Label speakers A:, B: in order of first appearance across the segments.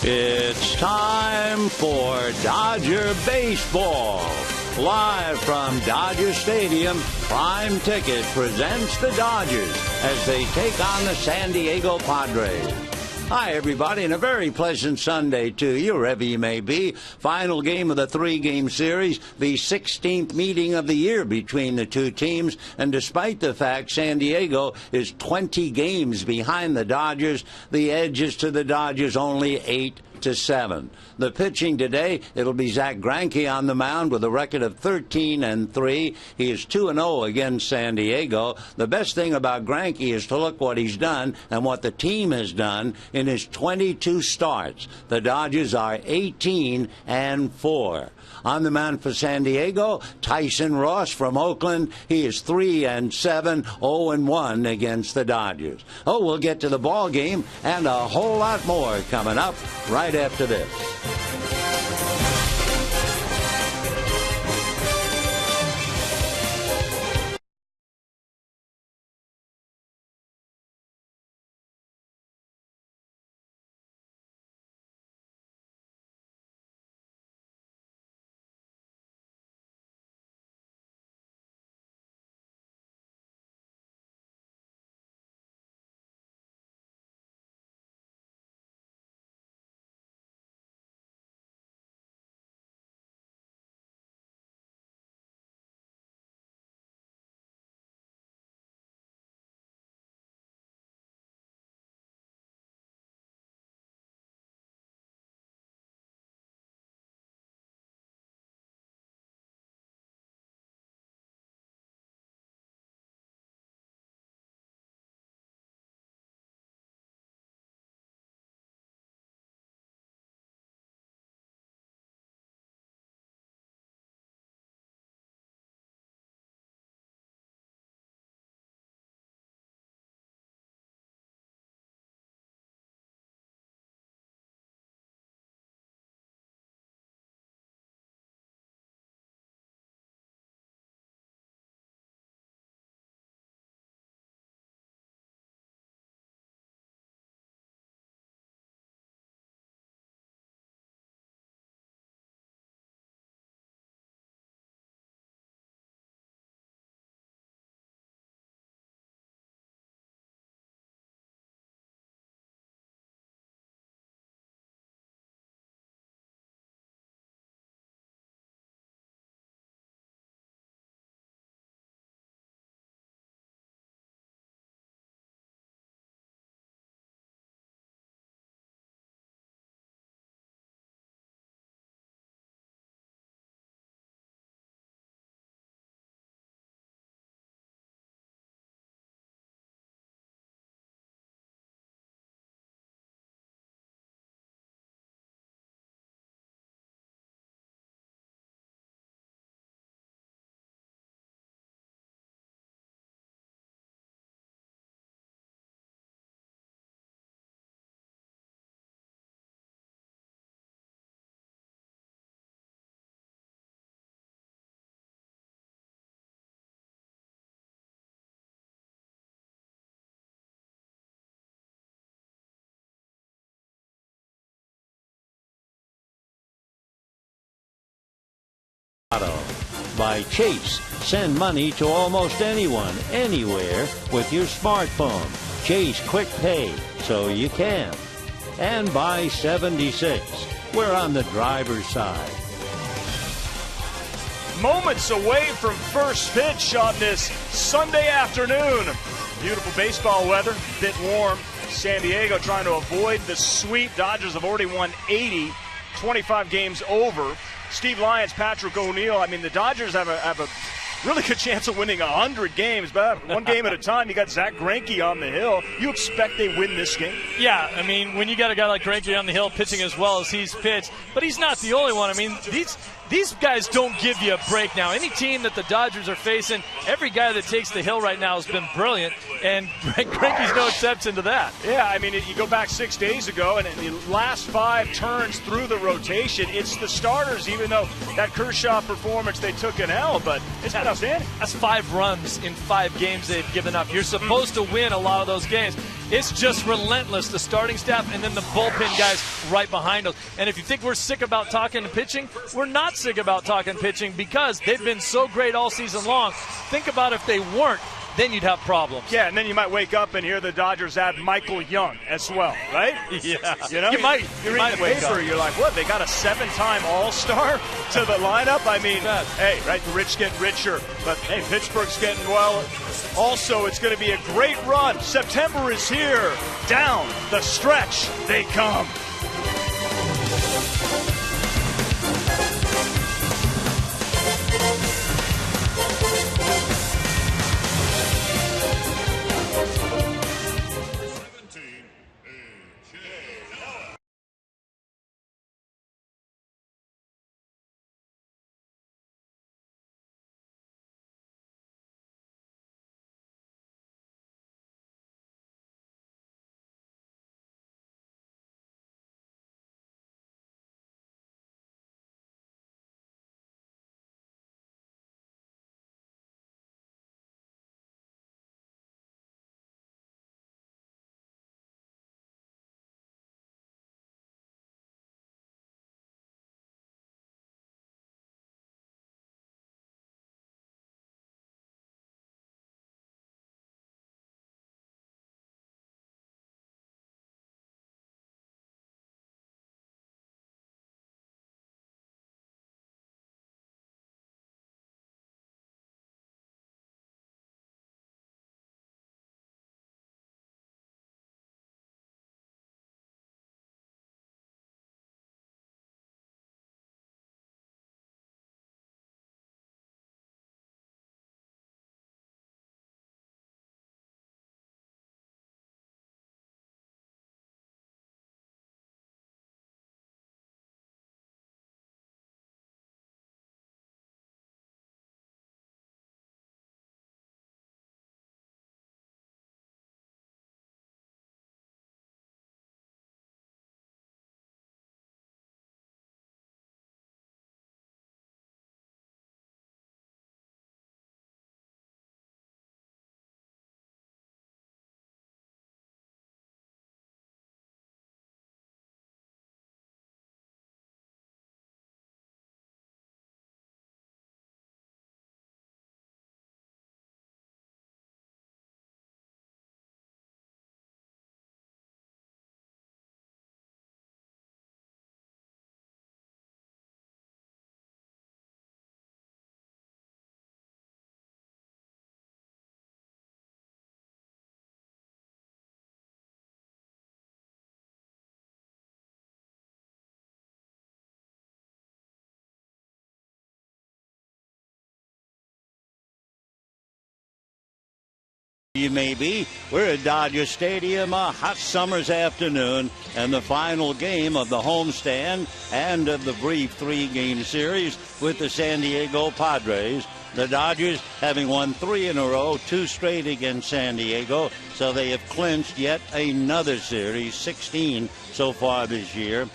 A: It's time for Dodger Baseball. Live from Dodger Stadium, Prime Ticket presents the Dodgers as they take on the San Diego Padres. Hi, everybody, and a very pleasant Sunday to you, wherever you may be. Final game of the three-game series, the 16th meeting of the year between the two teams. And despite the fact San Diego is 20 games behind the Dodgers, the edge is to the Dodgers only 8-7. The pitching today, it'll be Zack Greinke on the mound with a record of 13-3. He is 2-0 against San Diego. The best thing about Greinke is to look what he's done and what the team has done in his 22 starts. The Dodgers are 18-4. On the mound for San Diego, Tyson Ross from Oakland. He is 3-7, 0-1 against the Dodgers. Oh, we'll get to the ball game and a whole lot more coming up right after this. By Chase. Send money to almost anyone, anywhere with your smartphone. Chase Quick Pay, so you can. And by 76. We're on the driver's side.
B: Moments away from first pitch on this Sunday afternoon. Beautiful baseball weather, bit warm. San Diego trying to avoid the sweep. Dodgers have already won 80, 25 games over. Steve Lyons, Patrick O'Neill. I mean, the Dodgers have a really good chance of winning 100 games, but one game at a time. You got Zack Greinke on the hill. You expect they win this game?
C: Yeah, I mean, when you got a guy like Greinke on the hill pitching as well as he's pitched, but he's not the only one. I mean, these guys don't give you a break now. Any team that the Dodgers are facing, every guy that takes the hill right now has been brilliant, and Greinke's no exception to that.
B: Yeah, I mean, you go back 6 days ago, and in the last 5 turns through the rotation, it's the starters, even though that Kershaw performance, they took an L, but it's been outstanding.
C: That's 5 runs in 5 games they've given up. You're supposed to win a lot of those games. It's just relentless, the starting staff and then the bullpen guys right behind us. And if you think we're sick about talking pitching, we're not sick about talking pitching because they've been so great all season long. Think about if they weren't, then you'd have problems.
B: Yeah, and then you might wake up and hear the Dodgers add Michael Young as well, right?
C: Yeah.
B: You know,
C: you might
B: read the paper, you're like, what, they got a 7-time All-Star to the lineup? I mean, hey, right, the rich get richer, but hey, Pittsburgh's getting well. Also, it's going to be a great run. September is here. Down the stretch they come.
A: You may be. We're at Dodger Stadium, a hot summer's afternoon, and the final game of the homestand and of the brief 3-game series with the San Diego Padres. The Dodgers having won 3 in a row, 2 straight against San Diego, so they have clinched yet another series, 16 so far this year.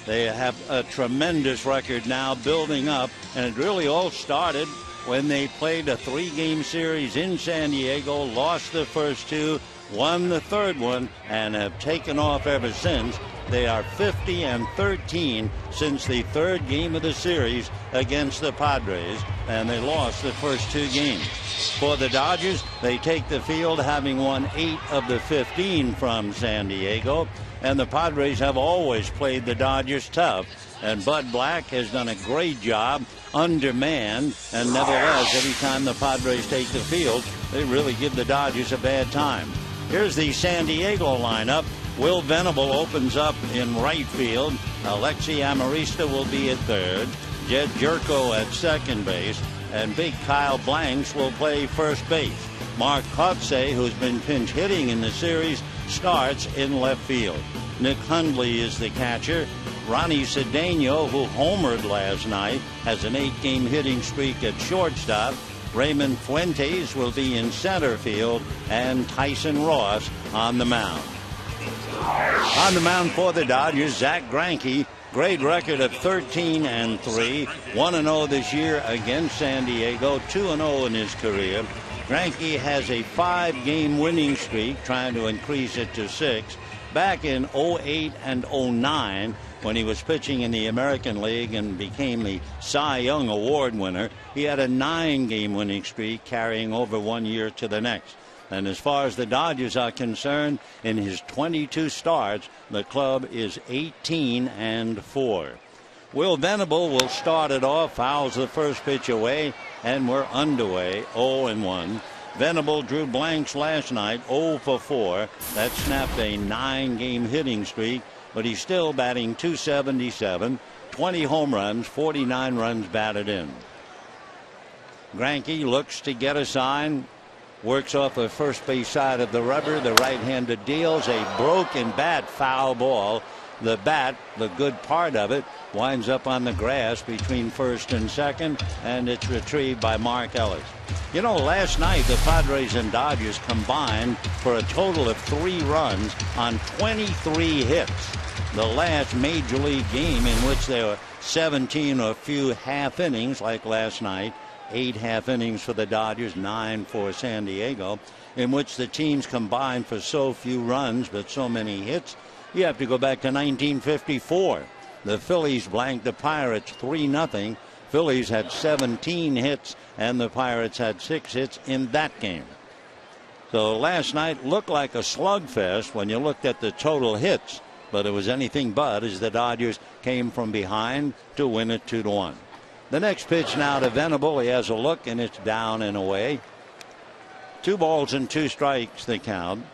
A: They have a tremendous record now building up, and it really all started when they played a 3-game series in San Diego, lost the first 2, won the third one, and have taken off ever since. They are 50-13 since the 3rd game of the series against the Padres, and they lost the first 2 games. For the Dodgers, they take the field having won 8 of the 15 from San Diego, and the Padres have always played the Dodgers tough. And Bud Black has done a great job, undermanned, and nevertheless, every time the Padres take the field, they really give the Dodgers a bad time. Here's the San Diego lineup. Will Venable opens up in right field. Alexi Amarista will be at third. Jed Jerko at second base. And big Kyle Blanks will play first base. Mark Kotze, who's been pinch hitting in the series, starts in left field. Nick Hundley is the catcher. Ronnie Cedeno, who homered last night, has an 8-game hitting streak at shortstop. Raymond Fuentes will be in center field, and Tyson Ross on the mound. On the mound for the Dodgers, Zach Greinke, great record of 13-3, 1-0 this year against San Diego, 2-0 in his career. Greinke has a 5-game winning streak, trying to increase it to 6. Back in 08 and 09, when he was pitching in the American League and became the Cy Young Award winner, he had a 9-game winning streak carrying over 1 year to the next. And as far as the Dodgers are concerned, in his 22 starts, the club is 18 and 4. Will Venable will start it off, fouls the first pitch away, and we're underway, 0 and 1. Venable drew blanks last night, 0 for 4. That snapped a 9-game hitting streak, but he's still batting .277, 20 home runs, 49 runs batted in. Greinke looks to get a sign, works off the first base side of the rubber. The right-hander deals a broken bat, foul ball. The bat, the good part of it, winds up on the grass between first and second, and it's retrieved by Mark Ellis. You know, last night the Padres and Dodgers combined for a total of 3 runs on 23 hits. The last major league game in which there were 17 or a few half innings, like last night, 8 half innings for the Dodgers, 9 for San Diego, in which the teams combined for so few runs but so many hits. You have to go back to 1954. The Phillies blanked the Pirates 3-0. Phillies had 17 hits and the Pirates had 6 hits in that game. So last night looked like a slugfest when you looked at the total hits, but it was anything but, as the Dodgers came from behind to win it 2-1. The next pitch now to Venable. He has a look and it's down and away. 2 balls and 2 strikes the count.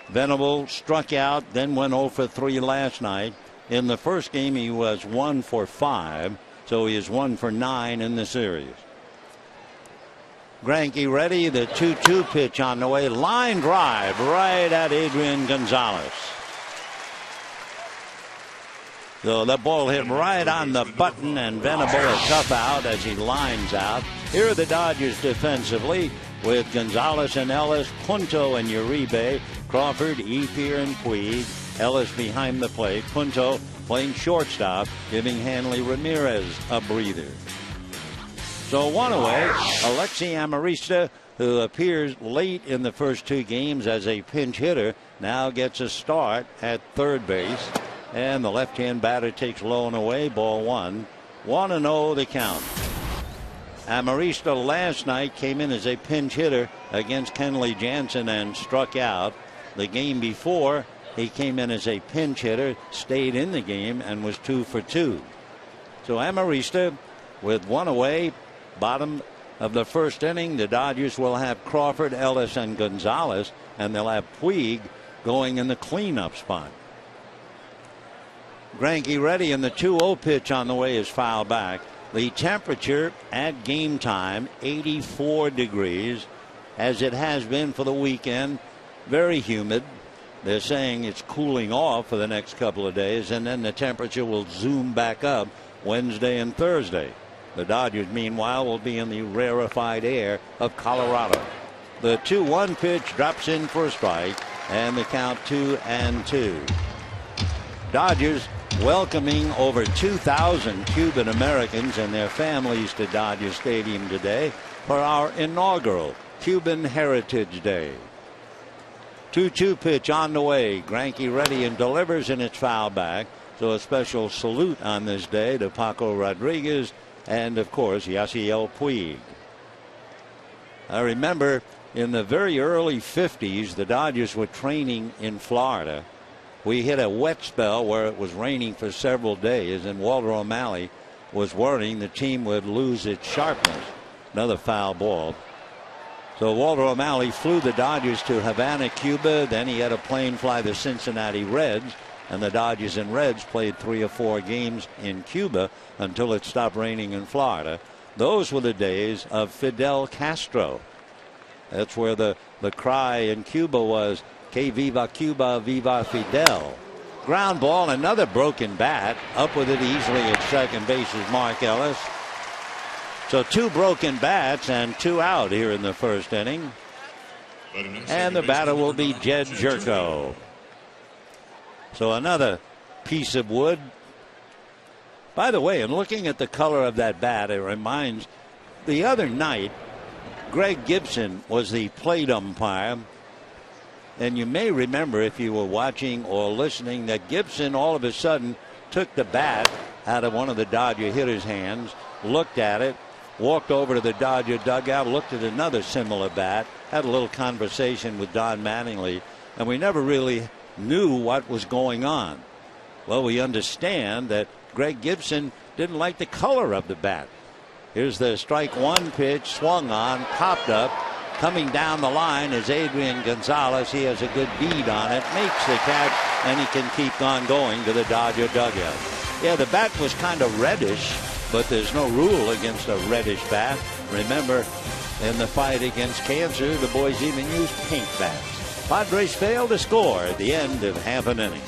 A: Venable struck out, then went 0 for 3 last night. In the first game he was 1 for 5, so he is 1 for 9 in the series. Greinke ready, the 2-2 pitch on the way. Line drive right at Adrian Gonzalez. So the ball hit right on the button, and Venable a tough out as he lines out. Here are the Dodgers defensively with Gonzalez and Ellis, Punto and Uribe, Crawford, Ethier and Puig. Ellis behind the plate. Punto playing shortstop, giving Hanley Ramirez a breather. So one away, Alexi Amarista, who appears late in the first 2 games as a pinch hitter, now gets a start at third base. And the left-hand batter takes low and away, ball 1. 1-0 the count. Amarista last night came in as a pinch hitter against Kenley Jansen and struck out. The game before, he came in as a pinch hitter, stayed in the game, and was 2 for 2. So Amarista with 1 away, bottom of the first inning. The Dodgers will have Crawford, Ellis, and Gonzalez, and they'll have Puig going in the cleanup spot. Greinke ready, and the 2-0 pitch on the way is foul back. The temperature at game time, 84 degrees, as it has been for the weekend. Very humid. They're saying it's cooling off for the next couple of days, and then the temperature will zoom back up Wednesday and Thursday. The Dodgers, meanwhile, will be in the rarefied air of Colorado. The 2-1 pitch drops in for a strike, and the count 2-2. Dodgers welcoming over 2,000 Cuban Americans and their families to Dodger Stadium today for our inaugural Cuban Heritage Day. 2-2 pitch on the way. Greinke ready and delivers, and it's foul back. So a special salute on this day to Paco Rodriguez and, of course, Yasiel Puig. I remember in the very early 50s, the Dodgers were training in Florida. We hit a wet spell where it was raining for several days, and Walter O'Malley was worrying the team would lose its sharpness. Another foul ball. So Walter O'Malley flew the Dodgers to Havana, Cuba. Then he had a plane fly the Cincinnati Reds, and the Dodgers and Reds played 3 or 4 games in Cuba until it stopped raining in Florida. Those were the days of Fidel Castro. That's where the cry in Cuba was, Que viva Cuba, viva Fidel. Ground ball, another broken bat. Up with it easily at second base is Mark Ellis. So 2 broken bats and 2 out here in the first inning. And the batter will be Jed Jerko. So another piece of wood. By the way, in looking at the color of that bat, it reminds, the other night Greg Gibson was the plate umpire. And you may remember, if you were watching or listening, that Gibson all of a sudden took the bat out of one of the Dodger hitters' hands, looked at it, walked over to the Dodger dugout, looked at another similar bat, had a little conversation with Don Mattingly, and we never really knew what was going on. Well, we understand that Greg Gibson didn't like the color of the bat. Here's the strike one pitch, swung on, popped up. Coming down the line is Adrian Gonzalez. He has a good bead on it, makes the catch, and he can keep on going to the Dodger dugout. Yeah, the bat was kind of reddish, but there's no rule against a reddish bat. Remember, in the fight against cancer, the boys even used pink bats. Padres failed to score at the end of half an inning.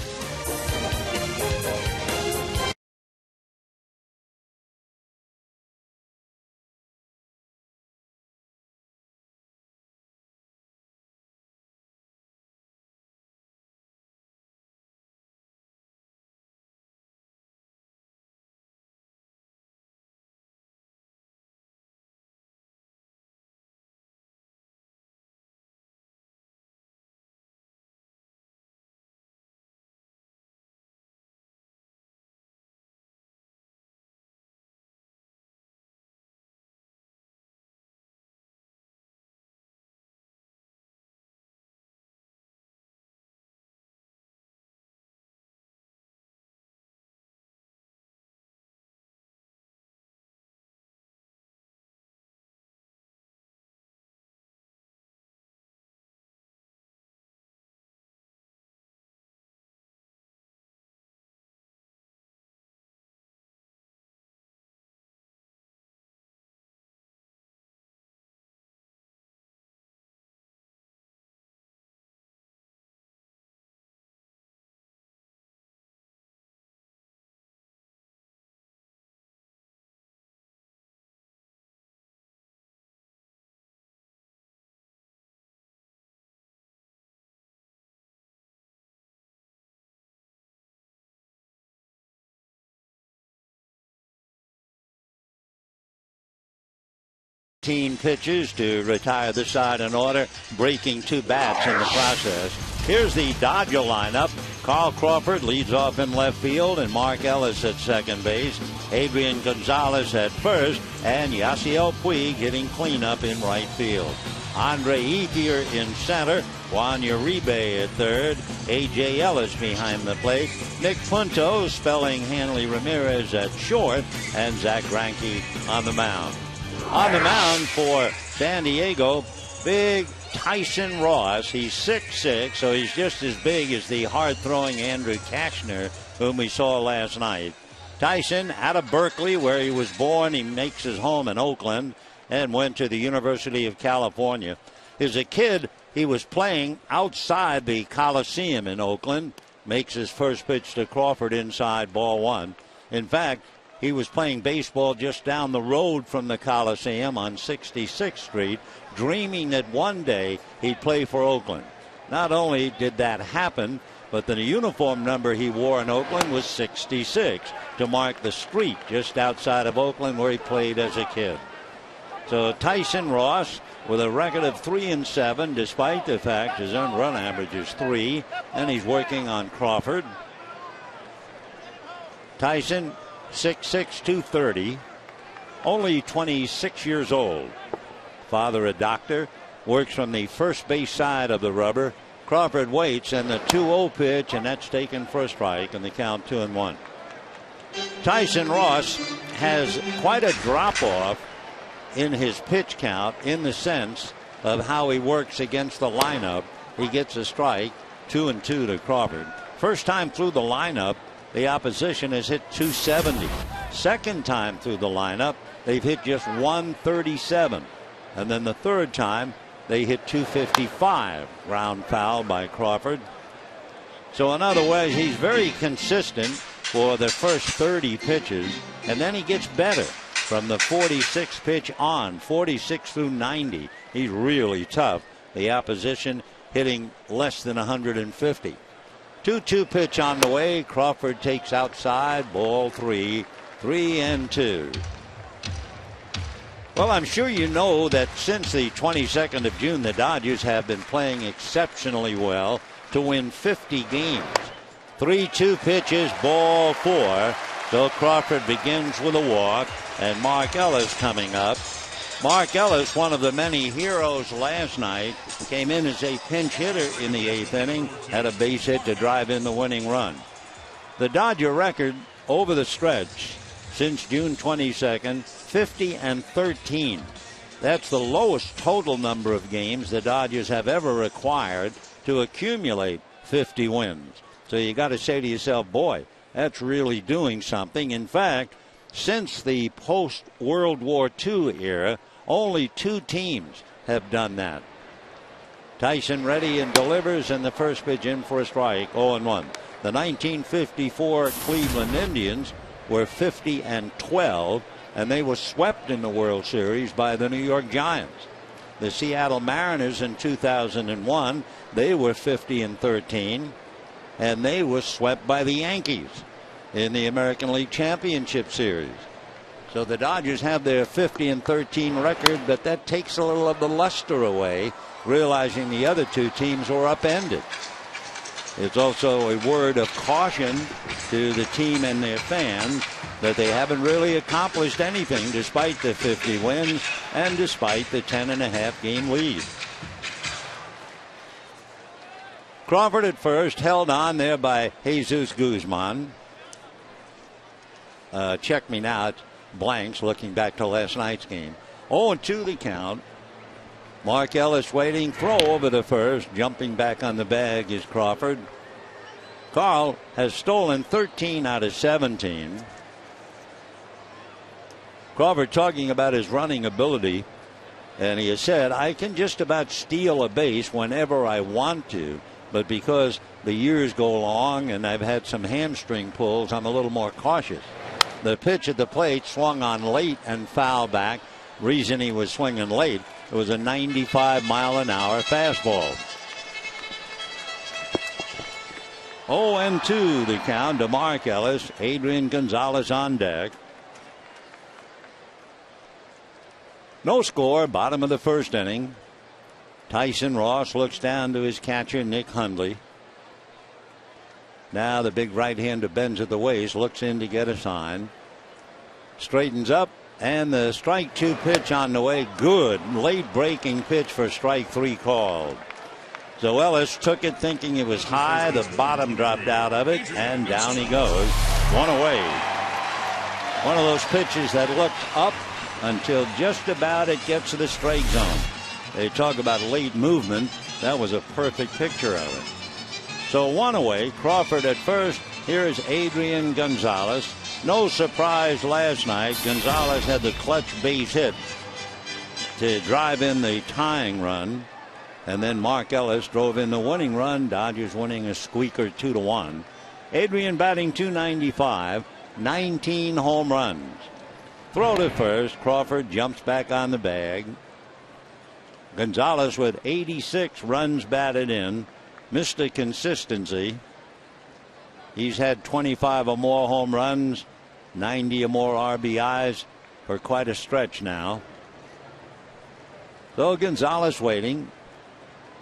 A: Pitches to retire the side in order, breaking two bats in the process. Here's the Dodger lineup. Carl Crawford leads off in left field, and Mark Ellis at second base. Adrian Gonzalez at first, and Yasiel Puig hitting cleanup in right field. Andre Ethier in center, Juan Uribe at third, A.J. Ellis behind the plate, Nick Punto spelling Hanley Ramirez at short, and Zach Greinke on the mound. On the mound for San Diego, big Tyson Ross. He's 6'6", so he's just as big as the hard-throwing Andrew Kachner, whom we saw last night. Tyson, out of Berkeley, where he was born, he makes his home in Oakland and went to the University of California. As a kid, he was playing outside the Coliseum in Oakland, makes his first pitch to Crawford inside ball one. In fact, he was playing baseball just down the road from the Coliseum on 66th Street, dreaming that one day he'd play for Oakland. Not only did that happen, but the uniform number he wore in Oakland was 66 to mark the street just outside of Oakland where he played as a kid. So Tyson Ross with a record of 3-7, despite the fact his earned run average is 3, and he's working on Crawford. Tyson, 6'6", 230, only 26 years old. Father a doctor, works from the first base side of the rubber. Crawford waits, and the 2-0 pitch, and that's taken for a strike, and the count 2-1. Tyson Ross has quite a drop-off in his pitch count in the sense of how he works against the lineup. He gets a strike, 2-2 to Crawford. First time through the lineup, the opposition has hit 270. Second time through the lineup, they've hit just 137. And then the third time, they hit 255. Ground foul by Crawford. So in other words, he's very consistent for the first 30 pitches, and then he gets better from the 46th pitch on, 46 through 90. He's really tough. The opposition hitting less than 150. 2-2 pitch on the way. Crawford takes outside. Ball 3. 3-2. Well, I'm sure you know that since the 22nd of June, the Dodgers have been playing exceptionally well to win 50 games. 3-2 pitches, ball 4. So Crawford begins with a walk, and Mark Ellis coming up. Mark Ellis, one of the many heroes last night, came in as a pinch hitter in the 8th inning, had a base hit to drive in the winning run. The Dodger record over the stretch since June 22nd, 50-13. That's the lowest total number of games the Dodgers have ever required to accumulate 50 wins. So you got to say to yourself, boy, that's really doing something. In fact, since the post-World War II era, only 2 teams have done that. Tyson ready and delivers, and the first pitch in for a strike, 0-1. The 1954 Cleveland Indians were 50-12, and they were swept in the World Series by the New York Giants. The Seattle Mariners in 2001, they were 50-13, and they were swept by the Yankees in the American League Championship Series. So the Dodgers have their 50-13 record, but that takes a little of the luster away, realizing the other 2 teams were upended. It's also a word of caution to the team and their fans that they haven't really accomplished anything despite the 50 wins and despite the 10.5 game lead. Crawford at first, held on there by Jesus Guzman. Check me now. It's blanks looking back to last night's game. 0-2 the count. Mark Ellis waiting, throw over the first, jumping back on the bag is Crawford. Carl has stolen 13 out of 17. Crawford talking about his running ability, and he has said, I can just about steal a base whenever I want to, but because the years go along and I've had some hamstring pulls, I'm a little more cautious. The pitch at the plate swung on late and foul back. Reason he was swinging late, it was a 95-mile-an-hour fastball. 0-2 the count to Mark Ellis. Adrian Gonzalez on deck. No score, bottom of the first inning. Tyson Ross looks down to his catcher, Nick Hundley. Now the big right-hander bends at the waist, looks in to get a sign. Straightens up, and the strike 2 pitch on the way. Good late breaking pitch for strike 3 called. So Ellis took it thinking it was high. The bottom dropped out of it, and down he goes. 1 away. One of those pitches that looks up until just about it gets to the strike zone. They talk about late movement. That was a perfect picture of it. So 1 away. Crawford at first. Here is Adrian Gonzalez. No surprise last night. Gonzalez had the clutch base hit to drive in the tying run. And then Mark Ellis drove in the winning run. Dodgers winning a squeaker 2-1. Adrian batting .295, 19 home runs. Throw to first. Crawford jumps back on the bag. Gonzalez with 86 runs batted in. Mr. Consistency. He's had 25 or more home runs, 90 or more RBIs for quite a stretch now. So Gonzalez waiting.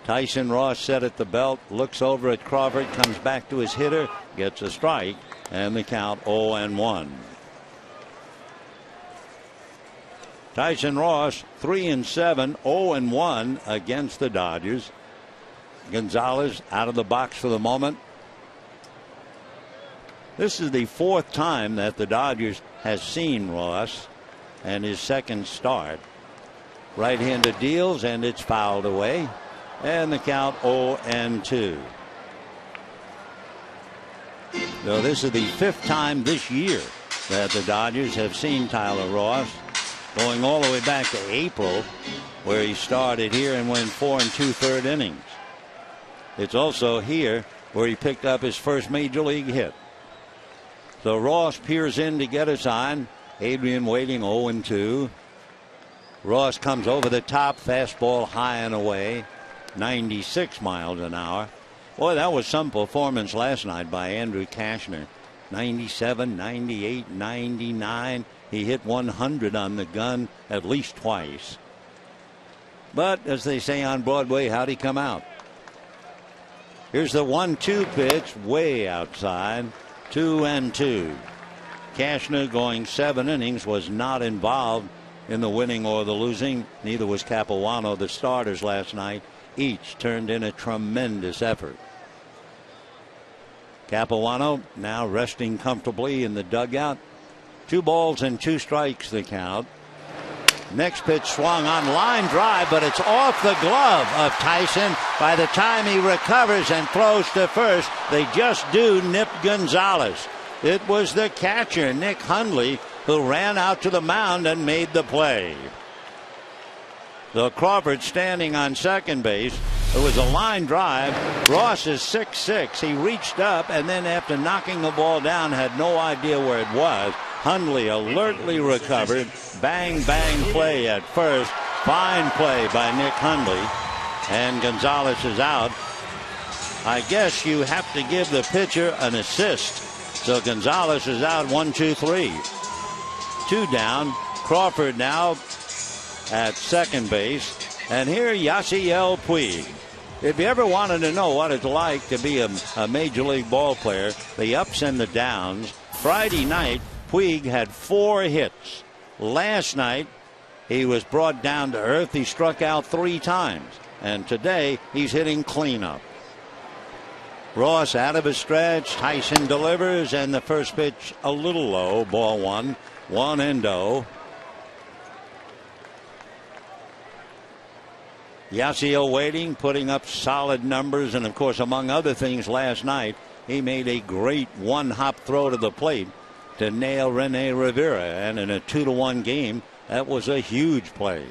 A: Tyson Ross set at the belt, looks over at Crawford, comes back to his hitter, gets a strike, and the count 0-1. Tyson Ross 3-7, 0-1 against the Dodgers. Gonzalez out of the box for the moment. This is the 4th time that the Dodgers has seen Ross, and his 2nd start. Right-hander deals, and it's fouled away. And the count 0-2. So this is the 5th time this year that the Dodgers have seen Tyler Ross, going all the way back to April, where he started here and went 4 2/3 innings. It's also here where he picked up his first major league hit. So Ross peers in to get a sign. Adrian waiting, 0-2. Ross comes over the top, fastball high and away, 96 miles an hour. Boy, that was some performance last night by Andrew Kashner. 97, 98, 99. He hit 100 on the gun at least twice. But as they say on Broadway, how'd he come out? Here's the 1-2 pitch, way outside. 2-2. Cashner, going 7 innings, was not involved in the winning or the losing. Neither was Capuano. The starters last night each turned in a tremendous effort. Capuano now resting comfortably in the dugout. 2 balls and 2 strikes the count. Next pitch swung on, line drive, but it's off the glove of Tyson. By the time he recovers and throws to first, they just do nip Gonzalez. It was the catcher, Nick Hundley, who ran out to the mound and made the play. So Crawford standing on second base. It was a line drive. Ross is 6'6". He reached up, and then after knocking the ball down, had no idea where it was. Hundley alertly recovered. Bang, bang play at first. Fine play by Nick Hundley. And Gonzalez is out. I guess you have to give the pitcher an assist. So Gonzalez is out. 1, 2, 3. 2 down. Crawford now at second base. And here Yasiel Puig. If you ever wanted to know what it's like to be a major league ball player, the ups and the downs, Friday night Puig had 4 hits. Last night he was brought down to earth. He struck out 3 times. And today he's hitting cleanup. Ross out of his stretch. Tyson delivers, and the first pitch a little low. Ball 1. 1-0. Yasiel waiting, putting up solid numbers, and of course, among other things, last night he made a great one-hop throw to the plate to nail Rene Rivera, and in a 2-1 game, that was a huge play.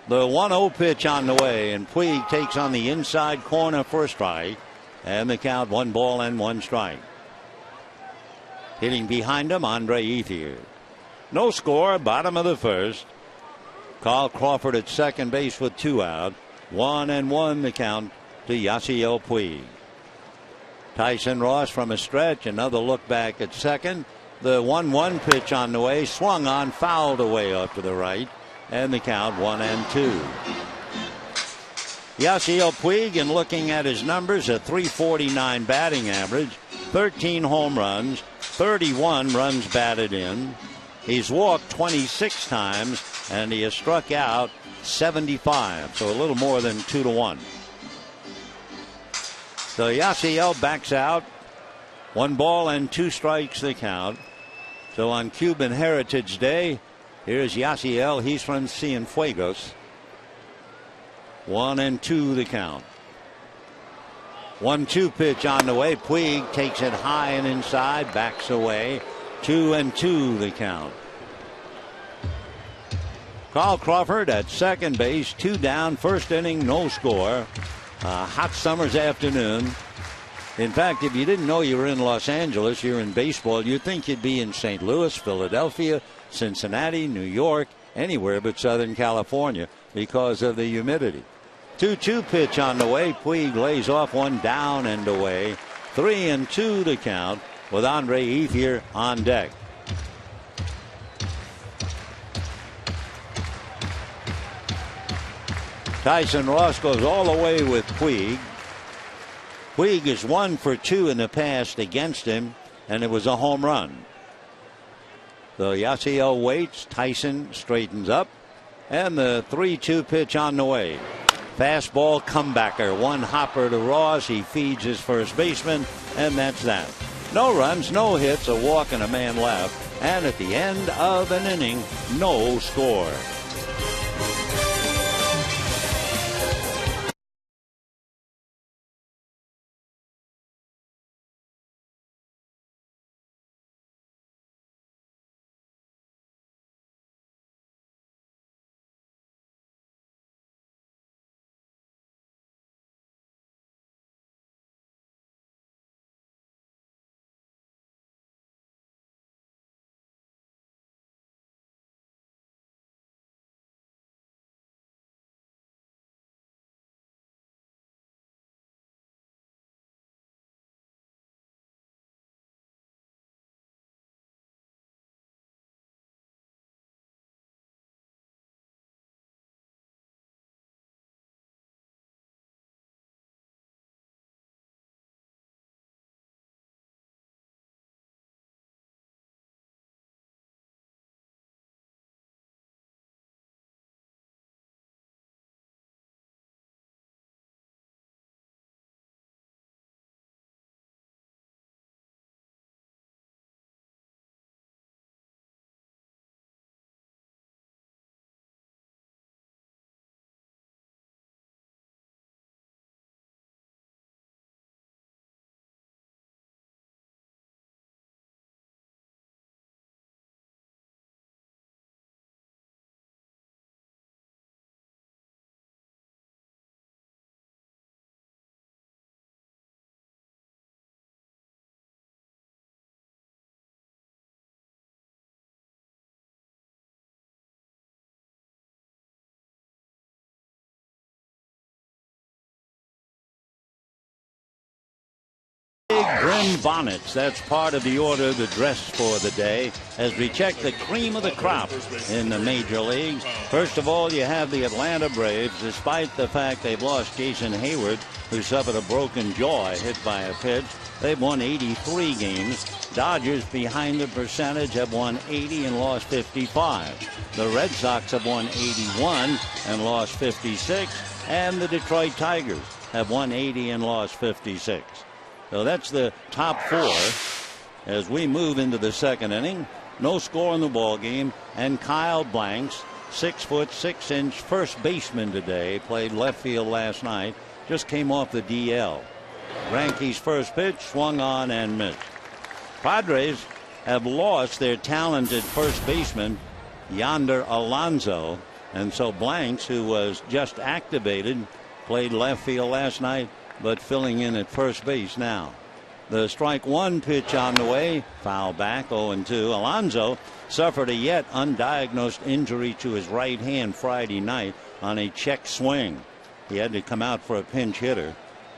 A: The 1-0 pitch on the way, and Puig takes on the inside corner for a strike, and the count 1 ball and 1 strike. Hitting behind him, Andre Ethier. No score, bottom of the first. Carl Crawford at second base with 2 out. 1-1 the count to Yasiel Puig. Tyson Ross from a stretch. Another look back at second. The 1-1 pitch on the way. Swung on, fouled away off to the right. And the count 1-2. Yasiel Puig, in looking at his numbers, a .349 batting average. 13 home runs. 31 runs batted in. He's walked 26 times, and he has struck out 75, so a little more than 2-1. So Yasiel backs out. 1 ball and 2 strikes the count. So on Cuban Heritage Day, here's Yasiel. He's from Cienfuegos. 1-2 the count. 1-2 pitch on the way. Puig takes it high and inside, backs away. 2-2 the count. Carl Crawford at second base, 2 down, first inning, no score. Hot summer's afternoon. In fact, if you didn't know you were in Los Angeles, you're in baseball, you'd think you'd be in St. Louis, Philadelphia, Cincinnati, New York, anywhere but Southern California because of the humidity. 2-2 pitch on the way. Puig lays off one down and away. 3-2 the count with Andre Ethier on deck. Tyson Ross goes all the way with Puig. Puig is 1 for 2 in the past against him, and it was a home run. So Yasiel waits. Tyson straightens up, and the 3-2 pitch on the way. Fastball comebacker, 1 hopper to Ross. He feeds his first baseman, and that's that. No runs, no hits, a walk, and a man left. And at the end of an inning, no score. big brim bonnets. That's part of the order to dress for the day as we check the cream of the crop in the major leagues. First of all, you have the Atlanta Braves. Despite the fact they've lost Jason Hayward, who suffered a broken jaw hit by a pitch, they've won 83 games. Dodgers, behind the percentage, have won 80 and lost 55. The Red Sox have won 81 and lost 56. And the Detroit Tigers have won 80 and lost 56. So that's the top four as we move into the second inning. No score in the ball game, and Kyle Blanks, 6'6" first baseman today, played left field last night, just came off the DL. Greinke's first pitch swung on and missed. Padres have lost their talented first baseman Yonder Alonso, and so Blanks, who was just activated, played left field last night, but filling in at first base now. The strike one pitch on the way, foul back, 0-2. Alonso suffered a yet undiagnosed injury to his right hand Friday night on a check swing. He had to come out for a pinch hitter.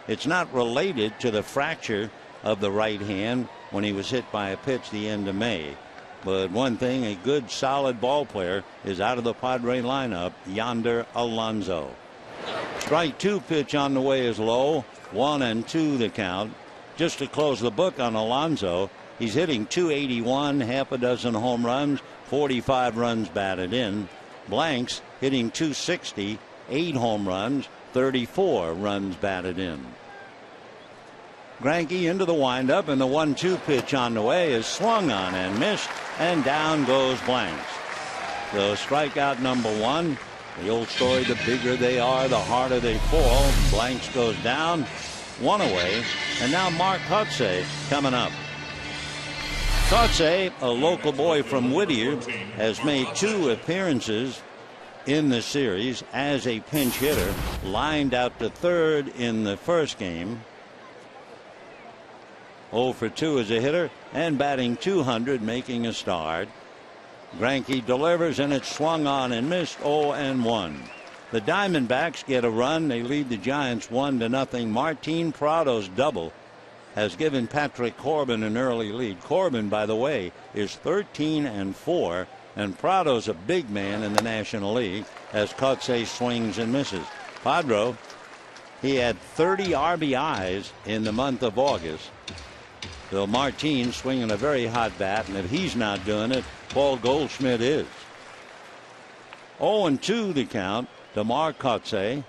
A: It's not related to the fracture of the right hand when he was hit by a pitch the end of May. But one thing, a good solid ball player is out of the Padre lineup, Yonder Alonso. Strike two pitch on the way is low, 1-2 the count. Just to close the book on Alonso, he's hitting .281, half a dozen home runs, 45 runs batted in. Blanks hitting .260, 8 home runs, 34 runs batted in. Greinke into the windup, and the 1-2 pitch on the way is swung on and missed, and down goes Blanks. So strikeout number one. The old story, the bigger they are, the harder they fall. Blanks goes down, one away, and now Mark Kotsay coming up. Kotsay, a local boy from Whittier, has made 2 appearances in the series as a pinch hitter, lined out to third in the first game. 0 for 2 as a hitter and batting .200, making a start. Greinke delivers, and it's swung on and missed, 0-1. The Diamondbacks get a run. They lead the Giants 1-0. Martin Prado's double has given Patrick Corbin an early lead. Corbin, by the way, is 13-4, and Prado's a big man in the National League as Kotsay swings and misses. Padro, he had 30 RBIs in the month of August. So Martin swinging a very hot bat, and if he's not doing it, Paul Goldschmidt is. 0-2 the count to Mark Kotsay.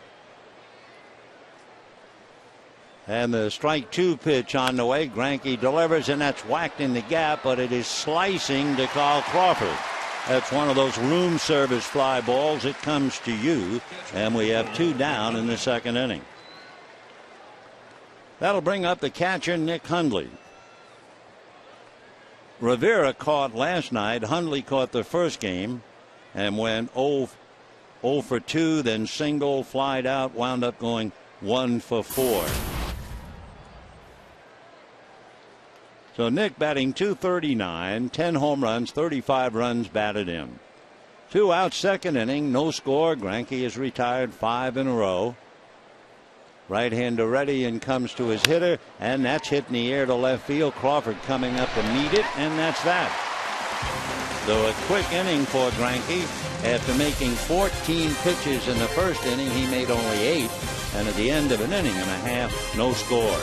A: And the strike two pitch on the way. Greinke delivers, and that's whacked in the gap, but it is slicing to Carl Crawford. That's one of those room service fly balls. It comes to you, and we have 2 down in the second inning. That'll bring up the catcher, Nick Hundley. Rivera caught last night. Hundley caught the first game and went 0 for 2, then single, flied out, wound up going 1 for 4. So Nick batting .239, 10 home runs, 35 runs batted in. 2 outs, second inning, no score. Greinke is retired 5 in a row. Right-hander ready and comes to his hitter, and that's hit in the air to left field. Crawford coming up to meet it, and that's that. So a quick inning for Greinke. After making 14 pitches in the first inning, he made only 8, and at the end of an inning and a half, no score.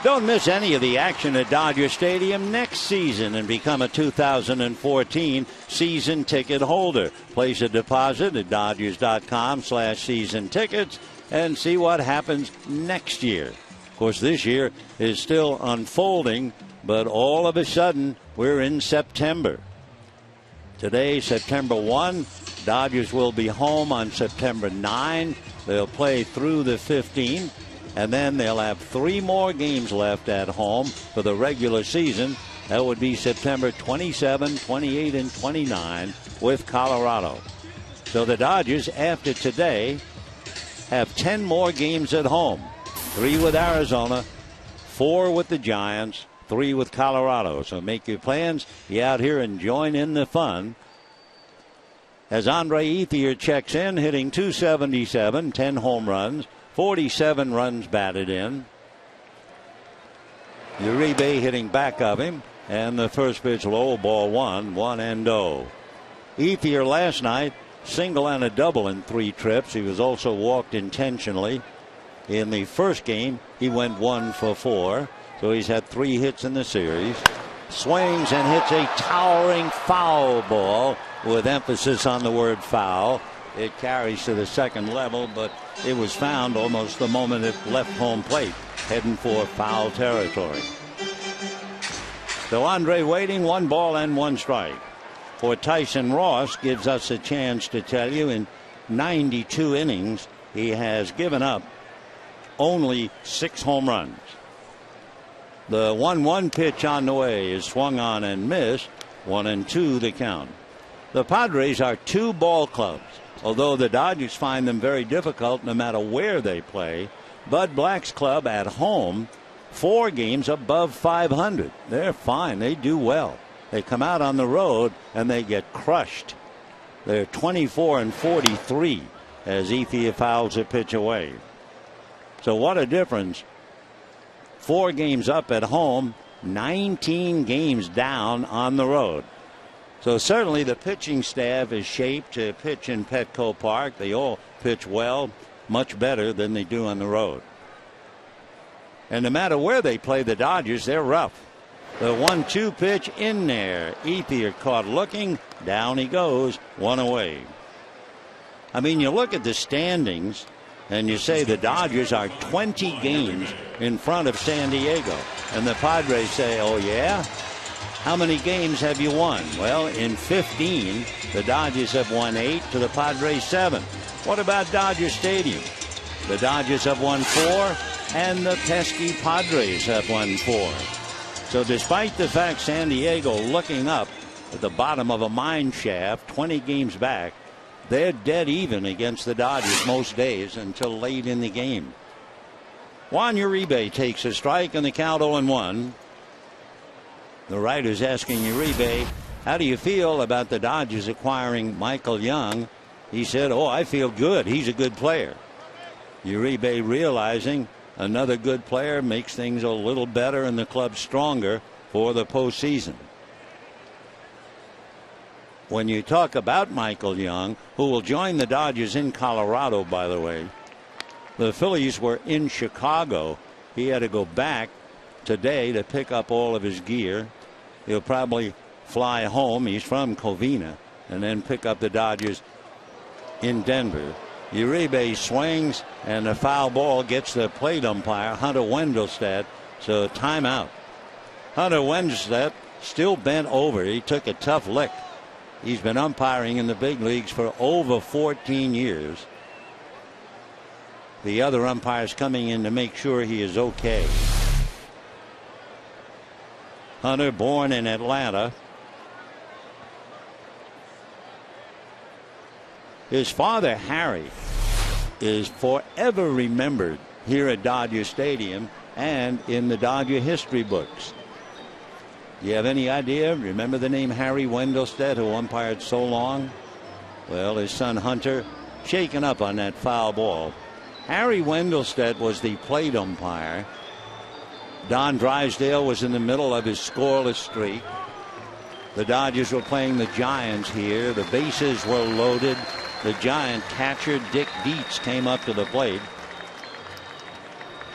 A: Don't miss any of the action at Dodger Stadium next season and become a 2014 season ticket holder. Place a deposit at Dodgers.com/season tickets and see what happens next year. Of course, this year is still unfolding, but all of a sudden, we're in September. Today, September 1, Dodgers will be home on September 9. They'll play through the 15th. And then they'll have 3 more games left at home for the regular season. That would be September 27, 28, and 29 with Colorado. So the Dodgers, after today, have 10 more games at home. 3 with Arizona, 4 with the Giants, 3 with Colorado. So make your plans. Be out here and join in the fun. As Andre Ethier checks in, hitting .277, 10 home runs. 47 runs batted in. Uribe hitting back of him. And the first pitch low, ball 1-0. Ethier last night, single and a double in 3 trips. He was also walked intentionally. In the first game, he went 1 for 4. So he's had 3 hits in the series. Swings and hits a towering foul ball with emphasis on the word foul. It carries to the second level, but it was found almost the moment it left home plate, heading for foul territory. So Andre waiting, 1 ball and 1 strike. For Tyson Ross gives us a chance to tell you in 92 innings, he has given up only 6 home runs. The 1-1 pitch on the way is swung on and missed. 1-2 the count. The Padres are 2 ball clubs. Although the Dodgers find them very difficult no matter where they play. Bud Black's club at home, 4 games above 500. They're fine. They do well. They come out on the road and they get crushed. They're 24-43 as Ethier fouls a pitch away. So what a difference. 4 games up at home, 19 games down on the road. So certainly the pitching staff is shaped to pitch in Petco Park. They all pitch well, much better than they do on the road. And no matter where they play the Dodgers, they're rough. The 1-2 pitch in there. Ethier caught looking. Down he goes. 1 away. I mean, you look at the standings and you say the Dodgers are 20 games in front of San Diego. And the Padres say, oh, yeah? How many games have you won? Well, in 15, the Dodgers have won 8 to the Padres 7. What about Dodger Stadium? The Dodgers have won 4, and the pesky Padres have won 4. So despite the fact San Diego looking up at the bottom of a mine shaft, 20 games back, they're dead even against the Dodgers most days until late in the game. Juan Uribe takes a strike, and the count 0-1. The writer's asking Uribe, how do you feel about the Dodgers acquiring Michael Young? He said, oh, I feel good. He's a good player. Uribe realizing another good player makes things a little better and the club stronger for the postseason. When you talk about Michael Young, who will join the Dodgers in Colorado, by the way, the Phillies were in Chicago. He had to go back today to pick up all of his gear. He'll probably fly home. He's from Covina, and then pick up the Dodgers in Denver. Uribe swings, and the foul ball gets the plate umpire, Hunter Wendelstedt. So timeout. Hunter Wendelstedt still bent over. He took a tough lick. He's been umpiring in the big leagues for over 14 years. The other umpires coming in to make sure he is okay. Hunter, born in Atlanta. His father, Harry, is forever remembered here at Dodger Stadium and in the Dodger history books. Do you have any idea? Remember the name Harry Wendelstedt, who umpired so long? Well, his son Hunter shaken up on that foul ball. Harry Wendelstedt was the plate umpire. Don Drysdale was in the middle of his scoreless streak. The Dodgers were playing the Giants here. The bases were loaded. The Giant catcher Dick Dietz came up to the plate.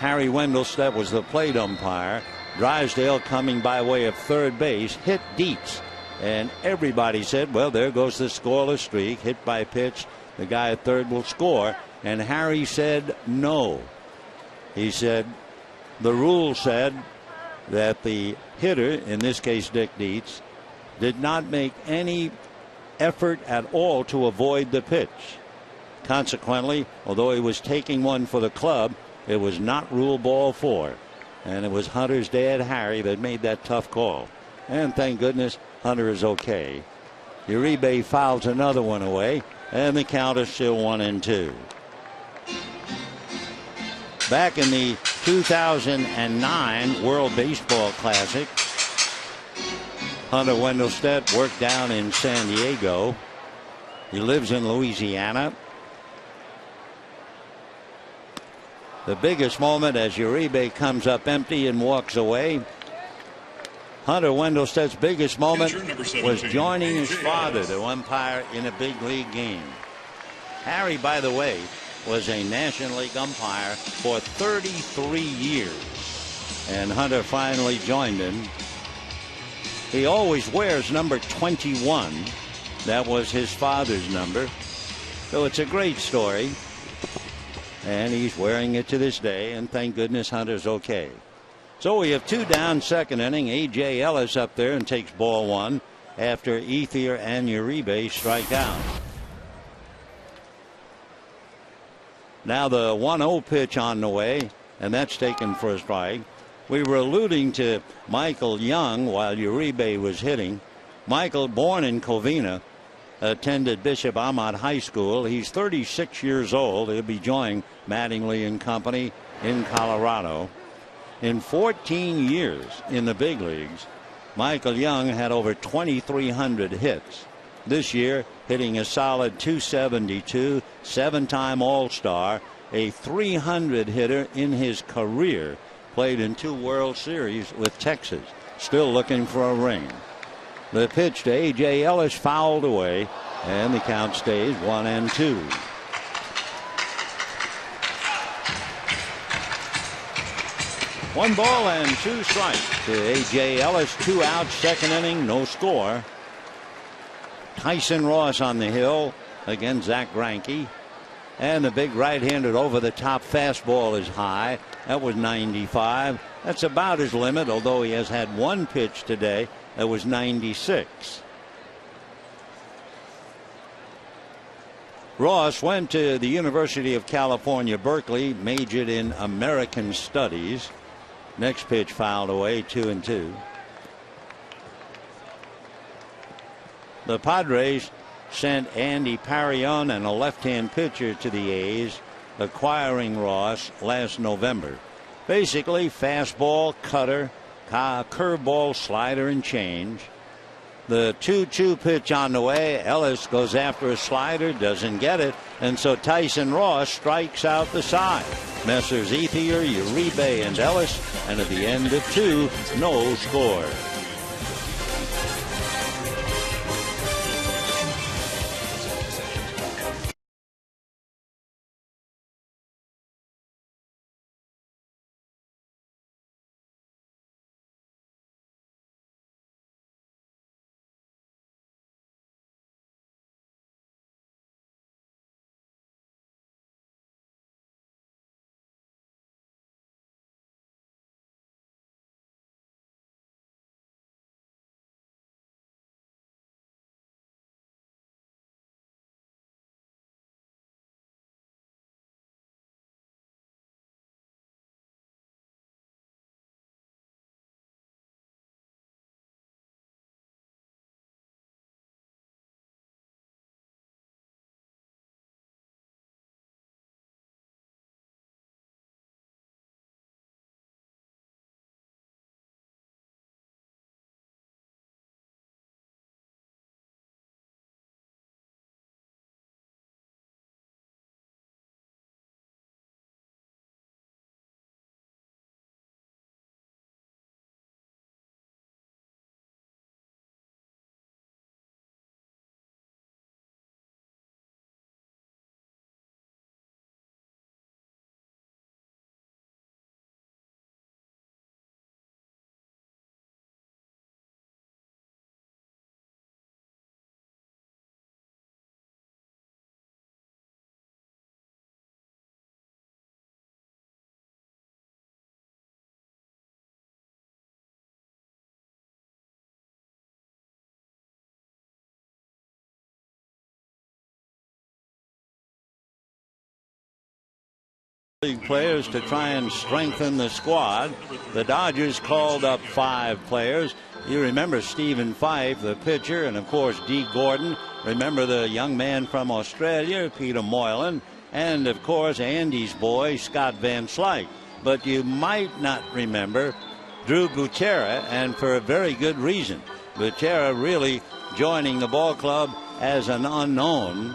A: Harry Wendelstedt was the plate umpire. Drysdale, coming by way of third base, hit Dietz. And everybody said, well, there goes the scoreless streak. Hit by pitch. The guy at third will score. And Harry said no. He said the rule said that the hitter, in this case Dick Dietz, did not make any effort at all to avoid the pitch. Consequently, although he was taking one for the club, it was not rule ball 4. And it was Hunter's dad, Harry, that made that tough call. And thank goodness Hunter is okay. Uribe fouls another one away, and the count is still 1-2. Back in the 2009 World Baseball Classic, Hunter Wendelstedt worked down in San Diego. He lives in Louisiana. The biggest moment as Uribe comes up empty and walks away. Hunter Wendelstedt's biggest moment was joining his father to umpire in a big league game. Harry, by the way, was a National League umpire for 33 years. And Hunter finally joined him. He always wears number 21. That was his father's number. So it's a great story. And he's wearing it to this day, and thank goodness Hunter's okay. So we have 2 down, second inning. A.J. Ellis up there and takes ball 1 after Ethier and Uribe strike out. Now the 1-0 pitch on the way, and that's taken for a strike. We were alluding to Michael Young while Uribe was hitting. Michael, born in Covina, attended Bishop Amat High School. He's 36 years old. He'll be joining Mattingly and Company in Colorado. In 14 years in the big leagues, Michael Young had over 2,300 hits. This year, hitting a solid .272, 7-time All-Star, a 300 hitter in his career. Played in 2 World Series with Texas. Still looking for a ring. The pitch to A.J. Ellis fouled away, and the count stays 1-2. One ball and 2 strikes to A.J. Ellis. 2 outs, second inning, no score. Tyson Ross on the hill against Zach Greinke. And the big right-handed over-the-top fastball is high. That was 95. That's about his limit, although he has had 1 pitch today that was 96. Ross went to the University of California, Berkeley, majored in American Studies. Next pitch fouled away, 2-2. The Padres sent Andy Parion and a left-hand pitcher to the A's, acquiring Ross last November. Basically, fastball, cutter, curveball, slider, and change. The 2-2 pitch on the way. Ellis goes after a slider, doesn't get it, and so Tyson Ross strikes out the side. Messrs. Ethier, Uribe, and Ellis, and at the end of 2, no score. League players to try and strengthen the squad. The Dodgers called up 5 players. You remember Stephen Fife, the pitcher, and of course Dee Gordon. Remember the young man from Australia, Peter Moylan, and of course Andy's boy, Scott Van Slyke. But you might not remember Drew Butera, and for a very good reason. Butera really joining the ball club as an unknown.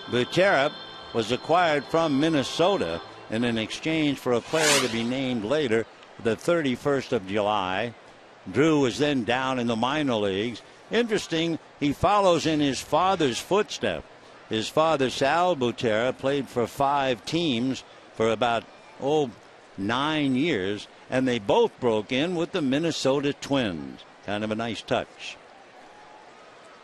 A: Butera was acquired from Minnesota in an exchange for a player to be named later, the 31st of July. Drew was then down in the minor leagues. Interesting, he follows in his father's footsteps. His father, Sal Butera, played for 5 teams for about 9 years, and they both broke in with the Minnesota Twins. Kind of a nice touch.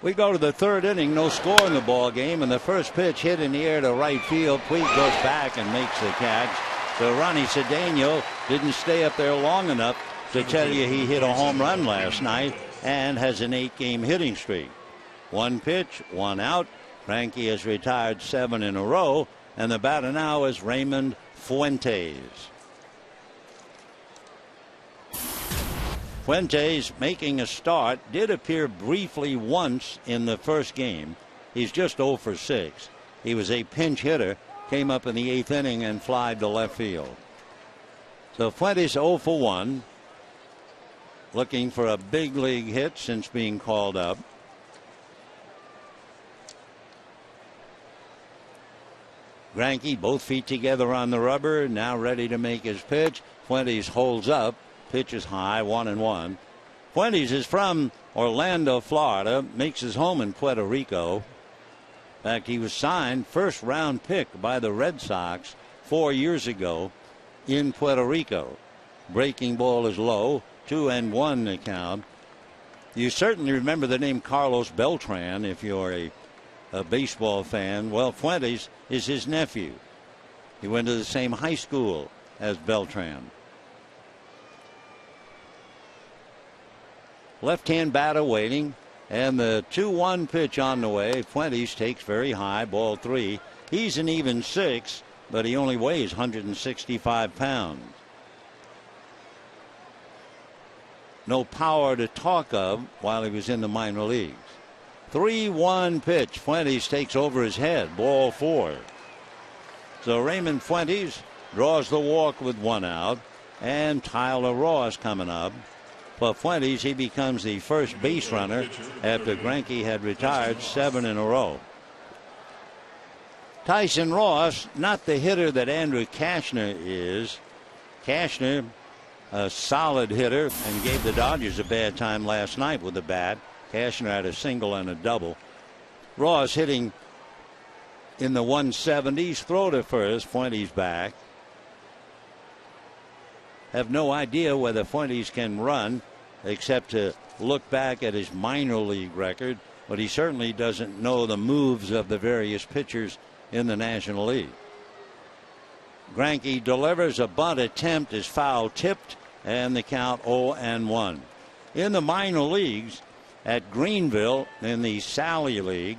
A: We go to the 3rd inning, no score in the ball game, and the first pitch hit in the air to right field. Puig goes back and makes the catch. So Ronnie Cedeno didn't stay up there long enough to tell you he hit a home run last night and has an 8-game hitting streak. 1 pitch, 1 out. Frankie has retired 7 in a row, and the batter now is Raymond Fuentes. Fuentes making a start, did appear briefly once in the first game. He's just 0 for 6. He was a pinch hitter, came up in the 8th inning and flied to left field. So Fuentes 0 for 1, looking for a big league hit since being called up. Greinke, both feet together on the rubber, now ready to make his pitch. Fuentes holds up. Pitch is high, 1-1. Fuentes is from Orlando, Florida, makes his home in Puerto Rico. In fact, he was signed first-round pick by the Red Sox 4 years ago in Puerto Rico. Breaking ball is low, 2-1 the count. You certainly remember the name Carlos Beltran if you're a baseball fan. Well, Fuentes is his nephew. He went to the same high school as Beltran. Left-hand batter waiting, and the 2-1 pitch on the way. Fuentes takes very high, ball 3. He's an even 6, but he only weighs 165 pounds. No power to talk of while he was in the minor leagues. 3-1 pitch. Fuentes takes over his head, ball 4. So Raymond Fuentes draws the walk with 1 out, and Tyler Ross coming up. For Fuentes, he becomes the first base runner after Greinke had retired 7 in a row. Tyson Ross, not the hitter that Andrew Cashner is. Cashner, a solid hitter, and gave the Dodgers a bad time last night with the bat. Cashner had a single and a double. Ross hitting in the 170s. Throw to first. Fuentes back. Have no idea whether Fuentes can run except to look back at his minor league record, but he certainly doesn't know the moves of the various pitchers in the National League. Greinke delivers a bunt attempt, is foul tipped, and the count 0-1. In the minor leagues at Greenville in the Sally League,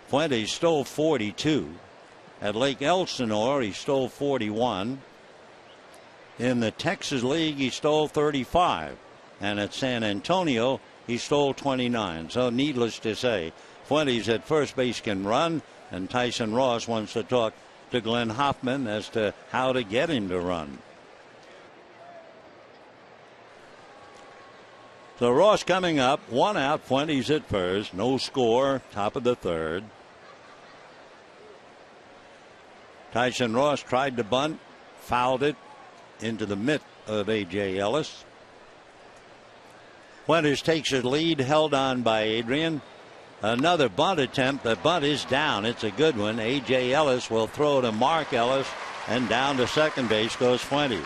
A: Fuentes stole 42. At Lake Elsinore, he stole 41. In the Texas League, he stole 35. And at San Antonio, he stole 29. So needless to say, Fuentes at first base can run, and Tyson Ross wants to talk to Glenn Hoffman as to how to get him to run. So Ross coming up, 1 out, Fuentes at first, no score, top of the 3rd. Tyson Ross tried to bunt, fouled it into the mitt of A.J. Ellis. Fuentes takes his lead, held on by Adrian. Another bunt attempt. The bunt is down. It's a good one. A.J. Ellis will throw to Mark Ellis, and down to second base goes Fuentes.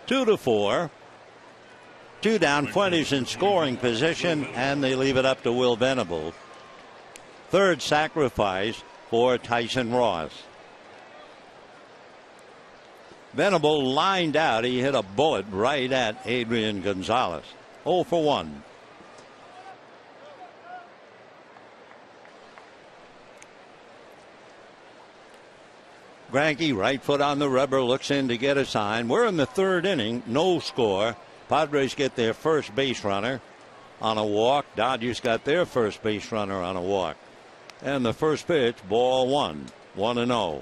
A: Two to 4. 2 down. Fuentes in scoring position, and they leave it up to Will Venable. Third sacrifice for Tyson Ross. Venable lined out. He hit a bullet right at Adrian Gonzalez. 0 for 1. Granke, right foot on the rubber, looks in to get a sign. We're in the third inning, no score. Padres get their first base runner on a walk. Dodgers got their first base runner on a walk. And the first pitch, ball one, 1-0.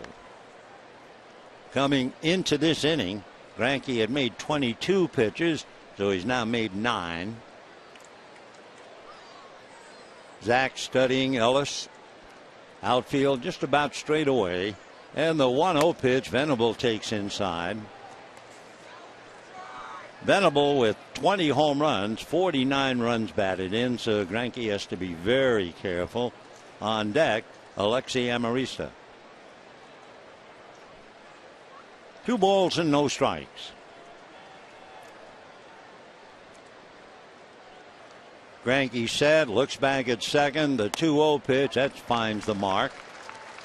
A: Coming into this inning, Granke had made 22 pitches, so he's now made 9. Zach studying Ellis. Outfield just about straight away. And the 1-0 pitch, Venable takes inside. Venable with 20 home runs, 49 runs batted in, so Granke has to be very careful. On deck, Alexi Amarista. 2 balls and no strikes. Granke set, looks back at second. The 2-0 pitch, that finds the mark.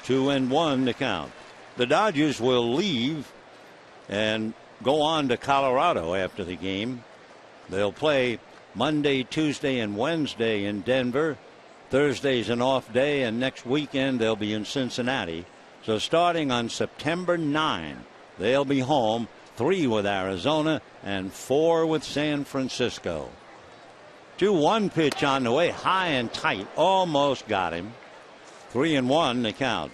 A: 2-1 to count. The Dodgers will leave and go on to Colorado after the game. They'll play Monday, Tuesday, and Wednesday in Denver. Thursday's an off day, and next weekend they'll be in Cincinnati. So starting on September 9, they'll be home, 3 with Arizona and 4 with San Francisco. 2-1 pitch on the way, high and tight, almost got him. 3-1 to count.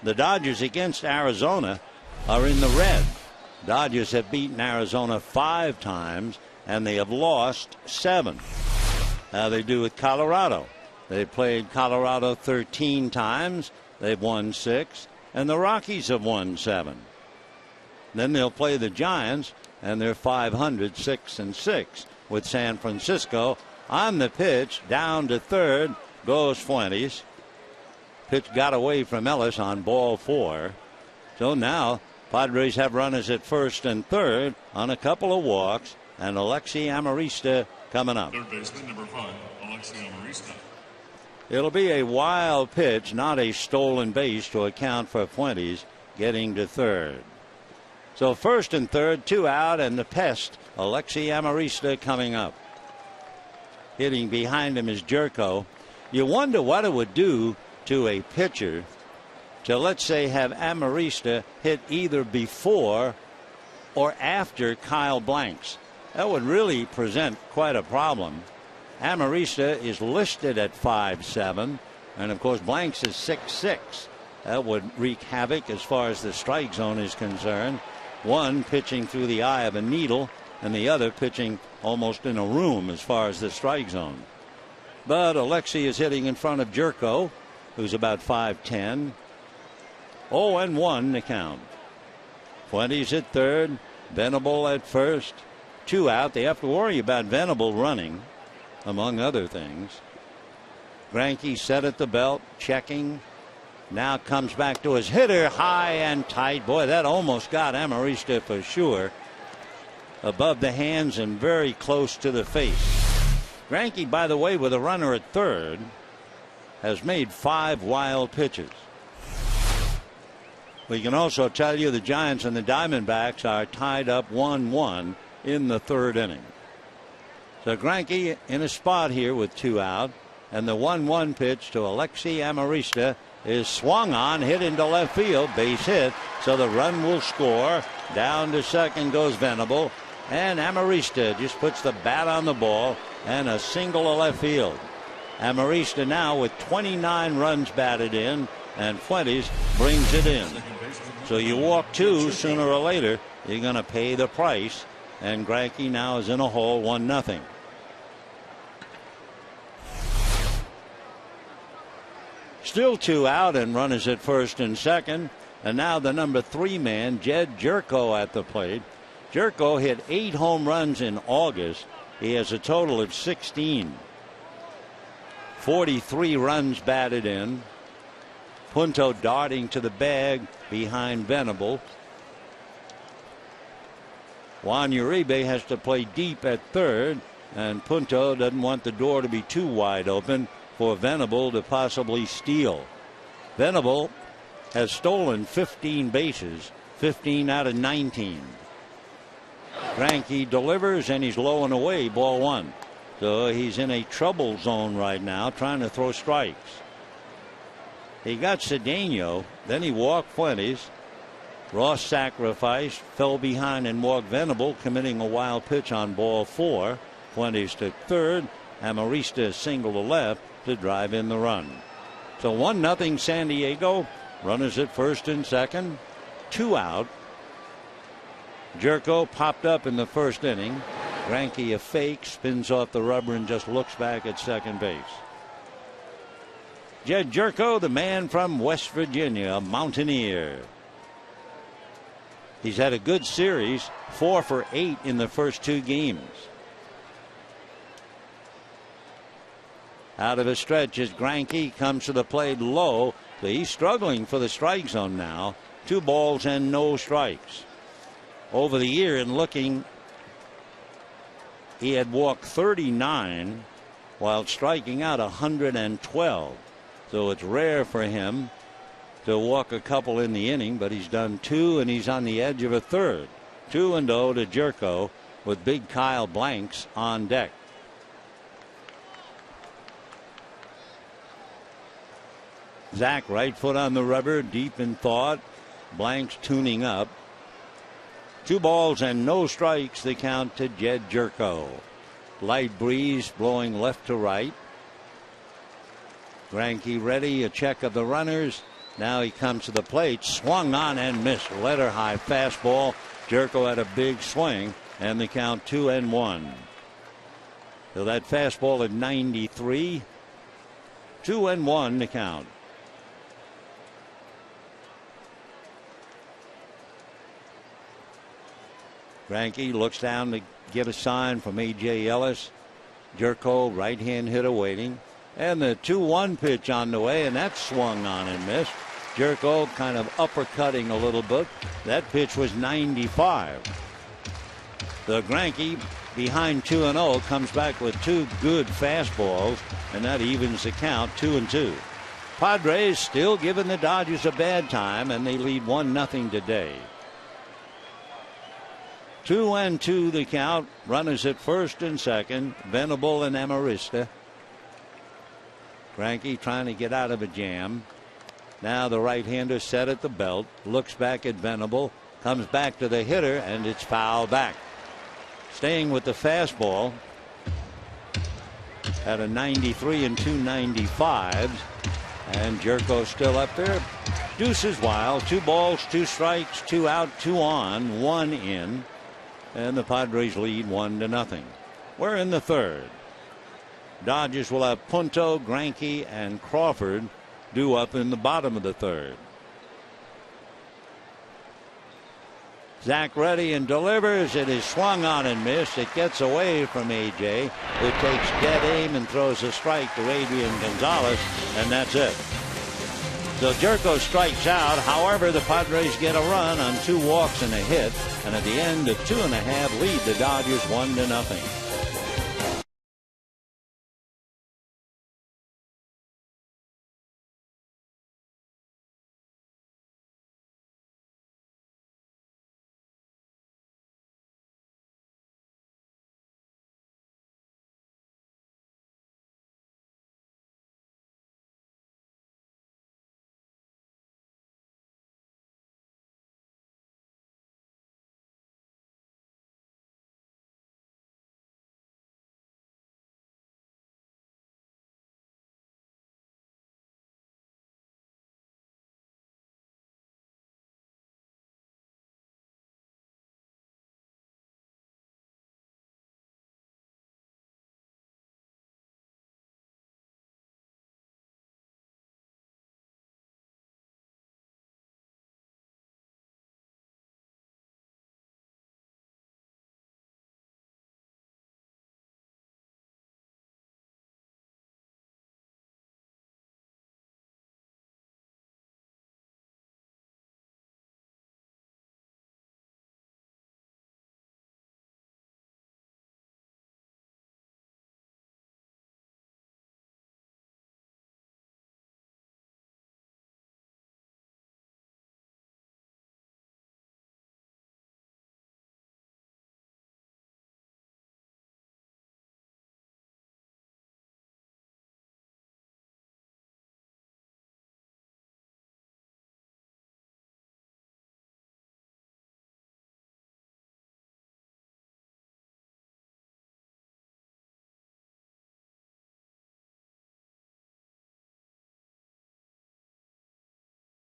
A: The Dodgers against Arizona are in the red. Dodgers have beaten Arizona 5 times, and they have lost 7. How they do with Colorado? They played Colorado 13 times. They've won 6, and the Rockies have won 7. Then they'll play the Giants, and they're 500, 6-6 with San Francisco. On the pitch, down to third goes Fuentes. Pitch got away from Ellis on ball 4. So now Padres have runners at first and third on a couple of walks, and Alexi Amarista coming up.
D: Third baseman, number 5, Alexi Amarista.
A: It'll be a wild pitch, not a stolen base, to account for Fuentes getting to third. So first and third, 2 out, and the pest, Alexi Amarista, coming up. Hitting behind him is Jerko. You wonder what it would do to a pitcher to, let's say, have Amarista hit either before or after Kyle Blanks. That would really present quite a problem. Amarista is listed at 5'7", and of course Blanks is 6'6". That would wreak havoc as far as the strike zone is concerned. One pitching through the eye of a needle, and the other pitching almost in a room as far as the strike zone. But Alexi is hitting in front of Jerko, who's about 5'10". 0-1 to count. Fuentes at third, Venable at first. 2 out. They have to worry about Venable running, among other things. Granke set at the belt, checking. Now comes back to his hitter, high and tight. Boy, that almost got Amarista for sure. Above the hands and very close to the face. Granke, by the way, with a runner at third, has made 5 wild pitches. We can also tell you the Giants and the Diamondbacks are tied up 1-1 in the third inning. So Granke in a spot here with 2 out, and the 1-1 pitch to Alexi Amarista is swung on, hit into left field, base hit, so the run will score. Down to second goes Venable, and Amarista just puts the bat on the ball and a single to left field. Amarista now with 29 runs batted in, and Fuentes brings it in. So you walk 2, sooner or later you're going to pay the price, and Granke now is in a hole, 1-0. Still 2 out, and runners at first and second, and now the number 3 man, Jed Jerko, at the plate. Jerko hit 8 home runs in August. He has a total of 16. 43 runs batted in. Punto darting to the bag behind Venable. Juan Uribe has to play deep at third, and Punto doesn't want the door to be too wide open for Venable to possibly steal. Venable has stolen 15 bases, 15 out of 19. Granke delivers, and he's low and away, ball 1. So he's in a trouble zone right now, trying to throw strikes. He got Cedeno, then he walked Fuentes, Ross sacrificed, fell behind and walked Venable, committing a wild pitch on ball 4. Fuentes took third. Amarista singled to left to drive in the run. So 1-0 San Diego. Runners at first and second. 2 out. Jerko popped up in the first inning. Greinke a fake, spins off the rubber and just looks back at second base. Jed Jerko, the man from West Virginia, a Mountaineer. He's had a good series, 4 for 8 in the first 2 games. Out of a stretch as Greinke comes to the plate low. So he's struggling for the strike zone now. 2 balls and no strikes. Over the year and looking, he had walked 39 while striking out 112. So it's rare for him to walk a couple in the inning, but he's done 2 and he's on the edge of a third. 2-0 to Jerko with big Kyle Blanks on deck. Zach right foot on the rubber, deep in thought. Blanks tuning up. 2 balls and no strikes, the count to Jed Jerko. Light breeze blowing left to right. Greinke ready, a check of the runners. Now he comes to the plate, swung on and missed. Letter high fastball. Jerko had a big swing, and the count 2-1. So that fastball at 93. 2-1 the count. Greinke looks down to get a sign from A.J. Ellis. Jerko, right hand hitter waiting. And the 2-1 pitch on the way, and that swung on and missed. Jerko kind of uppercutting a little bit. That pitch was 95. The Greinke behind 2-0 comes back with 2 good fastballs, and that evens the count 2-2. Padres still giving the Dodgers a bad time, and they lead 1-0 today. 2-2 the count. Runners at first and second. Venable and Amarista. Greinke trying to get out of a jam. Now the right-hander set at the belt. Looks back at Venable. Comes back to the hitter, and it's foul back. Staying with the fastball. At a 93 and 2 95s. And Jerko still up there. Deuces wild. 2 balls, 2 strikes, 2 out, 2 on, 1 in. And the Padres lead 1-0. We're in the third. Dodgers will have Punto, Greinke, and Crawford due up in the bottom of the third. Zach ready and delivers. It is swung on and missed. It gets away from A.J., who takes dead aim and throws a strike to Adrian Gonzalez, and that's it. So Jerko strikes out. However, the Padres get a run on 2 walks and a hit, and at the end, a 2.5 lead the Dodgers 1-0.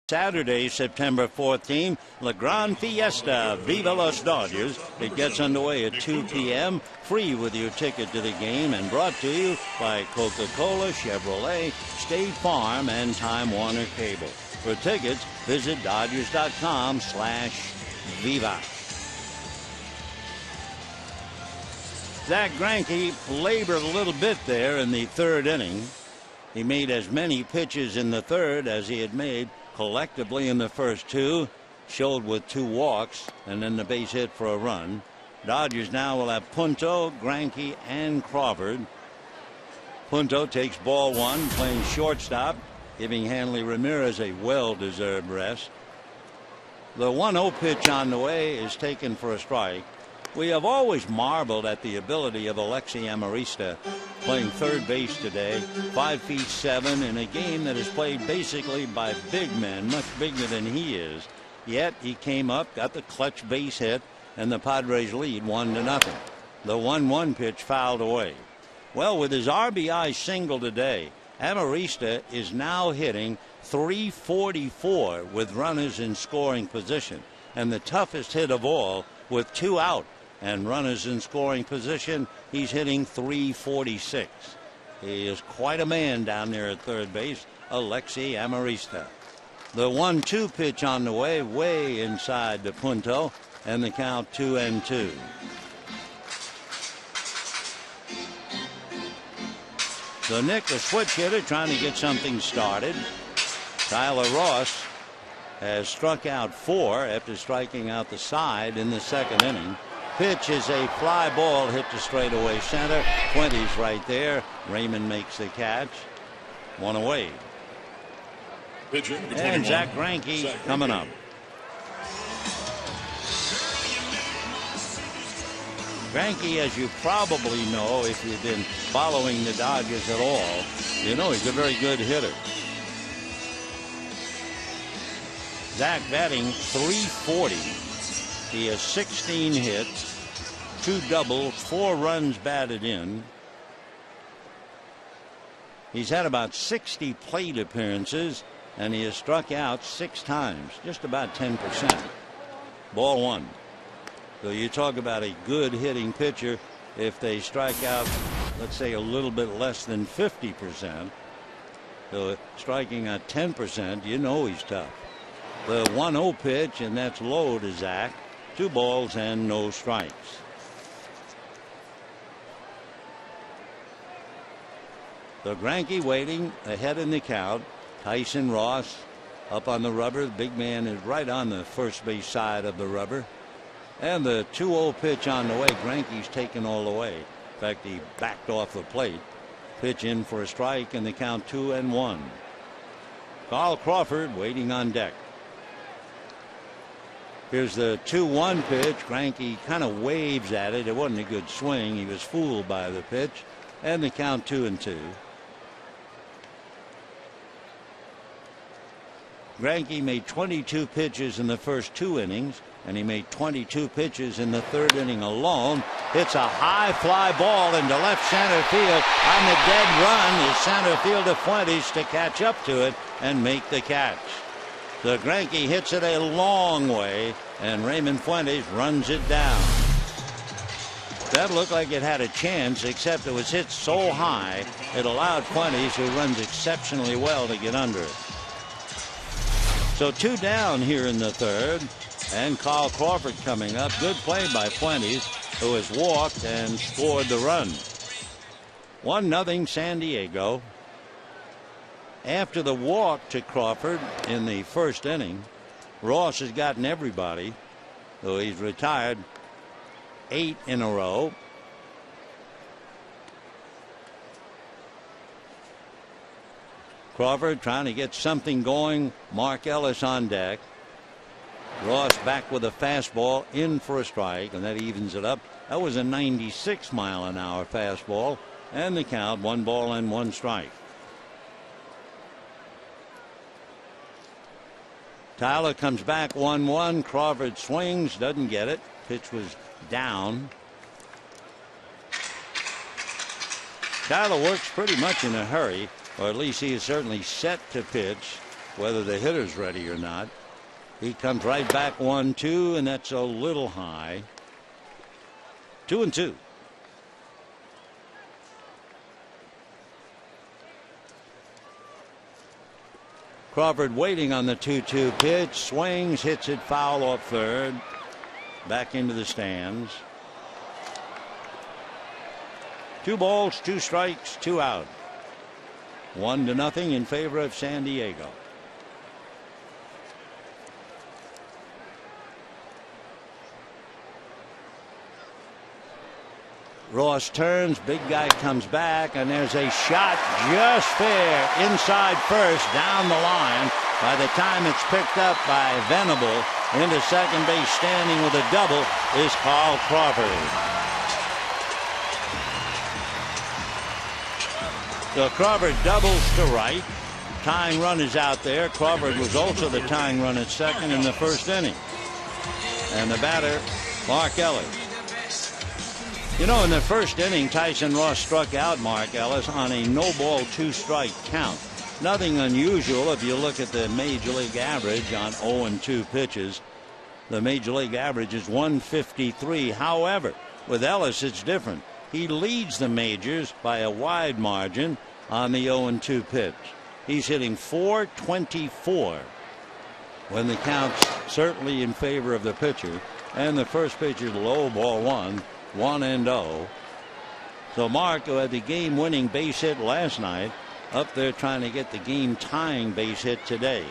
A: Saturday, September 14, La Gran Fiesta, Viva Los Dodgers. It gets underway at 2 p.m. Free with your ticket to the game and brought to you by Coca-Cola, Chevrolet, State Farm, and Time Warner Cable. For tickets, visit Dodgers.com/Viva. Zach Greinke labored a little bit there in the third inning. He made as many pitches in the third as he had made collectively in the first two, showed with 2 walks and then the base hit for a run. Dodgers now will have Punto, Greinke, and Crawford. Punto takes ball 1, playing shortstop, giving Hanley Ramirez a well-deserved rest. The 1-0 pitch on the way is taken for a strike. We have always marveled at the ability of Alexi Amarista, playing third base today, 5'7", in a game that is played basically by big men, much bigger than he is. Yet he came up, got the clutch base hit, and the Padres lead 1-0. The 1-1 pitch fouled away. Well, with his RBI single today, Amarista is now hitting .344 with runners in scoring position, and the toughest hit of all with 2 out and runners in scoring position, he's hitting .346. He is quite a man down there at third base, Alexi Amarista. The 1-2 pitch on the way inside to Punto, and the count 2-2. So Nick, the switch hitter, trying to get something started. Tyler Ross has struck out 4 after striking out the side in the second inning. Pitch is a fly ball hit to straightaway center. 20's right there. Raymond makes the catch. 1 away. And Zach Greinke coming up. Greinke, as you probably know if you've been following the Dodgers at all, you know he's a very good hitter. Zach batting .340. He has 16 hits, 2 doubles, 4 runs batted in. He's had about 60 plate appearances, and he has struck out 6 times, just about 10%. Ball 1. So you talk about a good hitting pitcher. If they strike out, let's say, a little bit less than 50%, so striking out 10%, you know he's tough. The 1-0 pitch, and that's low to Zach. 2 balls and no strikes. So Greinke waiting ahead in the count. Tyson Ross up on the rubber. The big man is right on the first base side of the rubber. And the 2-0 pitch on the way. Greinke's taken all the way. In fact, he backed off the plate. Pitch in for a strike, and the count 2-1. Carl Crawford waiting on deck. Here's the 2-1 pitch. Greinke kind of waves at it. It wasn't a good swing. He was fooled by the pitch. And the count 2-2. Greinke made 22 pitches in the first 2 innings, and he made 22 pitches in the third inning alone. Hits a high fly ball into left center field. On the dead run is center fielder Fuentes to catch up to it and make the catch. The Greinke hits it a long way, and Raymond Fuentes runs it down. That looked like it had a chance, except it was hit so high it allowed Fuentes, who runs exceptionally well, to get under it. So 2 down here in the third, and Carl Crawford coming up. Good play by Fuentes, who has walked and scored the run. 1-0 San Diego. After the walk to Crawford in the first inning, Ross has gotten everybody, so he's retired 8 in a row. Crawford trying to get something going. Mark Ellis on deck. Ross back with a fastball in for a strike, and that evens it up. That was a 96-mile-an-hour fastball, and the count 1 ball and 1 strike. Tyler comes back 1-1. Crawford swings, doesn't get it. Pitch was down. Tyler works pretty much in a hurry, or at least he is certainly set to pitch. whether the hitter's ready or not. He comes right back 1-2, and that's a little high. 2-2. Crawford waiting on the 2-2 pitch. Swings, hits it foul off third. Back into the stands. 2 balls, 2 strikes, 2 out. 1-0 in favor of San Diego. Ross turns, big guy comes back, and there's a shot just fair inside first, down the line. By the time it's picked up by Venable, into second base standing with a double is Carl Crawford. So Crawford doubles to right. Tying run is out there. Crawford was also the tying run at second in the first inning. And the batter, Mark Ellis. You know, in the first inning, Tyson Ross struck out Mark Ellis on a no-ball, 2-strike count. Nothing unusual if you look at the Major League average on 0-2 pitches. The Major League average is 153. However, with Ellis, it's different. He leads the majors by a wide margin on the 0-2 pitch. He's hitting .424 when the count's certainly in favor of the pitcher. And the first pitch is low, ball 1. 1-0. So Mark, who had the game-winning base hit last night, up there trying to get the game-tying base hit today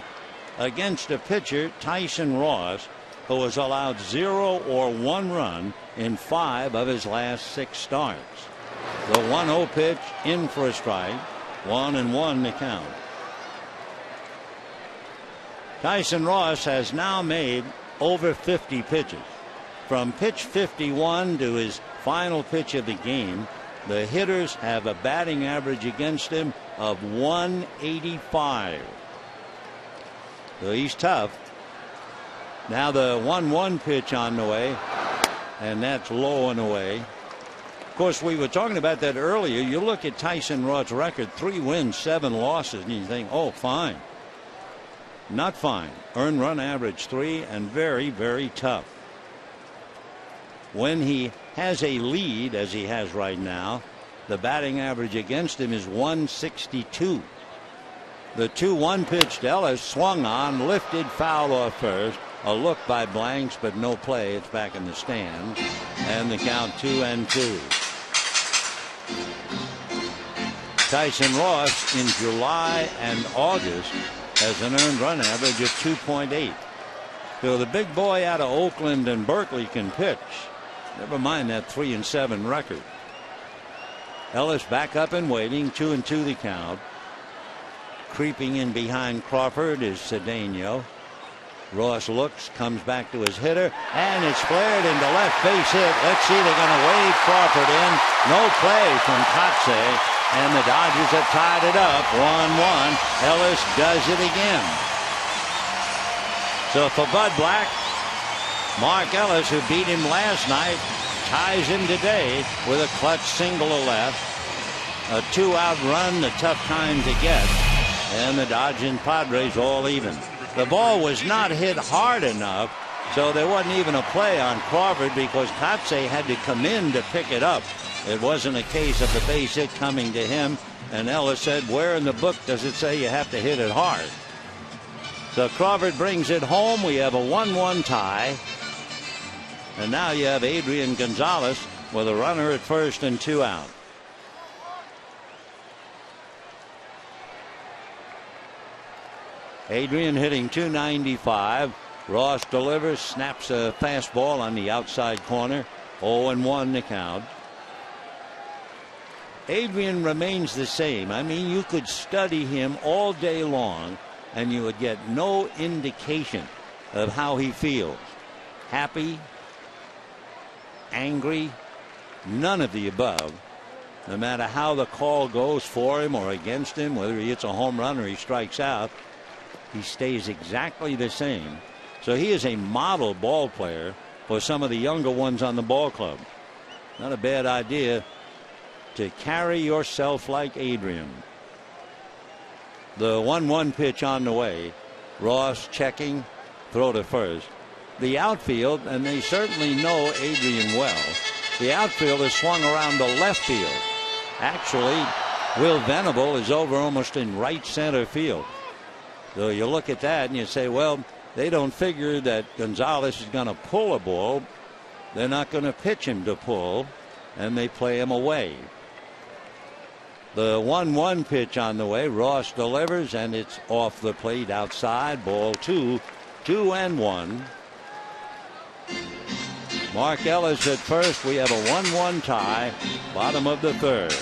A: against a pitcher, Tyson Ross, who has allowed 0 or 1 run in 5 of his last 6 starts. The 1-0 pitch in for a strike, 1-1 to count. Tyson Ross has now made over 50 pitches. From pitch 51 to his final pitch of the game, the hitters have a batting average against him of 185. So he's tough. Now the 1-1 pitch on the way, and that's low and away. Of course, we were talking about that earlier. You look at Tyson Ross' record, 3 wins, 7 losses, and you think, oh, fine. Not fine. Earned run average 3 and very, very tough. When he has a lead, as he has right now, the batting average against him is 162. The 2-1 pitch to Ellis swung on, lifted foul off first. A look by Blanks, but no play. It's back in the stands. And the count 2-2. Tyson Ross in July and August has an earned run average of 2.8. So the big boy out of Oakland and Berkeley can pitch. Never mind that 3-7 record. Ellis back up and waiting. 2-2 the count. Creeping in behind Crawford is Cedeno. Ross looks, comes back to his hitter, and it's flared into left base hit. Let's see, they're going to wave Crawford in. No play from Kotze, and the Dodgers have tied it up 1-1. Ellis does it again. So for Bud Black, Mark Ellis, who beat him last night, ties him today with a clutch single to left. A 2-out run, the tough kind to get. And the Dodgers Padres all even. The ball was not hit hard enough, so there wasn't even a play on Crawford because Kotze had to come in to pick it up. It wasn't a case of the base hit coming to him. And Ellis said, where in the book does it say you have to hit it hard? So Crawford brings it home. We have a 1-1 tie. And now you have Adrian Gonzalez with a runner at first and 2 out. Adrian hitting .295. Ross delivers, snaps a fastball on the outside corner. 0-1 the count. Adrian remains the same. I mean, you could study him all day long and you would get no indication of how he feels. Happy, angry, none of the above. No matter how the call goes for him or against him, whether he hits a home run or he strikes out, he stays exactly the same. So he is a model ball player for some of the younger ones on the ball club. Not a bad idea to carry yourself like Adrian. The 1-1 pitch on the way. Ross checking, throw to first. The outfield, and they certainly know Adrian well. The outfield is swung around to left field. Actually, Will Venable is over almost in right center field. So you look at that and you say, well, they don't figure that Gonzalez is going to pull a ball. They're not going to pitch him to pull, and they play him away. The 1-1 pitch on the way. Ross delivers, and it's off the plate outside. Ball 2, 2-1. Mark Ellis at first. We have a 1-1 tie. Bottom of the third.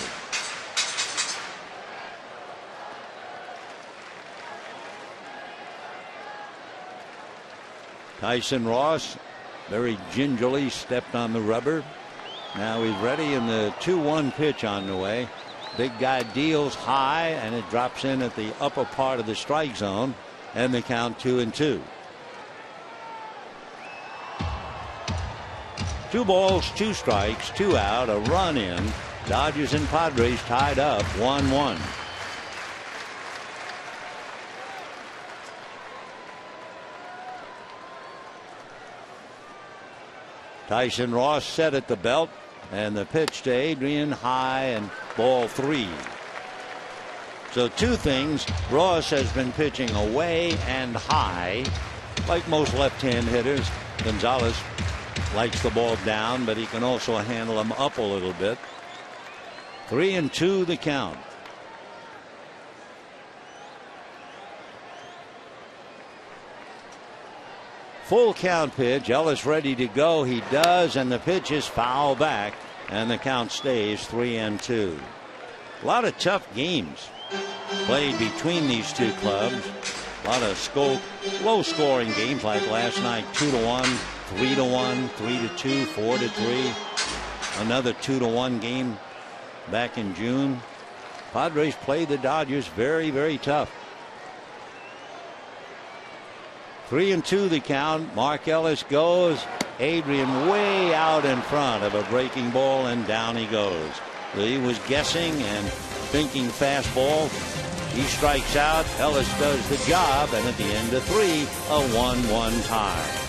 A: Tyson Ross very gingerly stepped on the rubber. Now he's ready, and the 2-1 pitch on the way. Big guy deals high, and it drops in at the upper part of the strike zone, and the count 2-2. 2 balls, 2 strikes, 2 out, a run in. Dodgers and Padres tied up 1-1. Tyson Ross set at the belt, and the pitch to Adrian high, and ball 3. So 2 things. Ross has been pitching away and high, like most left-hand hitters. Gonzalez likes the ball down, but he can also handle them up a little bit. 3-2 the count. Full count pitch. Ellis ready to go. He does, and the pitch is foul back, and the count stays 3-2. A lot of tough games played between these 2 clubs. A lot of low-scoring games like last night. 2-1, 3-1, 3-2, 4-3. Another 2-1 game back in June. Padres played the Dodgers very, very tough. 3-2 the count. Mark Ellis goes. Adrian way out in front of a breaking ball, and down he goes. He was guessing and thinking fastball. He strikes out. Ellis does the job, and at the end of 3, a 1-1 tie.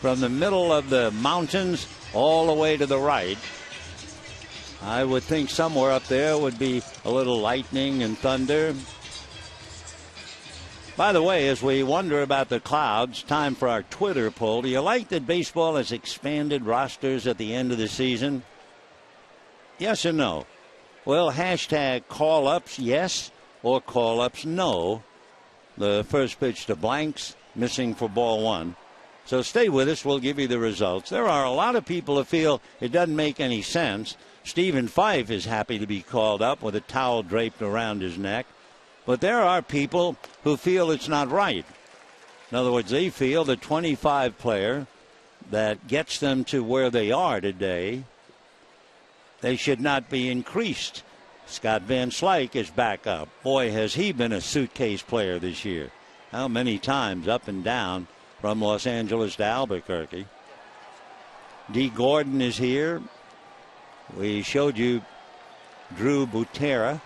A: From the middle of the mountains all the way to the right. I would think somewhere up there would be a little lightning and thunder. By the way, as we wonder about the clouds, time for our Twitter poll. Do you like that baseball has expanded rosters at the end of the season? Yes or no? Well, hashtag call-ups yes or call-ups no. The first pitch to Blanks, missing for ball 1. So stay with us. We'll give you the results. There are a lot of people who feel it doesn't make any sense. Stephen Fife is happy to be called up with a towel draped around his neck. But there are people who feel it's not right. In other words, they feel the 25 player that gets them to where they are today, they should not be increased. Scott Van Slyke is back up. Boy, has he been a suitcase player this year. How many times up and down from Los Angeles to Albuquerque. Dee Gordon is here. We showed you Drew Butera.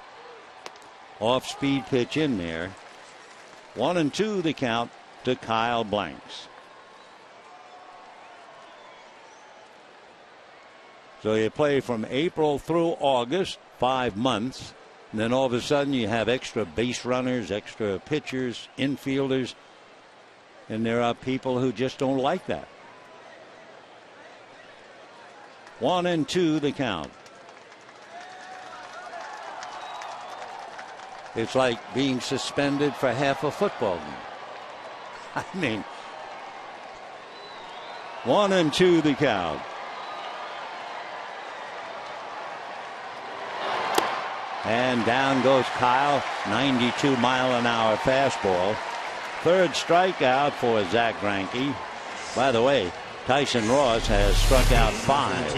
A: Off-speed pitch in there. 1-2 the count to Kyle Blanks. So you play from April through August, 5 months. And then all of a sudden you have extra base runners, extra pitchers, infielders. And there are people who just don't like that. 1-2 the count. It's like being suspended for half a football game. I mean, 1-2 the count. And down goes Kyle, 92-mile-an-hour fastball. Third strikeout for Zach Greinke. By the way, Tyson Ross has struck out 5.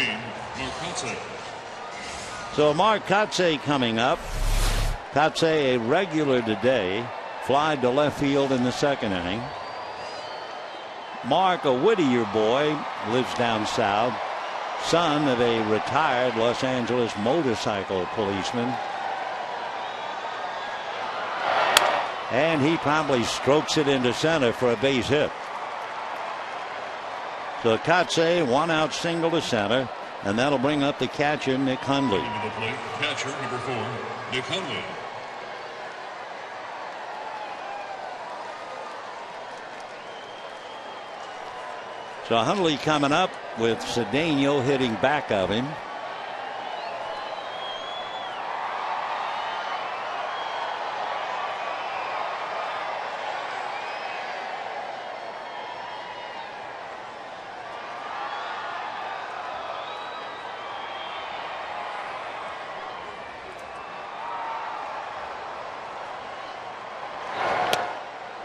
A: So Mark Kotsay coming up. Kotsay, a regular today, flied to left field in the second inning. Mark, a Whittier boy, lives down south, son of a retired Los Angeles motorcycle policeman. And he promptly strokes it into center for a base hit. So Kotsay, 1-out single to center, and that'll bring up the catcher, Nick Hundley.
D: Catcher number 4, Nick Hundley.
A: So Hundley coming up with Cedeno hitting back of him.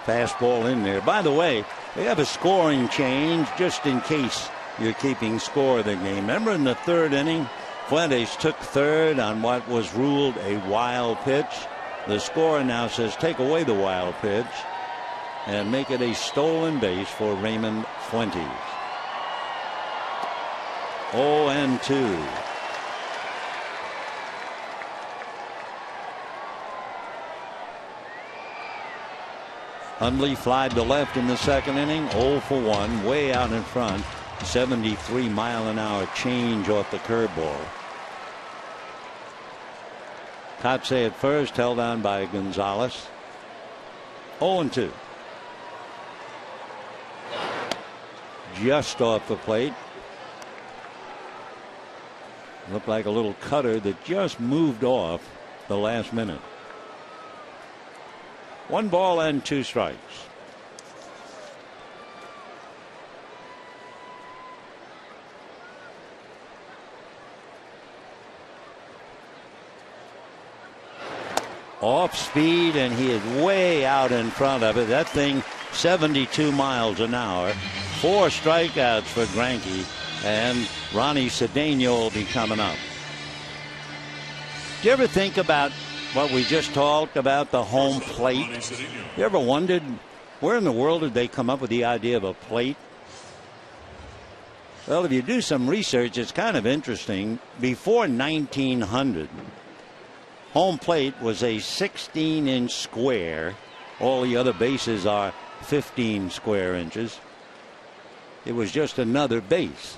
A: Fastball in there. By the way, they have a scoring change just in case you're keeping score of the game. Remember in the third inning, Fuentes took third on what was ruled a wild pitch. The scorer now says take away the wild pitch and make it a stolen base for Raymond Fuentes. 0-2. Hundley flied to left in the second inning, 0 for 1, way out in front. 73-mile-an-hour change off the curveball. Kotsay at first, held on by Gonzalez. 0-2. Just off the plate. Looked like a little cutter that just moved off the last minute. 1 ball and 2 strikes. Off speed, and he is way out in front of it. That thing 72 miles an hour. 4 strikeouts for Greinke, and Ronnie Cedeno will be coming up. Do you ever think about what we just talked about, the home plate? You ever wondered where in the world did they come up with the idea of a plate? Well, if you do some research, it's kind of interesting. Before 1900, home plate was a 16-inch square. All the other bases are 15 square inches. It was just another base.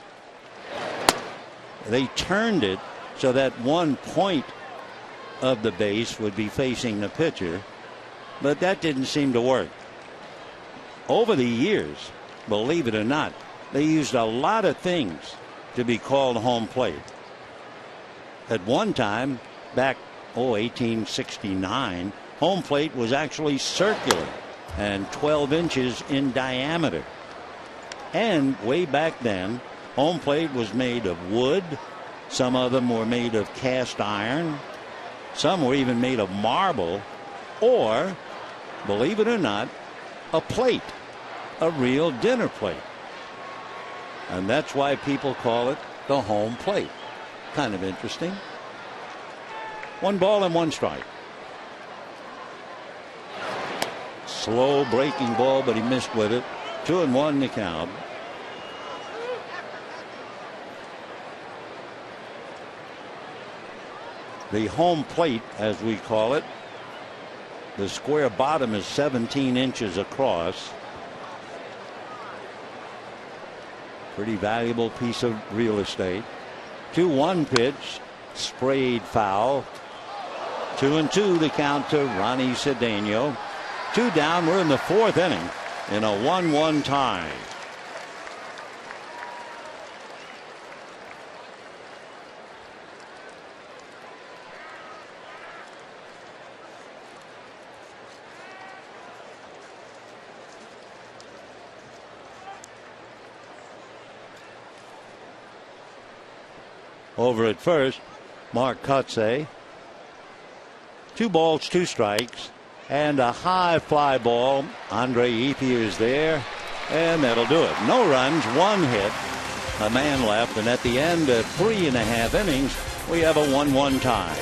A: They turned it so that one point of the base would be facing the pitcher, but that didn't seem to work. Over the years, believe it or not, they used a lot of things to be called home plate. At one time, back 1869, home plate was actually circular and 12 inches in diameter. And way back then, home plate was made of wood. Some of them were made of cast iron. Some were even made of marble, or, believe it or not, a plate, a real dinner plate. And that's why people call it the home plate. Kind of interesting. 1 ball and 1 strike. Slow breaking ball, but he missed with it. 2-1 the count. The home plate, as we call it, the square bottom is 17 inches across. Pretty valuable piece of real estate. 2-1 pitch, sprayed foul. 2-2 the count to Ronnie Cedeno. 2 down. We're in the 4th inning in a 1-1 tie. Over at first, Mark Kotze. 2 balls, 2 strikes, and a high fly ball. Andre Ethier is there, and that'll do it. No runs, 1 hit, a man left, and at the end of 3.5 innings, we have a 1-1 tie.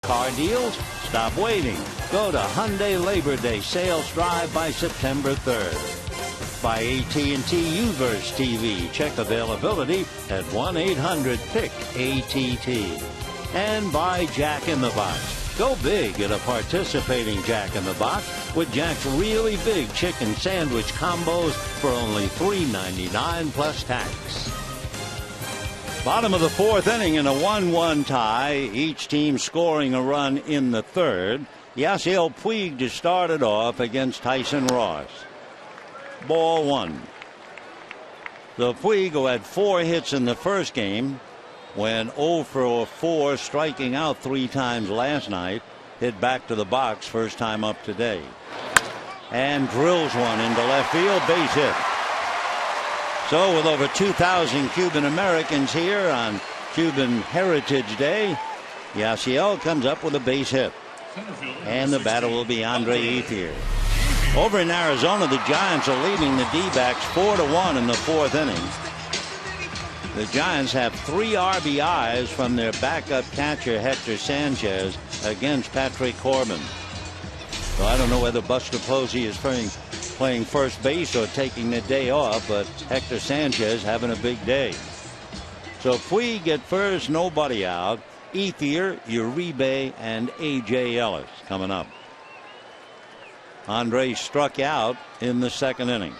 A: Car deals? Stop waiting. Go to Hyundai Labor Day Sales Drive by September 3rd. By AT&T Uverse TV. Check availability at 1-800-PIC-ATT. And by Jack in the Box. Go big at a participating Jack in the Box with Jack's really big chicken sandwich combos for only $3.99 plus tax. Bottom of the 4th inning in a 1-1 tie. Each team scoring a run in the 3rd. Yasiel Puig to start it off against Tyson Ross. Ball 1. The Puig, who had 4 hits in the first game, went 0 for 4, striking out 3 times last night, hit back to the box first time up today. And drills one into left field, base hit. So with over 2,000 Cuban Americans here on Cuban Heritage Day, Yasiel comes up with a base hit. And the batter will be Andre Ethier. Over in Arizona, the Giants are leading the D-backs 4-1 in the 4th inning. The Giants have 3 RBIs from their backup catcher Hector Sanchez against Patrick Corbin. So I don't know whether Buster Posey is playing first base or taking the day off, but Hector Sanchez having a big day. So Puig at first, nobody out. Ethier, Uribe, and A.J. Ellis coming up. Andre struck out in the 2nd inning.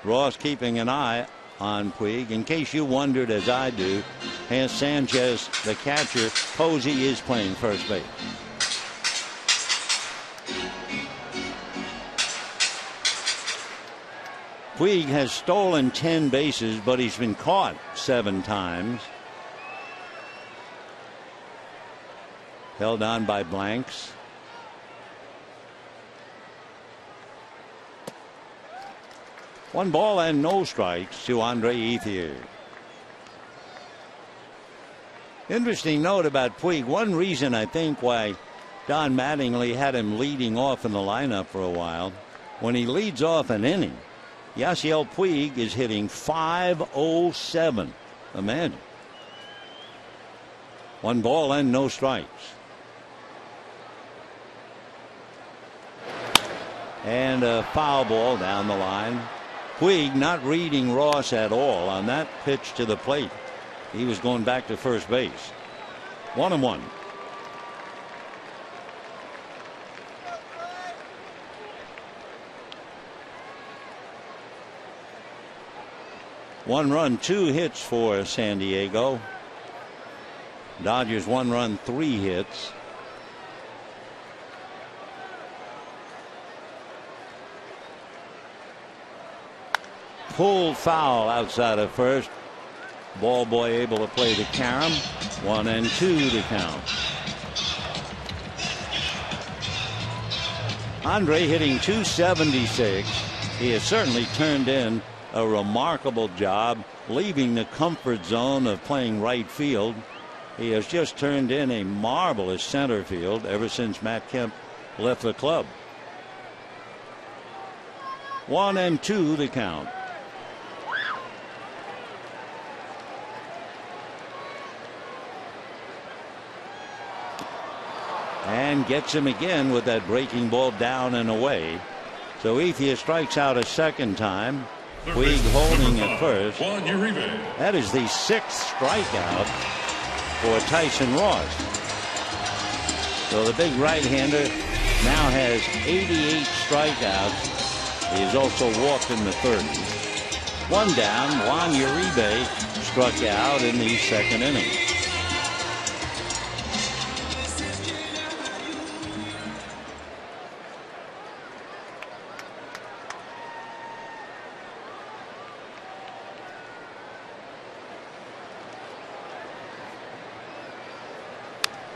A: Ross keeping an eye on Puig. In case you wondered, as I do, has Sanchez, the catcher. Posey is playing first base. Puig has stolen 10 bases, but he's been caught 7 times. Held on by blanks. One ball and no strikes to Andre Ethier. Interesting note about Puig. One reason I think why Don Mattingly had him leading off in the lineup for a while, when he leads off an inning, Yasiel Puig is hitting .507. Imagine. One ball and no strikes. And a foul ball down the line. Puig not reading Ross at all on that pitch to the plate. He was going back to first base. 1-1. One run, 2 hits for San Diego. Dodgers 1 run, 3 hits. Pulled foul outside of first. Ball boy able to play the carom. 1-2 to count. Andre hitting .276. He has certainly turned in a remarkable job leaving the comfort zone of playing right field. He has just turned in a marvelous center field ever since Matt Kemp left the club. 1-2 to count. And gets him again with that breaking ball down and away. So Ethier strikes out a second time. Puig holding at first. That is the 6th strikeout for Tyson Ross. So the big right-hander now has 88 strikeouts. He has also walked in the 30s. 1 down. Juan Uribe struck out in the 2nd inning.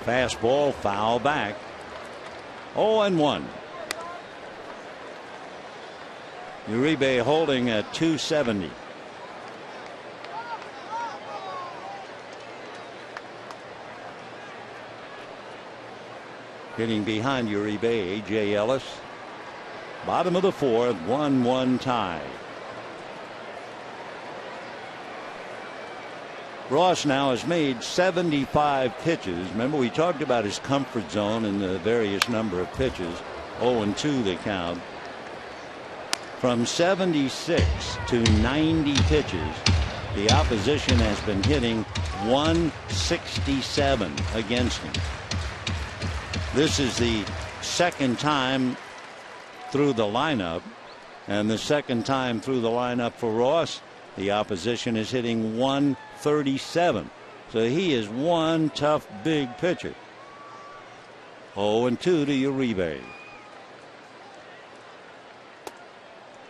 A: Fastball foul back. 0-1. Uribe holding at .270. Hitting behind Uribe, A.J. Ellis. Bottom of the 4th, 1-1 tie. Ross now has made 75 pitches. Remember, we talked about his comfort zone and the various number of pitches. 0-2 the count. From 76 to 90 pitches, the opposition has been hitting 167 against him. This is the 2nd time through the lineup, and the 2nd time through the lineup for Ross, the opposition is hitting 137. So he is one tough big pitcher. 0-2 to Uribe.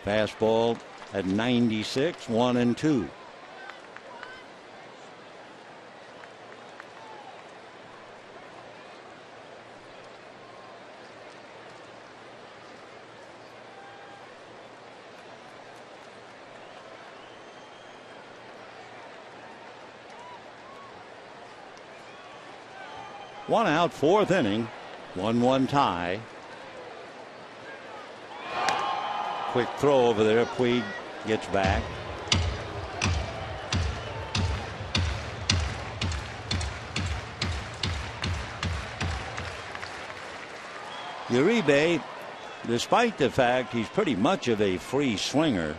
A: Fastball at 96, 1-2. One out, 4th inning, 1-1 tie. Quick throw over there. Puig gets back. Uribe, despite the fact he's pretty much of a free swinger,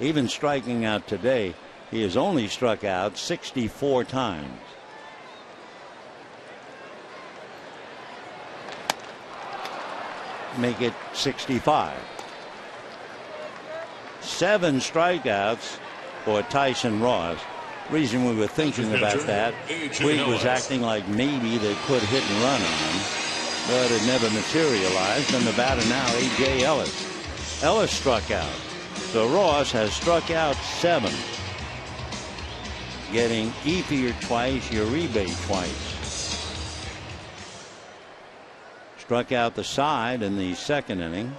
A: even striking out today, he has only struck out 64 times. Make it 65. 7 strikeouts for Tyson Ross. Reason we were thinking about that, Puig was acting like maybe they could hit and run on him, but it never materialized. And the batter now, A.J. Ellis. Ellis struck out. So Ross has struck out 7. Getting Ethier twice, Uribe twice. Struck out the side in the 2nd inning.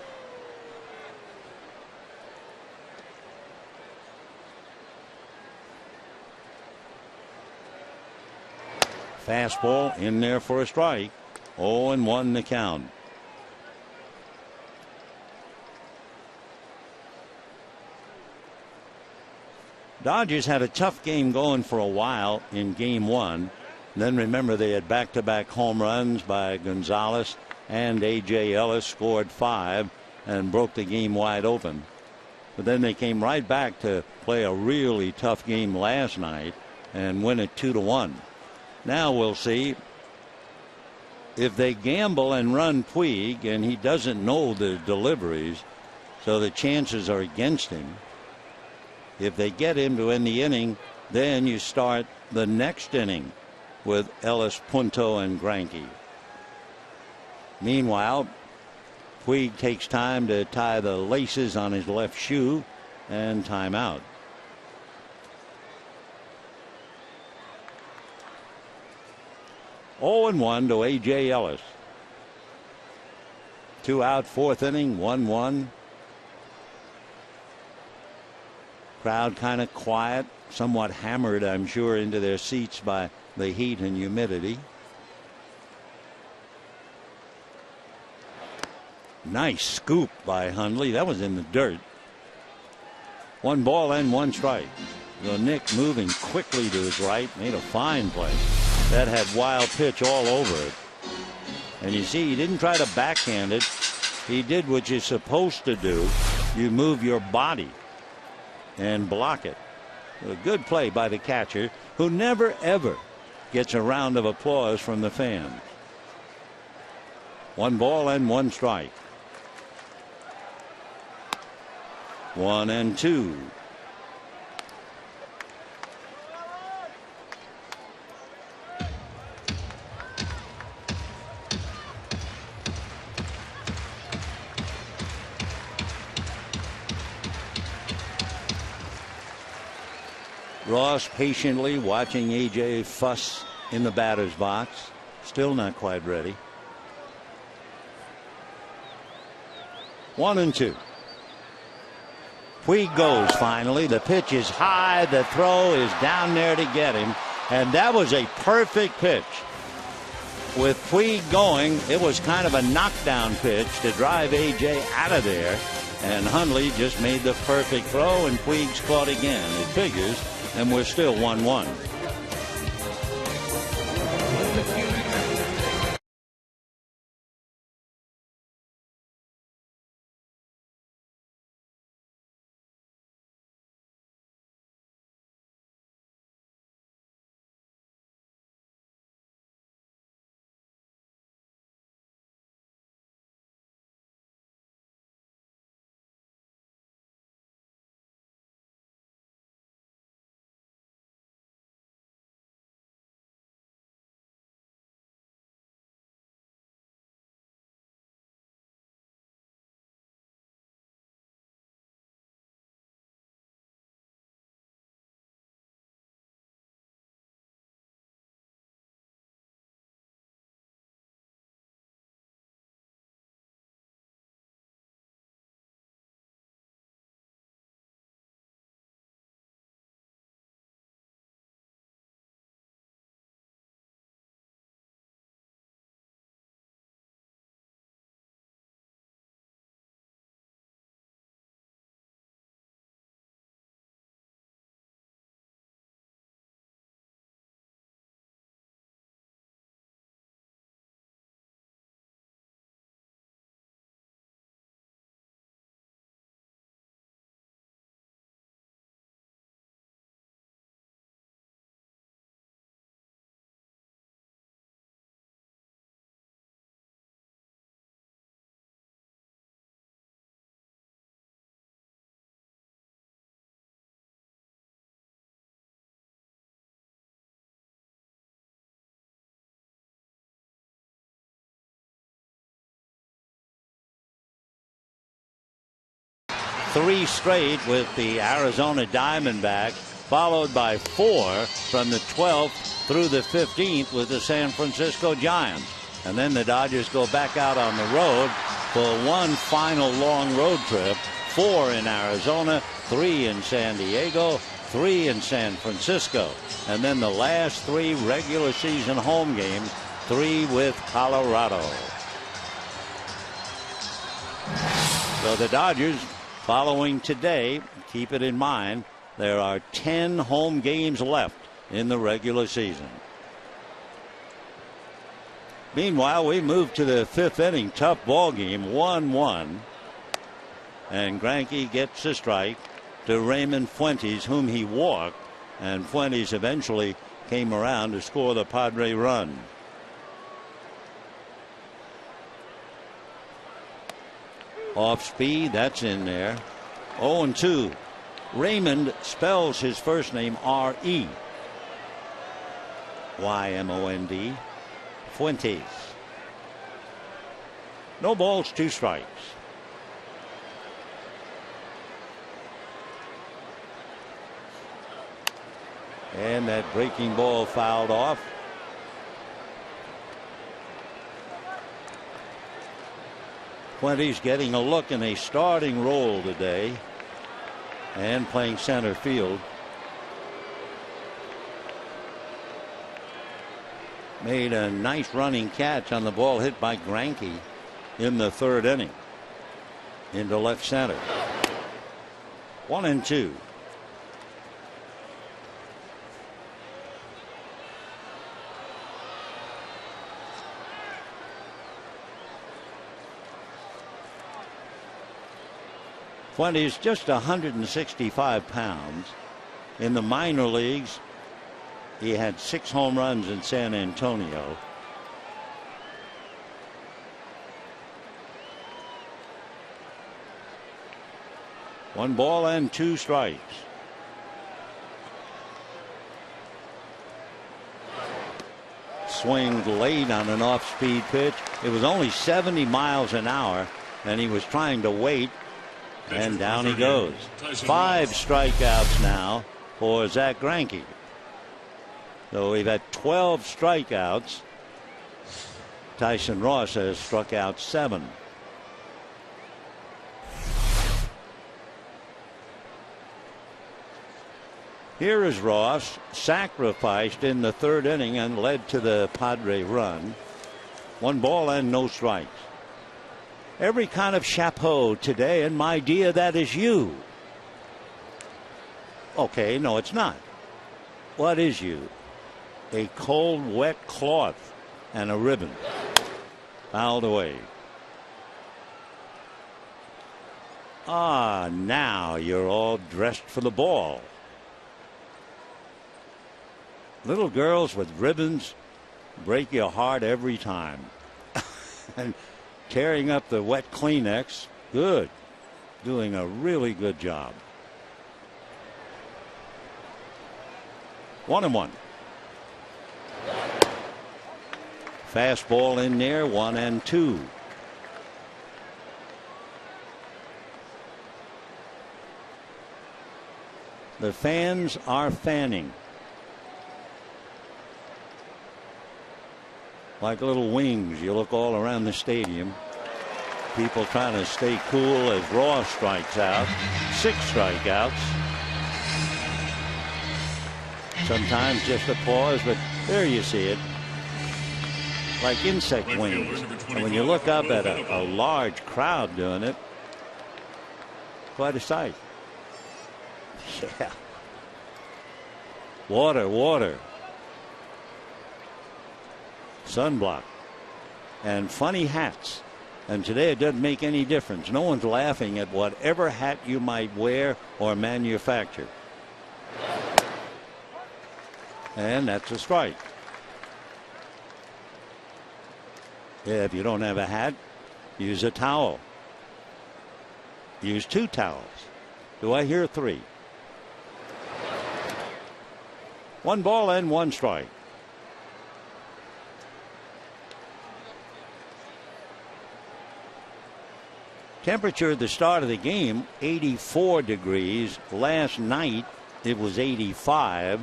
A: Fastball in there for a strike. 0-1 the count. Dodgers had a tough game going for a while in game 1. Then remember, they had back-to-back home runs by Gonzalez, and A.J. Ellis scored 5 and broke the game wide open. But then they came right back to play a really tough game last night and win it 2-1. Now we'll see if they gamble and run Puig, and he doesn't know the deliveries, so the chances are against him. If they get him to end the inning, then you start the next inning with Ellis, Punto, and Greinke. Meanwhile, Puig takes time to tie the laces on his left shoe, and timeout. Oh, 0-1 to A.J. Ellis. 2 out, 4th inning, 1-1. Crowd kind of quiet, somewhat hammered, I'm sure, into their seats by the heat and humidity. Nice scoop by Hundley. That was in the dirt. 1 ball and 1 strike. So Nick moving quickly to his right, made a fine play. That had wild pitch all over it. And you see, he didn't try to backhand it. He did what you're supposed to do. You move your body and block it. A good play by the catcher, who never ever gets a round of applause from the fans. 1 ball and 1 strike. 1-2. Ross patiently watching A.J. fuss in the batter's box. Still not quite ready. 1-2. Puig goes finally. The pitch is high. The throw is down there to get him. And that was a perfect pitch. With Puig going, it was kind of a knockdown pitch to drive A.J. out of there. And Hundley just made the perfect throw, and Puig's caught again. It figures, and we're still 1-1. 3 straight with the Arizona Diamondbacks, followed by 4 from the 12th through the 15th with the San Francisco Giants. And then the Dodgers go back out on the road for one final long road trip. 4 in Arizona, 3 in San Diego, 3 in San Francisco. And then the last 3 regular season home games, 3 with Colorado. So the Dodgers, following today, keep it in mind, there are 10 home games left in the regular season. Meanwhile, we move to the 5th inning. Tough ball game, 1-1. And Greinke gets a strike to Raymond Fuentes, whom he walked. And Fuentes eventually came around to score the Padre run. Off speed, that's in there. 0-2. Raymond spells his first name R-E-Y-M-O-N-D. Fuentes. No balls, 2 strikes. And that breaking ball fouled off. Fuentes getting a look in a starting role today and playing center field. Made a nice running catch on the ball hit by Greinke in the 3rd inning into left center. 1-2. Fuentes just 165 pounds. In the minor leagues, he had 6 home runs in San Antonio. One ball and 2 strikes. Swinged late on an off-speed pitch. It was only 70 miles an hour, and he was trying to wait. And down he goes. 5 strikeouts now for Zach Greinke. So we've had 12 strikeouts. Tyson Ross has struck out 7. Here is Ross, sacrificed in the 3rd inning and led to the Padre run. 1 ball and no strikes. Every kind of chapeau today, and my dear, that is you. Okay, no, it's not. What is you? A cold, wet cloth and a ribbon. Fouled away. Ah, now you're all dressed for the ball. Little girls with ribbons break your heart every time. And tearing up the wet Kleenex, good. Doing a really good job. 1-1. Fastball in there, 1-2. The fans are fanning. Like little wings, you look all around the stadium. People trying to stay cool as Ross strikes out. 6 strikeouts. Sometimes just a pause, but there you see it. Like insect wings. And when you look up at a large crowd doing it, quite a sight. Yeah. Water. Sunblock. And funny hats. And today it doesn't make any difference. No one's laughing at whatever hat you might wear or manufacture. And that's a strike. Yeah, if you don't have a hat, use a towel. Use 2 towels. Do I hear 3? 1 ball and 1 strike. Temperature at the start of the game, 84 degrees. Last night, it was 85.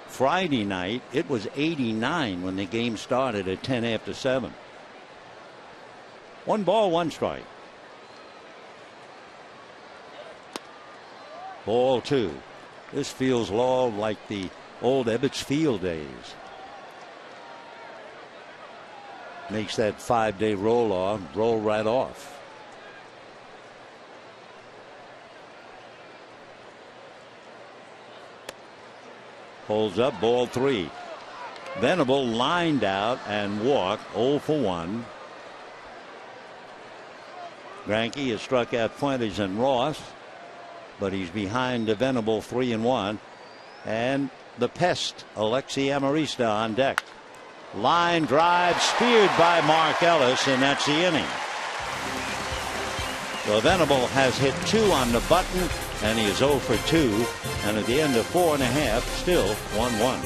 A: Friday night, it was 89 when the game started at 10 after 7. 1 ball, 1 strike. Ball 2. This feels all like the old Ebbets Field days. Makes that 5-day roll right off. Holds up, ball 3. Venable lined out and walked, 0 for 1. Greinke has struck out Fuentes and Ross, but he's behind the Venable 3-1. And the pest, Alexi Amarista, on deck. Line drive speared by Mark Ellis, and that's the inning. So Venable has hit 2 on the button, and he is 0 for 2. And at the end of 4 1/2, still 1-1.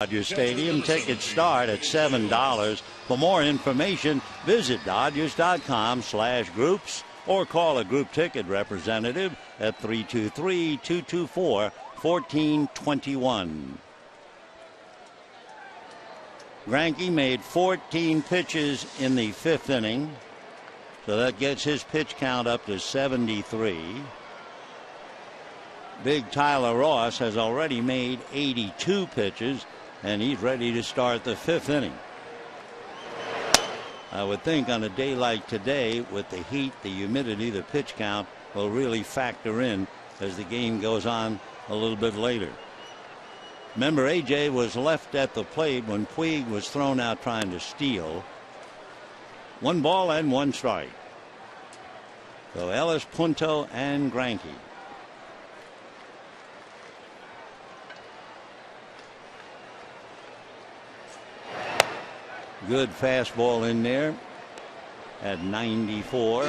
A: Dodger Stadium tickets start at $7. For more information, visit Dodgers.com/groups or call a group ticket representative at 323-224-1421. Greinke made 14 pitches in the 5th inning, so that gets his pitch count up to 73. Big Tyler Ross has already made 82 pitches, and he's ready to start the 5th inning. I would think on a day like today, with the heat, the humidity, the pitch count will really factor in as the game goes on a little bit later. Remember, AJ was left at the plate when Puig was thrown out trying to steal. 1 ball and 1 strike. So Ellis, Punto, and Greinke. Good fastball in there at 94.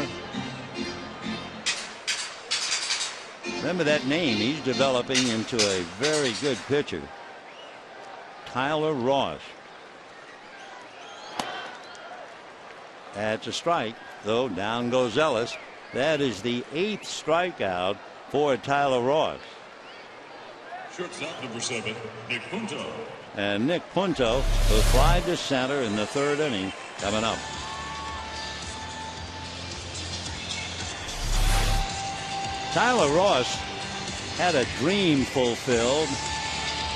A: Remember that name. He's developing into a very good pitcher. Tyler Ross. That's a strike, though. Down goes Ellis. That is the 8th strikeout for Tyler Ross.
D: Shortstop number 7, Nick Punto.
A: And Nick Punto will fly to center in the 3rd inning coming up. Tyler Ross had a dream fulfilled.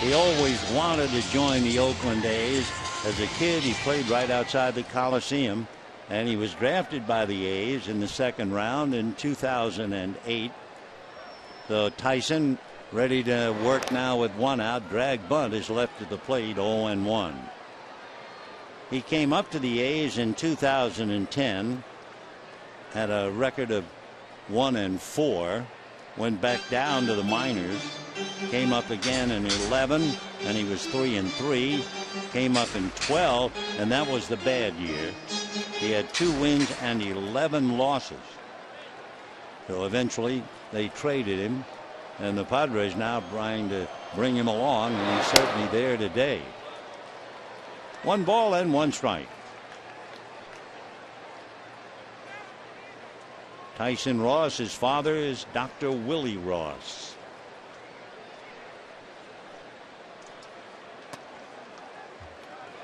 A: He always wanted to join the Oakland A's. As a kid, he played right outside the Coliseum, and he was drafted by the A's in the 2nd round in 2008. So Tyson Ready to work now with one out. Drag bunt is left at the plate, 0-1. He came up to the A's in 2010. Had a record of 1-4. Went back down to the minors. Came up again in 11, and he was 3-3. Came up in 12, and that was the bad year. He had 2 wins and 11 losses. So eventually they traded him, and the Padres now trying to bring him along, and he's certainly there today. 1 ball and 1 strike. Tyson Ross, his father is Dr. Willie Ross.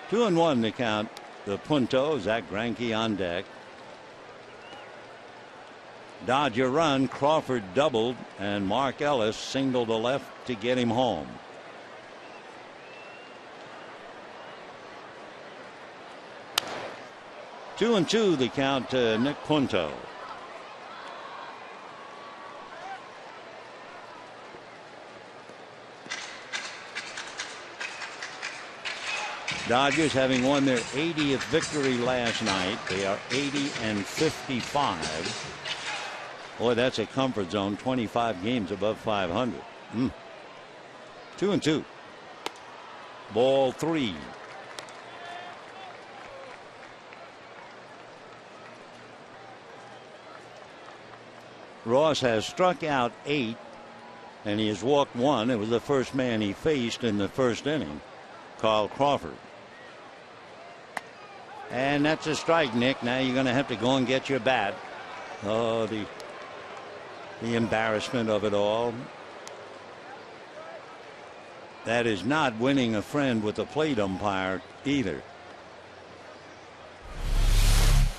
A: Two and 1 to count the Punto. Zach Greinke on deck. Dodger run. Crawford doubled, and Mark Ellis singled to left to get him home. Two and 2 the count to Nick Punto. Dodgers having won their 80th victory last night. They are 80-55. Boy, that's a comfort zone. 25 games above 500. 2 and 2. Ball 3. Ross has struck out 8, and he has walked 1. It was the first man he faced in the first inning, Carl Crawford. And that's a strike, Nick. Now you're going to have to go and get your bat. Oh, the embarrassment of it all. That is not winning a friend with a plate umpire either.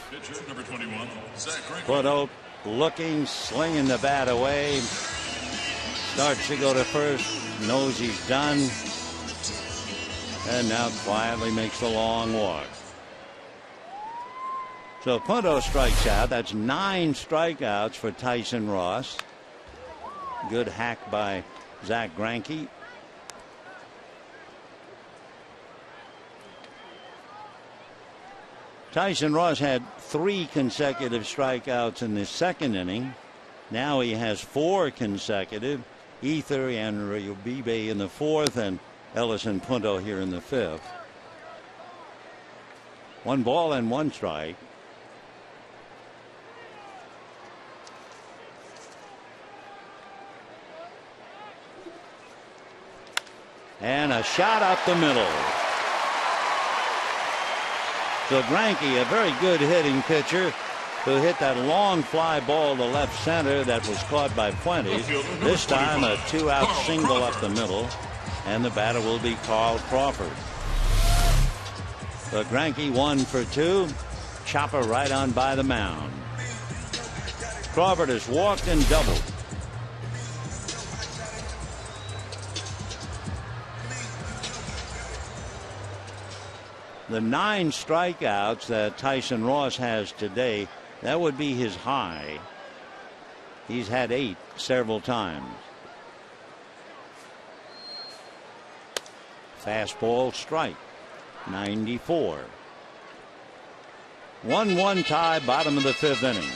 D: Pitcher number 21, Zach Greinke.
A: Punto looking, slinging the bat away. Starts to go to first. Knows he's done. And now quietly makes the long walk. So Punto strikes out. That's 9 strikeouts for Tyson Ross. Good hack by Zach Greinke. Tyson Ross had 3 consecutive strikeouts in the second inning. Now he has 4 consecutive. Ether and Uribe in the 4th, and Ellis and Punto here in the 5th. 1 ball and 1 strike. And a shot up the middle. So Greinke, a very good hitting pitcher, who hit that long fly ball to left center that was caught by Fuentes. This time a 2-out single up the middle, and the batter will be Carl Crawford. So Greinke 1 for 2. Chopper right on by the mound. Crawford has walked and doubled. The 9 strikeouts that Tyson Ross has today, that would be his high. He's had 8 several times. Fastball strike. 94. 1-1 tie, bottom of the 5th inning.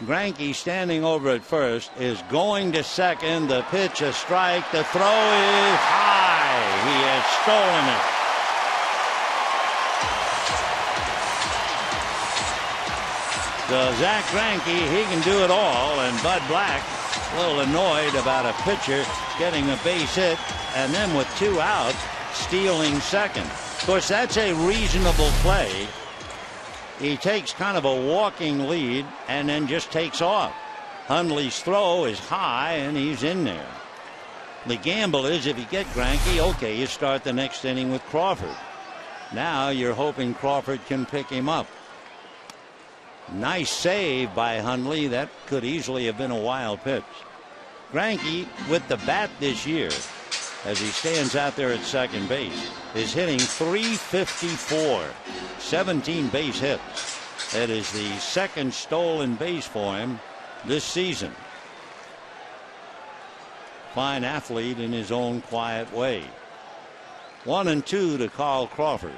A: Greinke standing over at first is going to second. The pitch a strike. The throw is high. He has stolen it. So Zach Greinke, he can do it all, and Bud Black a little annoyed about a pitcher getting a base hit and then with 2 outs stealing second. Of course, that's a reasonable play. He takes kind of a walking lead and then just takes off. Hundley's throw is high and he's in there. The gamble is if you get Greinke, okay, you start the next inning with Crawford. Now you're hoping Crawford can pick him up. Nice save by Hundley. That could easily have been a wild pitch. Greinke with the bat this year, as he stands out there at second base, is hitting .354, 17 base hits, It is the second stolen base for him this season. Fine athlete in his own quiet way. 1-2 to Carl Crawford.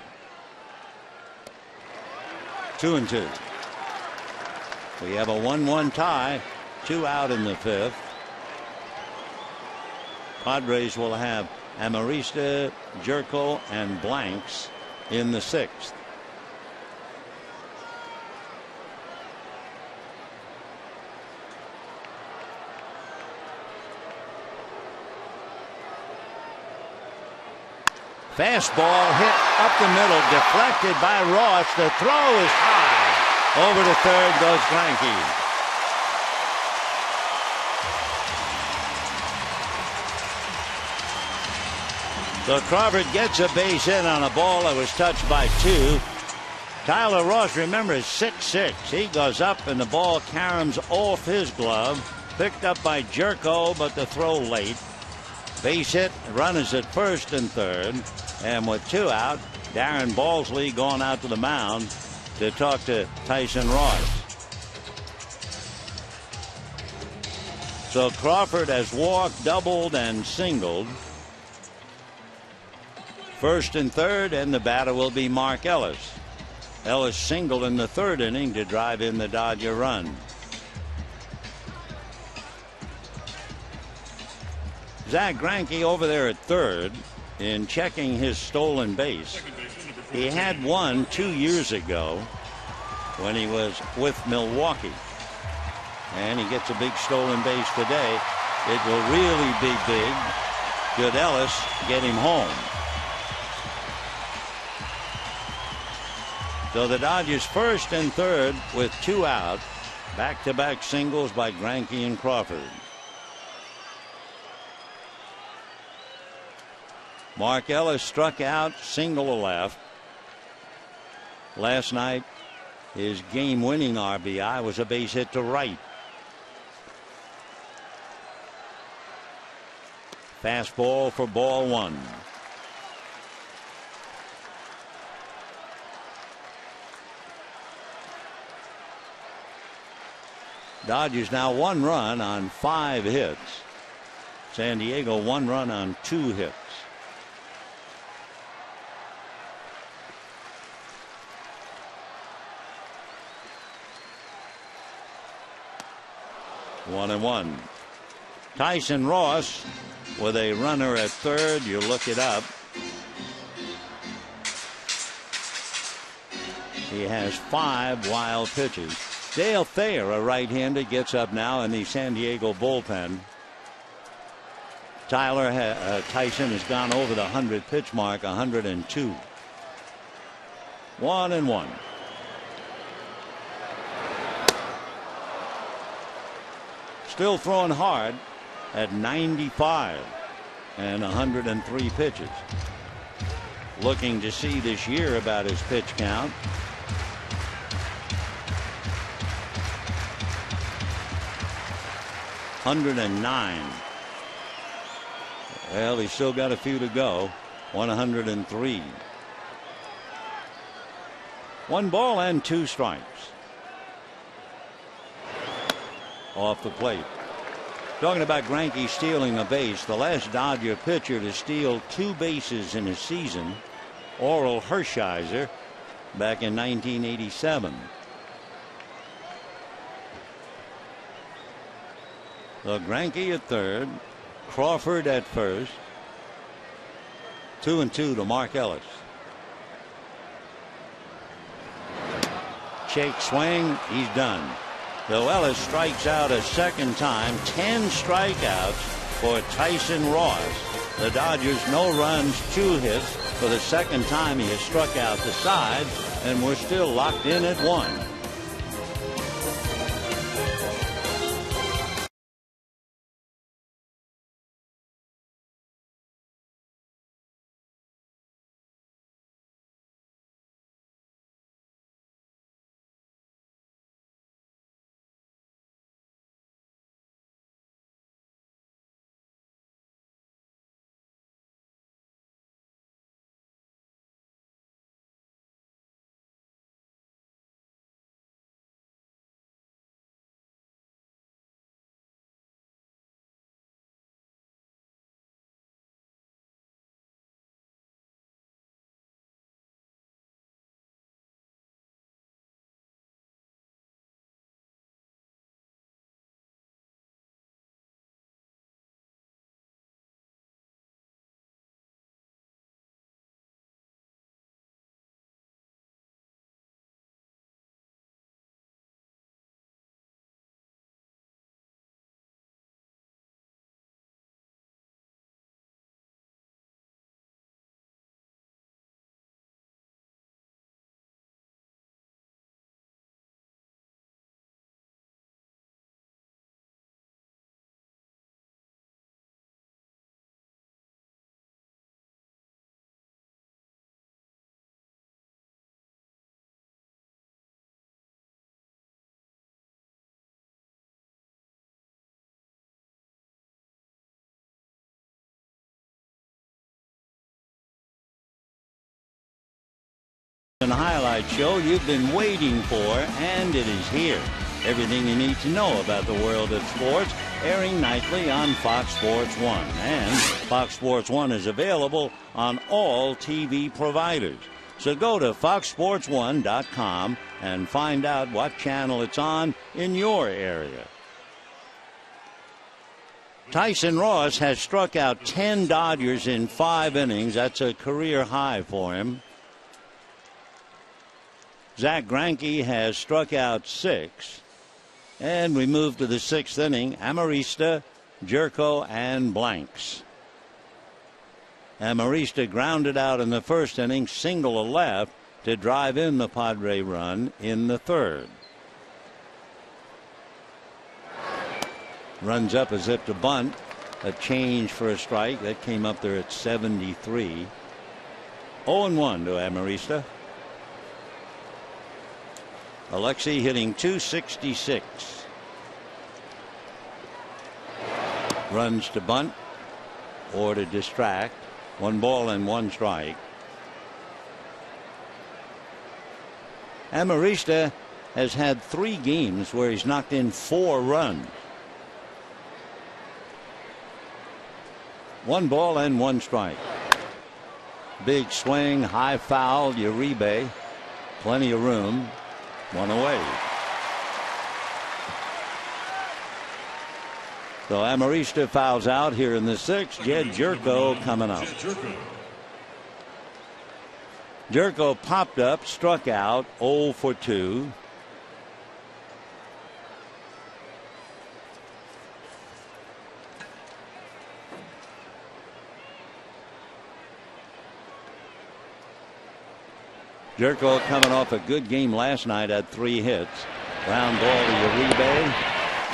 A: 2-2. We have a 1-1 tie. 2 out in the 5th. Padres will have Amarista, Jerko, and Blanks in the 6th. Fastball hit up the middle, deflected by Ross. The throw is high. Over to third goes Greinke. So Crawford gets a base hit on a ball that was touched by 2. Tyler Ross, remember, is 6'6". He goes up and the ball caroms off his glove. Picked up by Jerko, but the throw late. Base hit, runners at first and third. And with 2 out, Darren Balsley going out to the mound to talk to Tyson Ross. So Crawford has walked, doubled, and singled. First and third, and the batter will be Mark Ellis. Ellis singled in the 3rd inning to drive in the Dodger run. Zach Greinke over there at third in checking his stolen base. He had one 2 years ago when he was with Milwaukee. And he gets a big stolen base today. It will really be big. Should Ellis get him home. So the Dodgers first and third with 2 out. Back-to-back singles by Greinke and Crawford. Mark Ellis struck out, single to left. Last night, his game-winning RBI was a base hit to right. Fastball for ball 1. Dodgers now 1 run on 5 hits. San Diego 1 run on 2 hits. One and one. Tyson Ross with a runner at third. You look it up. He has 5 wild pitches. Dale Thayer, a right-hander, gets up now in the San Diego bullpen. Tyson has gone over the 100 pitch mark, 102. 1 and 1. Still throwing hard at 95 and 103 pitches. Looking to see this year about his pitch count. (109). Well, he's still got a few to go. 103. 1 ball and 2 strikes. Off the plate. Talking about Greinke stealing a base, the last Dodger pitcher to steal 2 bases in a season, Oral Hershiser, back in 1987. So Greinke at third, Crawford at first. 2-2 to Mark Ellis. Shake swing, he's done. So Ellis strikes out a second time. 10 strikeouts for Tyson Ross. The Dodgers no runs, 2 hits. For the second time he has struck out the side, and we're still locked in at 1. highlight show you've been waiting for, and it is here. Everything you need to know about the world of sports, airing nightly on Fox Sports 1. And Fox Sports 1 is available on all TV providers. So go to foxsports1.com and find out what channel it's on in your area. Tyson Ross has struck out 10 Dodgers in 5 innings. That's a career high for him. Zach Greinke has struck out 6. And we move to the 6th inning. Amarista, Jerko, and Blanks. Amarista grounded out in the 1st inning, single to left to drive in the Padre run in the 3rd. Runs up as if to bunt. A change for a strike. That came up there at 73. 0-1 to Amarista. Alexi hitting .266. Runs to bunt or to distract. 1 ball and 1 strike. Amarista has had 3 games where he's knocked in 4 runs. 1 ball and 1 strike. Big swing, high foul, Uribe. Plenty of room. 1 away. So Amarista fouls out here in the 6th. Jed Jerko coming up. Jerko popped up, struck out, 0 for 2. Jerko coming off a good game last night, had 3 hits. Ground ball to Uribe,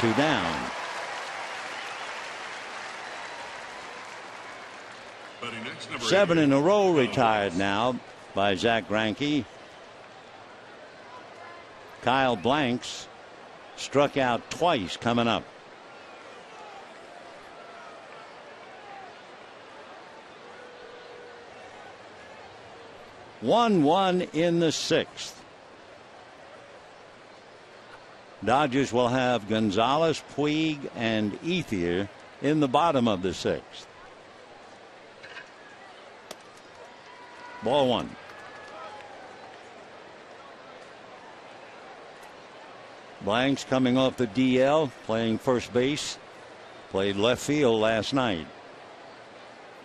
A: 2 down.
D: Next,
A: 7 in a row retired now by Zach Greinke. Kyle Blanks struck out twice coming up. One in the 6th. Dodgers will have Gonzalez, Puig, and Ethier in the bottom of the 6th. Ball 1. Blanks coming off the DL, playing first base. Played left field last night.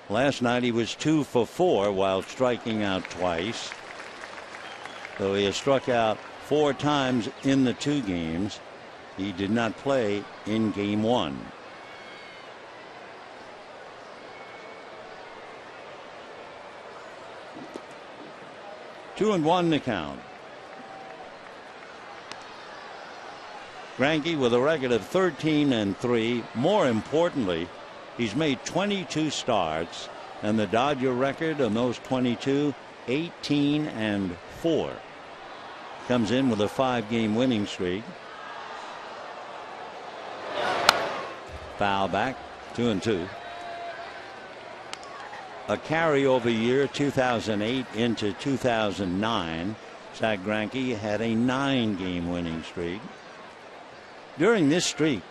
A: Last night he was 2 for 4 while striking out twice. So he has struck out 4 times in the 2 games. He did not play in game 1. Two and 1 to count. Greinke with a record of 13-3. More importantly, he's made 22 starts, and the Dodger record on those 22, 18-4. Comes in with a 5-game winning streak. Foul back, 2-2. A carryover year, 2008 into 2009. Zach Greinke had a 9-game winning streak. During this streak,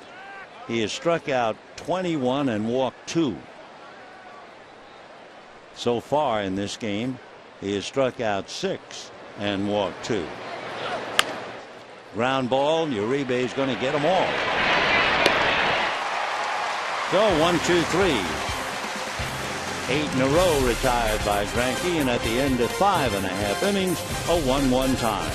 A: he has struck out 21 and walked 2. So far in this game, he has struck out 6 and walked 2. Ground ball, Uribe is going to get them all. So 1, 2, 3. 8 in a row retired by Greinke, and at the end of 5.5 innings, a 1-1 tie.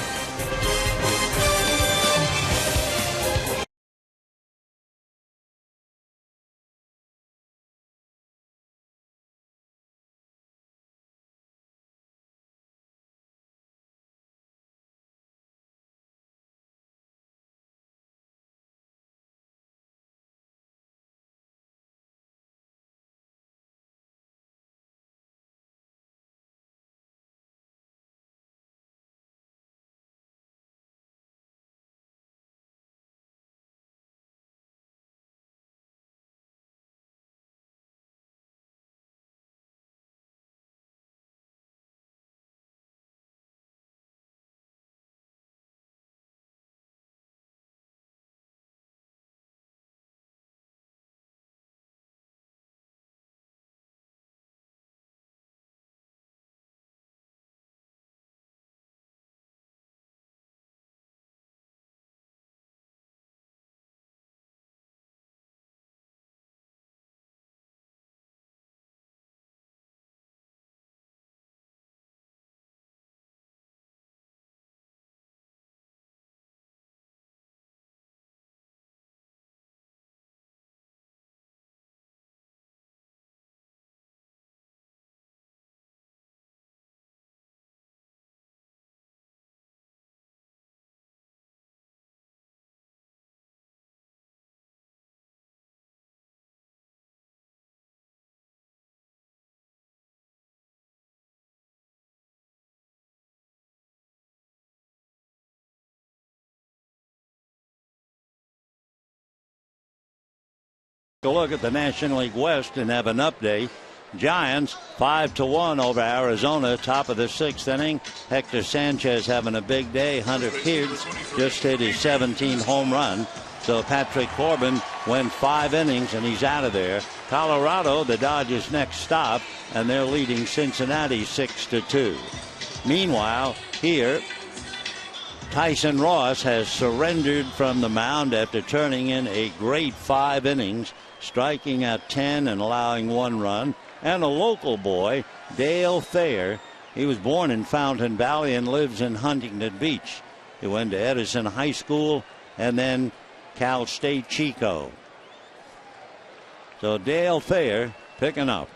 A: A look at the National League West and have an update. Giants 5-1 over Arizona, top of the 6th inning. Hector Sanchez having a big day. Hunter Pierce just hit his 17th home run. So Patrick Corbin went 5 innings and he's out of there. Colorado, the Dodgers' next stop, and they're leading Cincinnati 6-2. Meanwhile, here, Tyson Ross has surrendered from the mound after turning in a great 5 innings, striking out 10 and allowing 1 run. And a local boy, Dale Thayer, he was born in Fountain Valley and lives in Huntington Beach. He went to Edison High School and then Cal State Chico. So Dale Thayer picking up.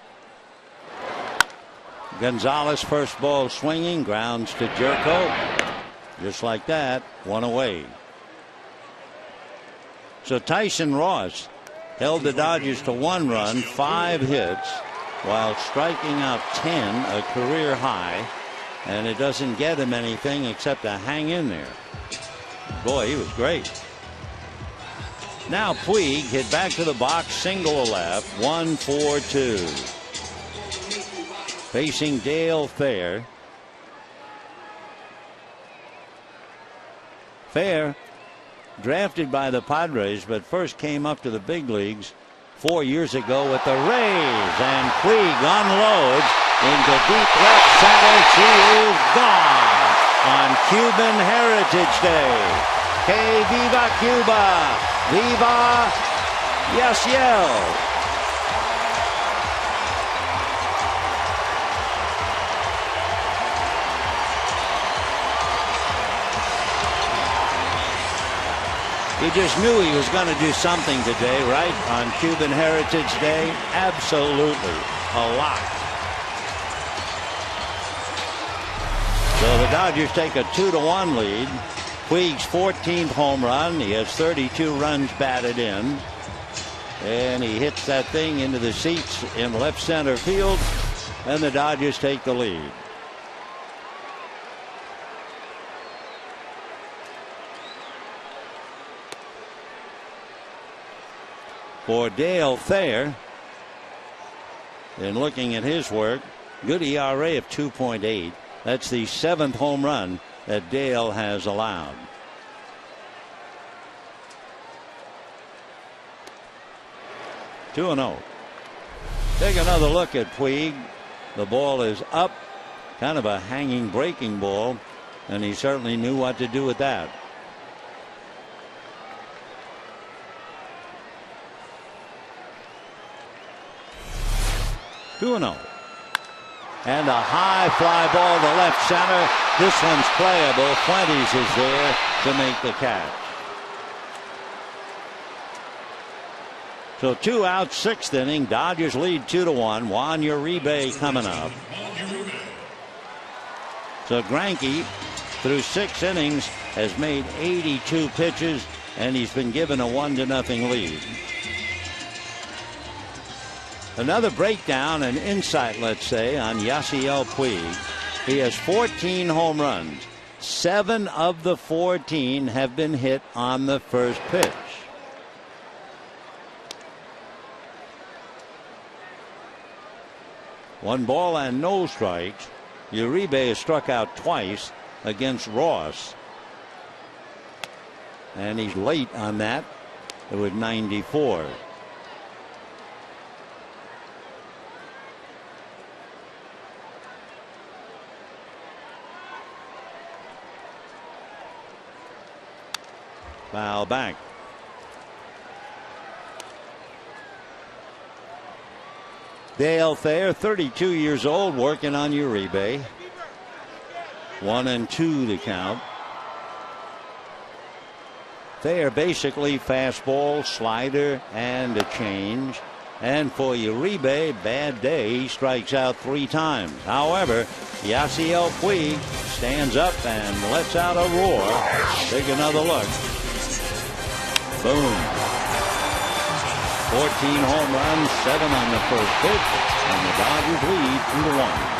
A: Gonzalez, first ball swinging, grounds to Jerko. Just like that, 1 away. So Tyson Ross held the Dodgers to 1 run, 5 hits, while striking out 10, a career high, and it doesn't get him anything except to hang in there. Boy, he was great. Now Puig hit back to the box, single left, 1-4-2. Facing Dale Thayer. Thayer, drafted by the Padres, but first came up to the big leagues 4 years ago with the Rays, and Puig unloads into deep left center. She is gone on Cuban Heritage Day. Que viva Cuba! Viva Yasiel! You just knew he was going to do something today, right? On Cuban Heritage Day? Absolutely. A lot. So the Dodgers take a 2-1 lead. Puig's 14th home run. He has 32 runs batted in. And he hits that thing into the seats in left center field. And the Dodgers take the lead. For Dale Thayer, in looking at his work, good ERA of 2.8. That's the 7th home run that Dale has allowed. Two and 0. Take another look at Puig. The ball is up, kind of a hanging breaking ball, and he certainly knew what to do with that. Two and 0. And a high fly ball to left center. This one's playable. Fuentes is there to make the catch. So 2 out, 6th inning. Dodgers lead 2-1. Juan Uribe coming up. So Greinke, through 6 innings, has made 82 pitches, and he's been given a 1-0 lead. Another breakdown and insight, let's say, on Yasiel Puig. He has 14 home runs. 7 of the 14 have been hit on the first pitch. One ball and no strikes. Uribe has struck out twice against Ross. And he's late on that with 94. Foul back. Dale Thayer, 32 years old, working on Uribe. 1-2 to count. Thayer basically fastball, slider, and a change. And for Uribe, bad day. He strikes out 3 times. However, Yasiel Puig stands up and lets out a roar. Take another look. Boom. 14 home runs, 7 on the first pitch, and the Dodgers lead 2-1.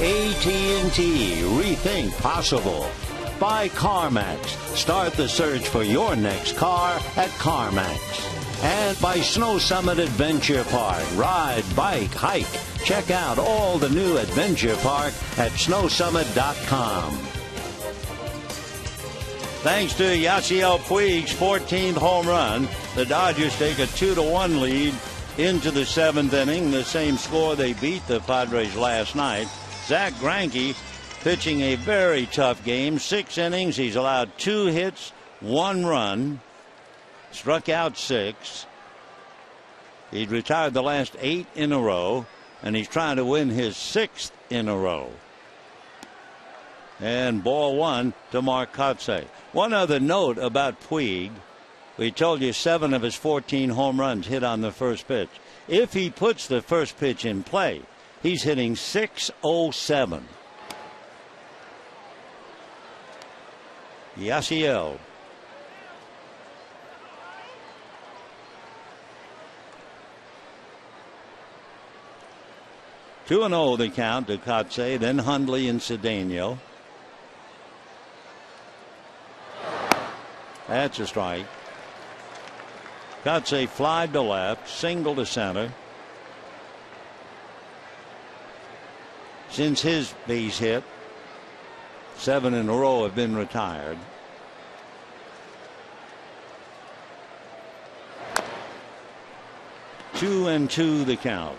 A: AT&T. Rethink possible. By CarMax. Start the search for your next car at CarMax. And by Snow Summit Adventure Park. Ride, bike, hike. Check out all the new Adventure Park at snowsummit.com. Thanks to Yasiel Puig's 14th home run, the Dodgers take a 2-1 lead into the 7th inning, the same score they beat the Padres last night. Zack Greinke pitching a very tough game. 6 innings. He's allowed 2 hits, 1 run, struck out 6. He'd retired the last 8 in a row, and he's trying to win his 6th in a row. And ball 1 to Mark Kotsay. One other note about Puig. We told you 7 of his 14 home runs hit on the first pitch. If he puts the first pitch in play, he's hitting .607. Yasiel. Two and 0 the count to Kotsay, then Hundley and Cedeno. That's a strike. Kotsay flied to left, single to center. Since his base hit, 7 in a row have been retired. Two and 2 the count.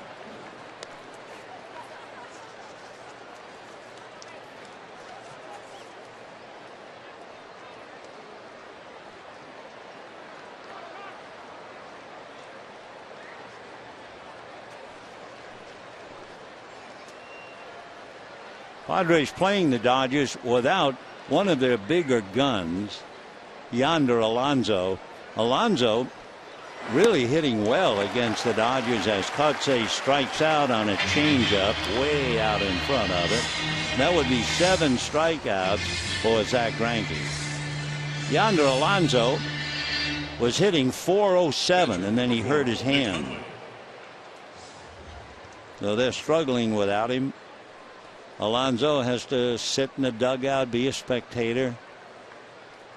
A: Padres playing the Dodgers without one of their bigger guns, Yonder Alonso. Alonso really hitting well against the Dodgers as Kotsay strikes out on a changeup way out in front of it. That would be 7 strikeouts for Zack Greinke. Yonder Alonso was hitting .407 and then he hurt his hand. So they're struggling without him. Alonso has to sit in the dugout, be a spectator.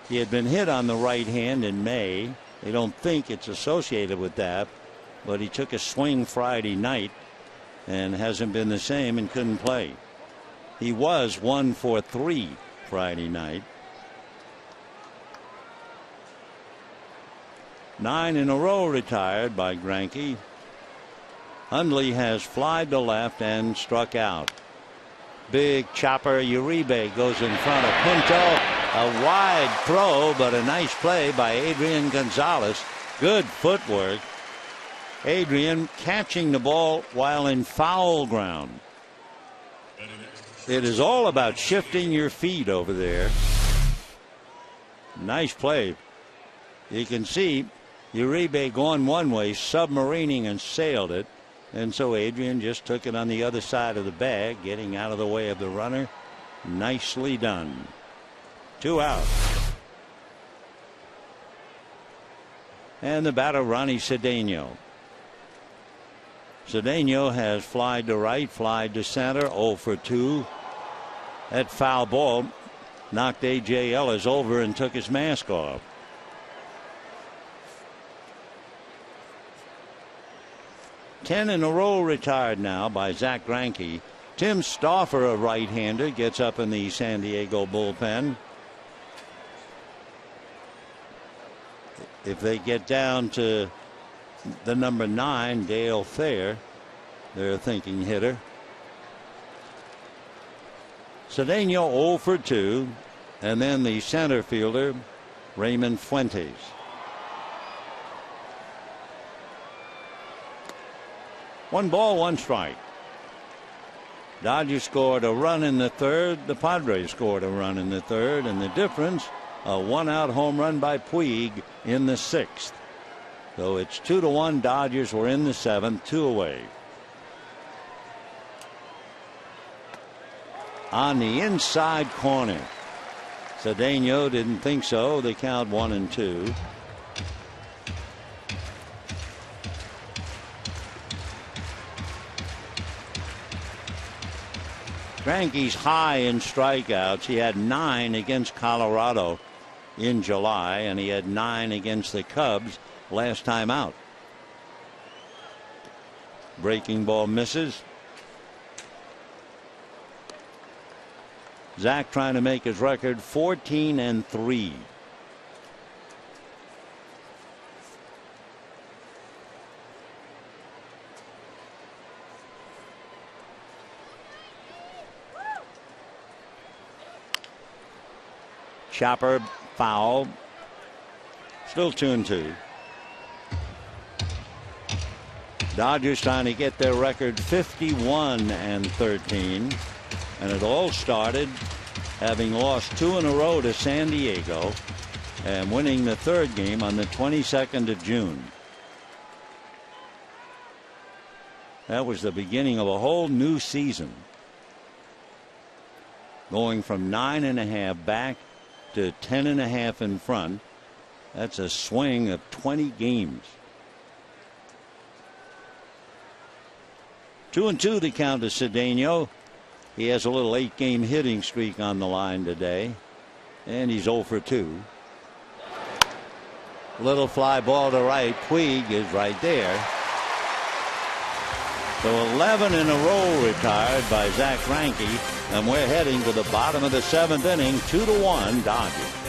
A: He had been hit on the right hand in May. They don't think it's associated with that, but he took a swing Friday night and hasn't been the same and couldn't play. He was 1 for 3 Friday night. 9 in a row retired by Greinke. Hundley has flied to left and struck out. Big chopper Uribe goes in front of Pinto. A wide throw, but a nice play by Adrian Gonzalez. Good footwork. Adrian catching the ball while in foul ground. It is all about shifting your feet over there. Nice play. You can see Uribe going one way, submarining and sailed it. And so Adrian just took it on the other side of the bag, getting out of the way of the runner. Nicely done. 2 out. And the batter, Ronnie Cedeno. Cedeno has flied to right, flied to center, 0 for 2. That foul ball knocked A.J. Ellis over and took his mask off. Ten in a row retired now by Zack Greinke. Tim Stauffer, a right-hander, gets up in the San Diego bullpen. If they get down to the number 9, Dale Thayer, their thinking hitter. Cedeno 0 for 2, and then the center fielder, Raymond Fuentes. One ball, one strike. Dodgers scored a run in the third. The Padres scored a run in the third, and the difference, a 1-out home run by Puig in the 6th. So it's 2-1. Dodgers were in the 7th, 2 away. On the inside corner. Cedeno didn't think so. They count 1-2. Greinke's high in strikeouts. He had 9 against Colorado in July, and he had 9 against the Cubs last time out. Breaking ball misses. Zach trying to make his record 14-3. Chopper foul. Still 2-2. Dodgers trying to get their record 51-13. And it all started having lost 2 in a row to San Diego and winning the 3rd game on the 22nd of June. That was the beginning of a whole new season. Going from 9.5 back to 10.5 in front. That's a swing of 20 games. 2-2 the count to Cedeno. He has a little 8-game hitting streak on the line today, and he's 0 for 2. Little fly ball to right. Puig is right there. So 11 in a row retired by Zach Greinke, and we're heading to the bottom of the 7th inning. 2-1 Dodgers.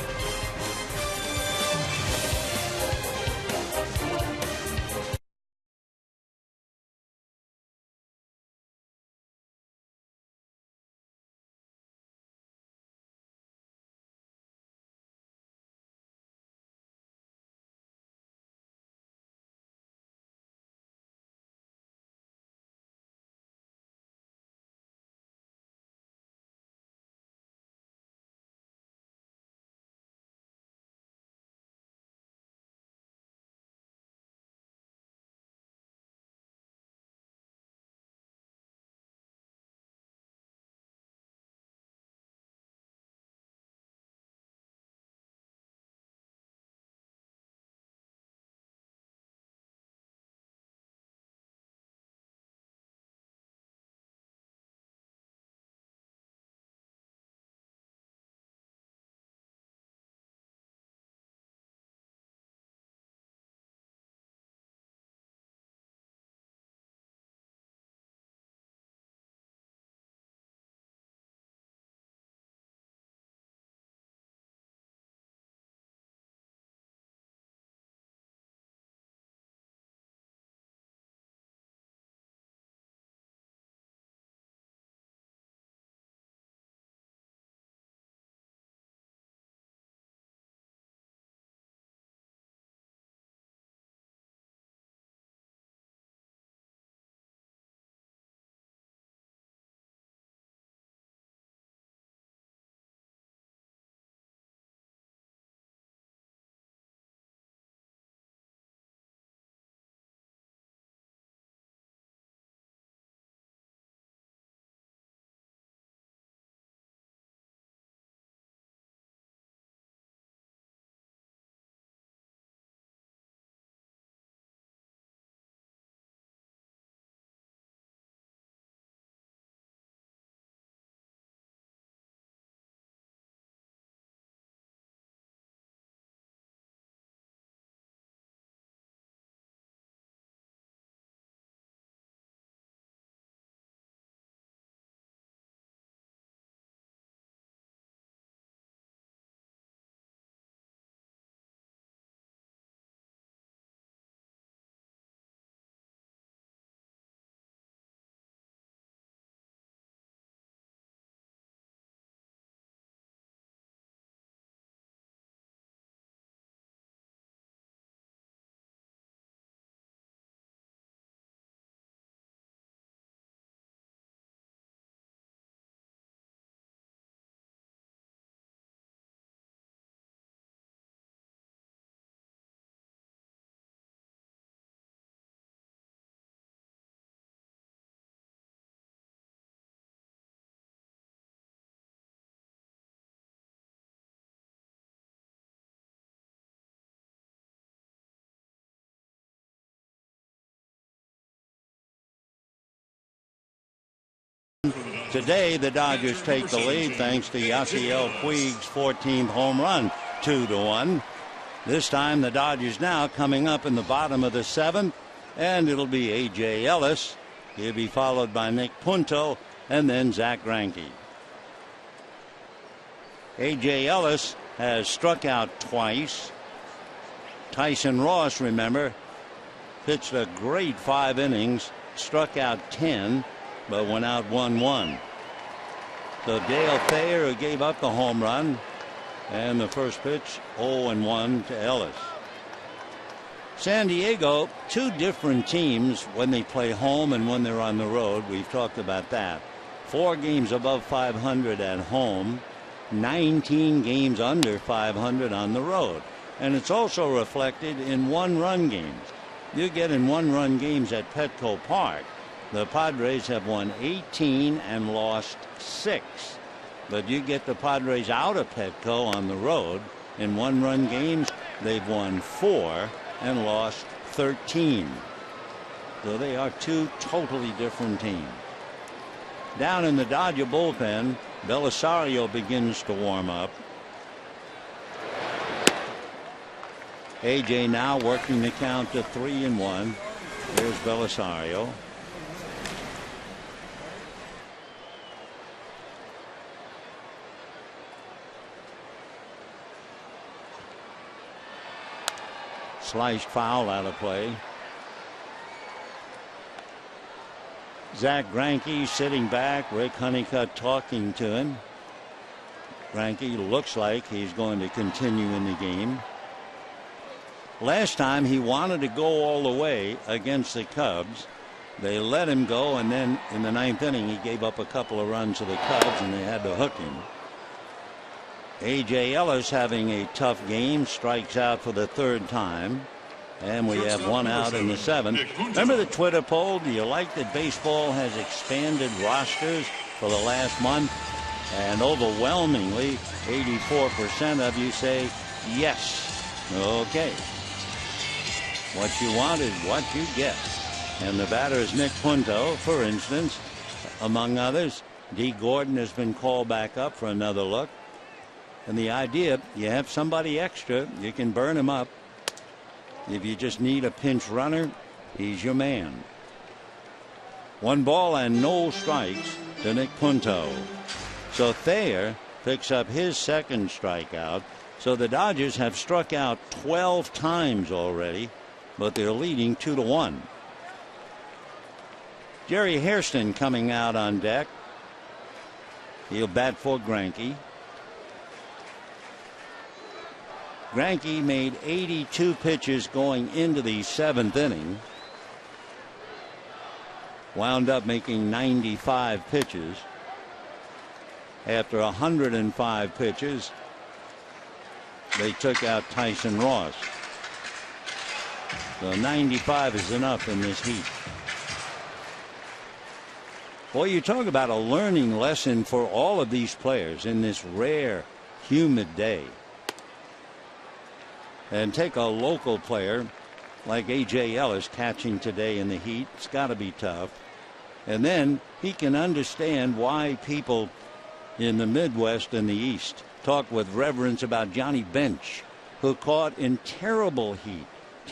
A: Today, the Dodgers take the lead thanks to Yasiel Puig's 14th home run, 2-1. This time, the Dodgers now coming up in the bottom of the 7th, and it'll be A.J. Ellis. He'll be followed by Nick Punto and then Zach Greinke. A.J. Ellis has struck out twice. Tyson Ross, remember, pitched a great 5 innings, struck out 10, but went out 1-1. So Dale Thayer, who gave up the home run, and the first pitch 0-1 to Ellis. San Diego, two different teams when they play home and when they're on the road. We've talked about that. 4 games above 500 at home, 19 games under 500 on the road. And it's also reflected in one-run games. You get in one-run games at Petco Park. The Padres have won 18 and lost 6. But you get the Padres out of Petco on the road. In one-run games, they've won 4 and lost 13. So they are two totally different teams. Down in the Dodger bullpen, Belisario begins to warm up. A.J. now working the count to 3-1. There's Belisario. Sliced foul out of play. Zach Greinke sitting back. Rick Honeycutt talking to him. Greinke looks like he's going to continue in the game. Last time he wanted to go all the way against the Cubs. They let him go, and then in the 9th inning he gave up a couple of runs to the Cubs and they had to hook him. A.J. Ellis having a tough game, strikes out for the 3rd time. And we have 1 out in the 7th. Remember the Twitter poll? Do you like that baseball has expanded rosters for the last month? And overwhelmingly, 84% of you say yes. Okay. What you want is what you get. And the batter is Nick Punto, for instance. Among others, D. Gordon has been called back up for another look. And the idea, you have somebody extra, you can burn him up. If you just need a pinch runner, he's your man. 1 ball and no strikes to Nick Punto. So Thayer picks up his 2nd strikeout. So the Dodgers have struck out 12 times already, but they're leading 2-1. Jerry Hairston coming out on deck. He'll bat for Greinke. Greinke made 82 pitches going into the 7th inning. Wound up making 95 pitches. After 105 pitches, they took out Tyson Ross. So 95 is enough in this heat. Boy, you talk about a learning lesson for all of these players in this rare, humid day. And take a local player like A.J. Ellis catching today in the heat. It's got to be tough. And then he can understand why people in the Midwest and the East talk with reverence about Johnny Bench, who caught in terrible heat,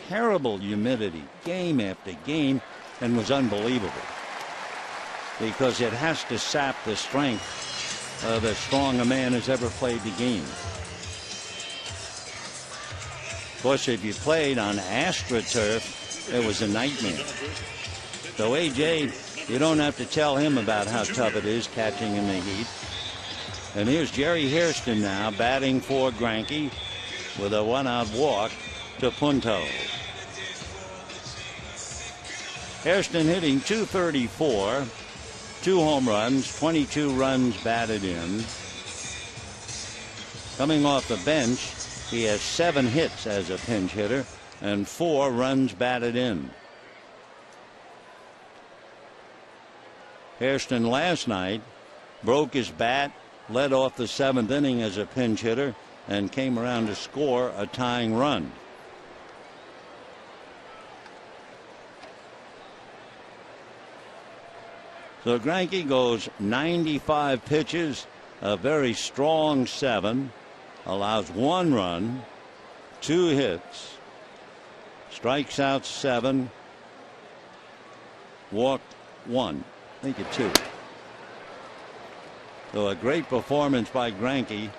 A: terrible humidity, game after game, and was unbelievable. Because it has to sap the strength of as strong a man as ever played the game. Of course, if you played on AstroTurf, it was a nightmare. So A.J., you don't have to tell him about how tough it is catching in the heat. And here's Jerry Hairston now batting for Greinke with a 1-out walk to Punto. Hairston hitting .234, 2 home runs, 22 runs batted in. Coming off the bench, he has 7 hits as a pinch hitter and 4 runs batted in. Hairston last night broke his bat, led off the 7th inning as a pinch hitter, and came around to score a tying run. So Greinke goes 95 pitches, a very strong 7, allows 1 run, 2 hits, strikes out 7, walked 1, I think it's 2. So a great performance by Greinke.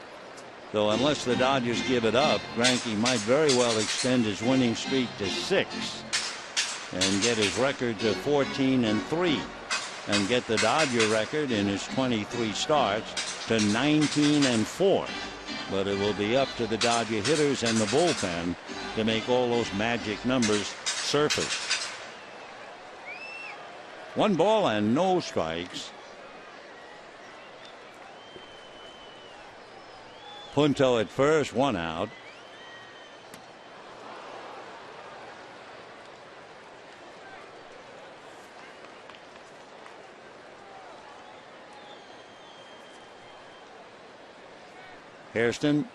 A: So unless the Dodgers give it up, Greinke might very well extend his winning streak to 6 and get his record to 14-3 and get the Dodger record in his 23 starts to 19-4. But it will be up to the Dodger hitters and the bullpen to make all those magic numbers surface. 1 ball and no strikes. Punto at first, 1 out. Hairston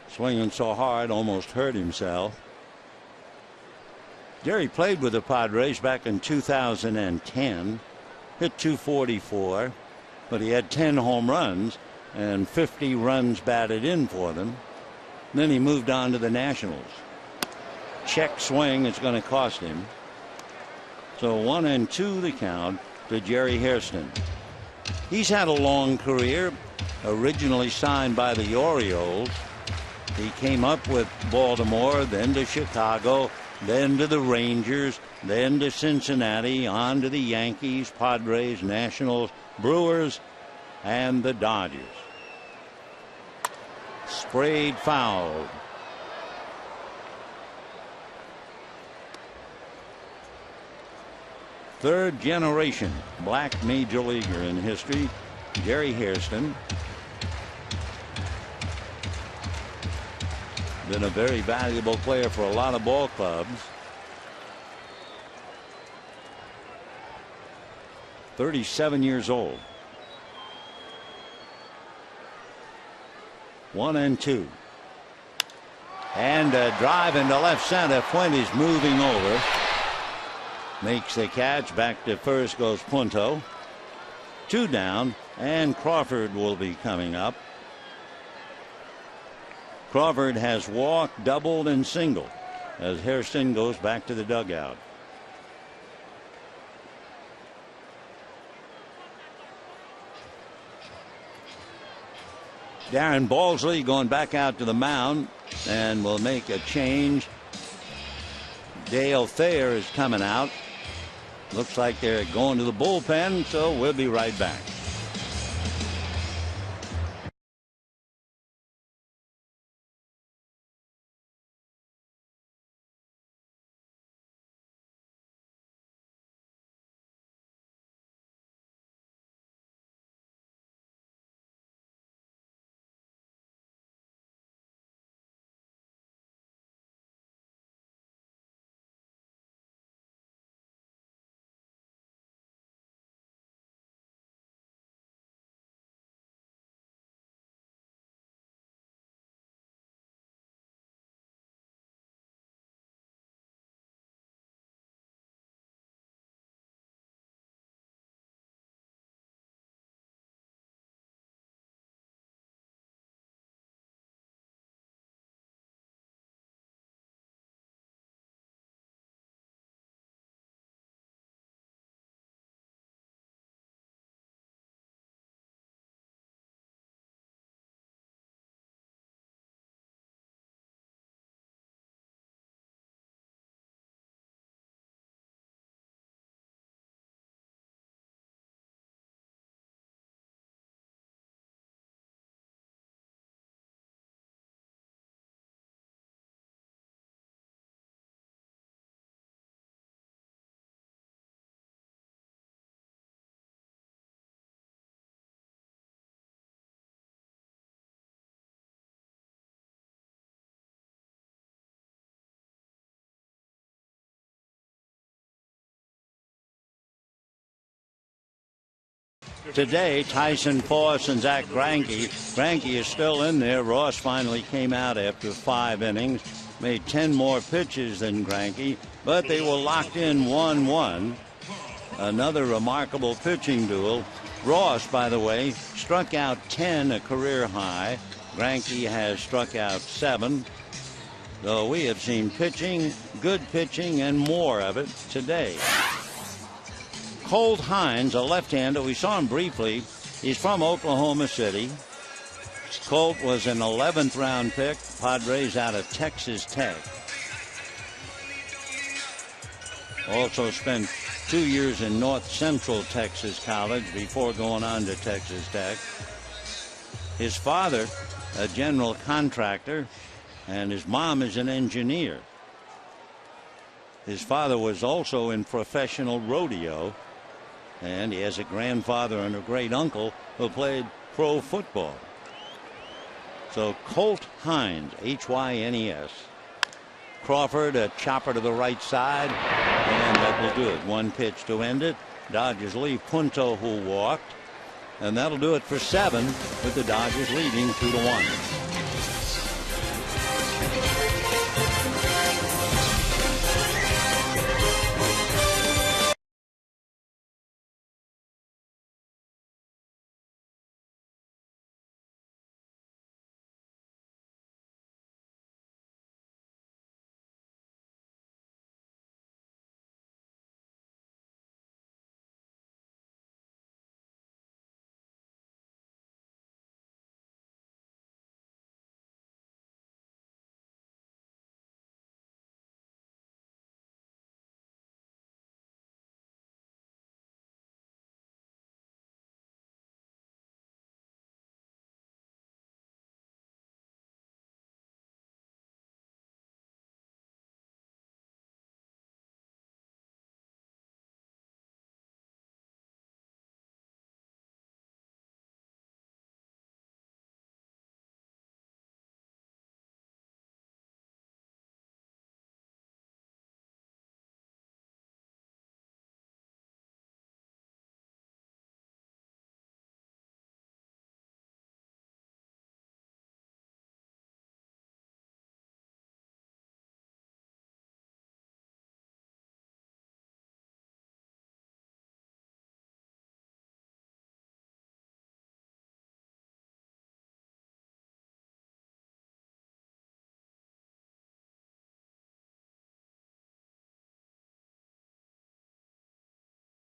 A: swinging so hard almost hurt himself. Jerry played with the Padres back in 2010, hit .244, but he had 10 home runs and 50 runs batted in for them. Then he moved on to the Nationals. Check swing, it's going to cost him. So 1-2 the count to Jerry Hairston. He's had a long career. Originally signed by the Orioles, he came up with Baltimore, then to Chicago, then to the Rangers, then to Cincinnati, on to the Yankees, Padres, Nationals, Brewers, and the Dodgers. Sprayed foul. Third generation black major leaguer in history, Jerry Hairston. Been a very valuable player for a lot of ball clubs. 37 years old. 1-2. And a drive into left center. Fuentes moving over. Makes the catch. Back to first goes Punto. 2 down, and Crawford will be coming up. Crawford has walked, doubled, and singled as Hairston goes back to the dugout. Darren Balsley going back out to the mound and will make a change. Dale Thayer is coming out. Looks like they're going to the bullpen, so we'll be right back. Today, Tyson Force and Zach Greinke. Greinke is still in there. Ross finally came out after 5 innings, made 10 more pitches than Greinke, but they were locked in 1-1. another remarkable pitching duel. Ross, by the way, struck out 10, a career high. Greinke has struck out 7. Though we have seen pitching, good pitching, and more of it today. Colt Hines, a left-hander, we saw him briefly. He's from Oklahoma City. Colt was an 11th round pick. Padres out of Texas Tech. Also spent 2 years in North Central Texas College before going on to Texas Tech. His father, a general contractor, and his mom is an engineer. His father was also in professional rodeo, and he has a grandfather and a great uncle who played pro football. So Colt Hines, H-Y-N-E-S. Crawford, a chopper to the right side, and that will do it. One pitch to end it. Dodgers leave Punto, who walked, and that'll do it for 7, with the Dodgers leading 2-1.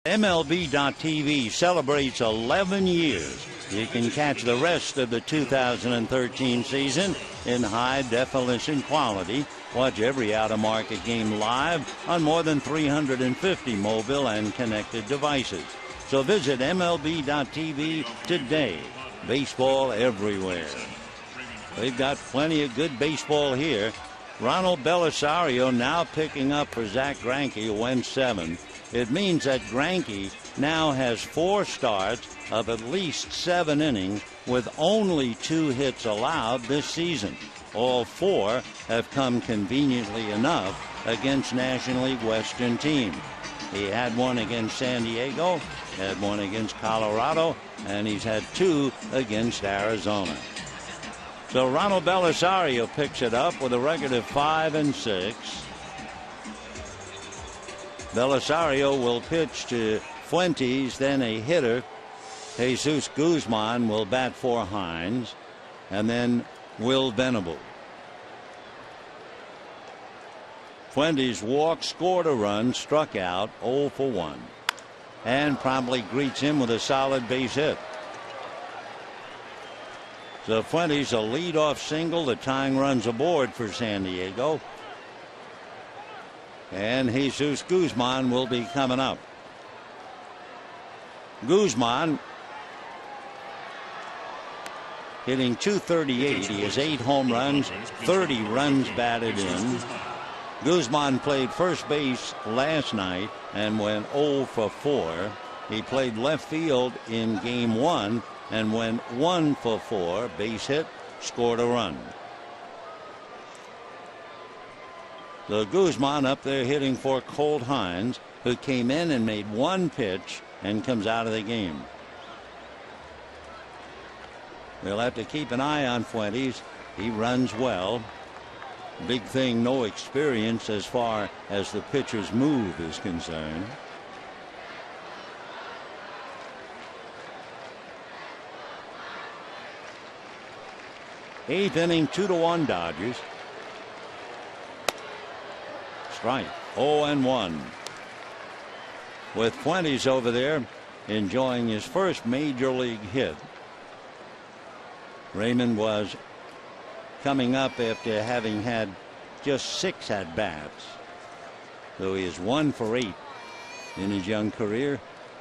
A: MLB.TV celebrates 11 years. You can catch the rest of the 2013 season in high definition quality. Watch every out-of-market game live on more than 350 mobile and connected devices. So visit MLB.TV today. Baseball everywhere. They've got plenty of good baseball here. Ronald Belisario now picking up for Zach Greinke, who went 7. It means that Greinke now has 4 starts of at least 7 innings with only 2 hits allowed this season. All 4 have come conveniently enough against National League Western teams. He had one against San Diego, had one against Colorado, and he's had 2 against Arizona. So Ronald Belisario picks it up with a record of 5-6. Belisario will pitch to Fuentes, then a hitter. Jesus Guzman will bat for Hines, and then Will Venable. Fuentes walked, scored a run, struck out, 0 for 1, and promptly greets him with a solid base hit. So Fuentes, a leadoff single, the tying runs aboard for San Diego. And Jesus Guzman will be coming up. Guzman hitting .238. He has 8 home runs, 30 runs batted in. Guzman played first base last night and went 0 for 4. He played left field in game 1 and went 1 for 4. Base hit, scored a run. So Guzman up there hitting for Colt Hines, who came in and made 1 pitch and comes out of the game. We'll have to keep an eye on Fuentes. He runs well. Big thing, no experience as far as the pitcher's move is concerned. 8th inning, 2-1 Dodgers. Strike. 0-1. With Fuentes over there enjoying his first major league hit. Raymond was coming up after having had just 6 at bats. So he is 1 for 8 in his young career,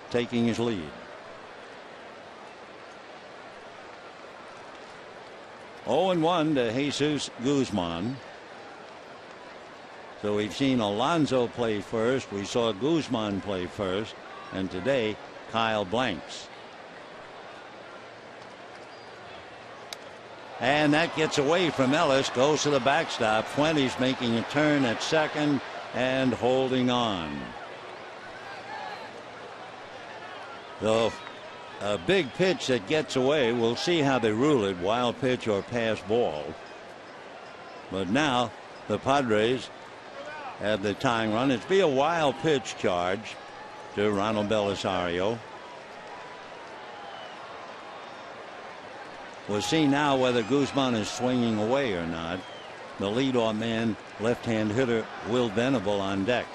A: taking his lead. 0-1 to Jesus Guzman. So we've seen Alonso play first. We saw Guzman play first. And today, Kyle Blanks. And that gets away from Ellis. Goes to the backstop. Fuentes making a turn at second and holding on. So a big pitch that gets away. We'll see how they rule it. Wild pitch or pass ball. But now the Padres have the tying run. It's be a wild pitch charge to Ronald Belisario. We'll see now whether Guzman is swinging away or not. The leadoff man, left-hand hitter Will Venable on deck.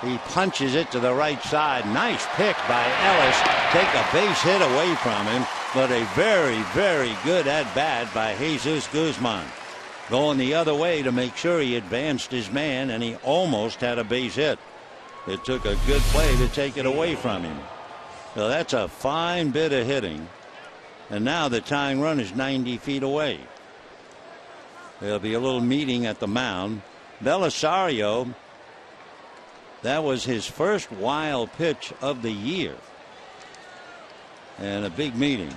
A: He punches it to the right side. Nice pick by Ellis. Take a base hit away from him, but a very, very good at-bat by Jesus Guzman. Going the other way to make sure he advanced his man, and he almost had a base hit. It took a good play to take it away from him. So that's a fine bit of hitting. And now the tying run is 90 feet away. There'll be a little meeting at the mound. Belisario, that was his first wild pitch of the year. And a big meeting.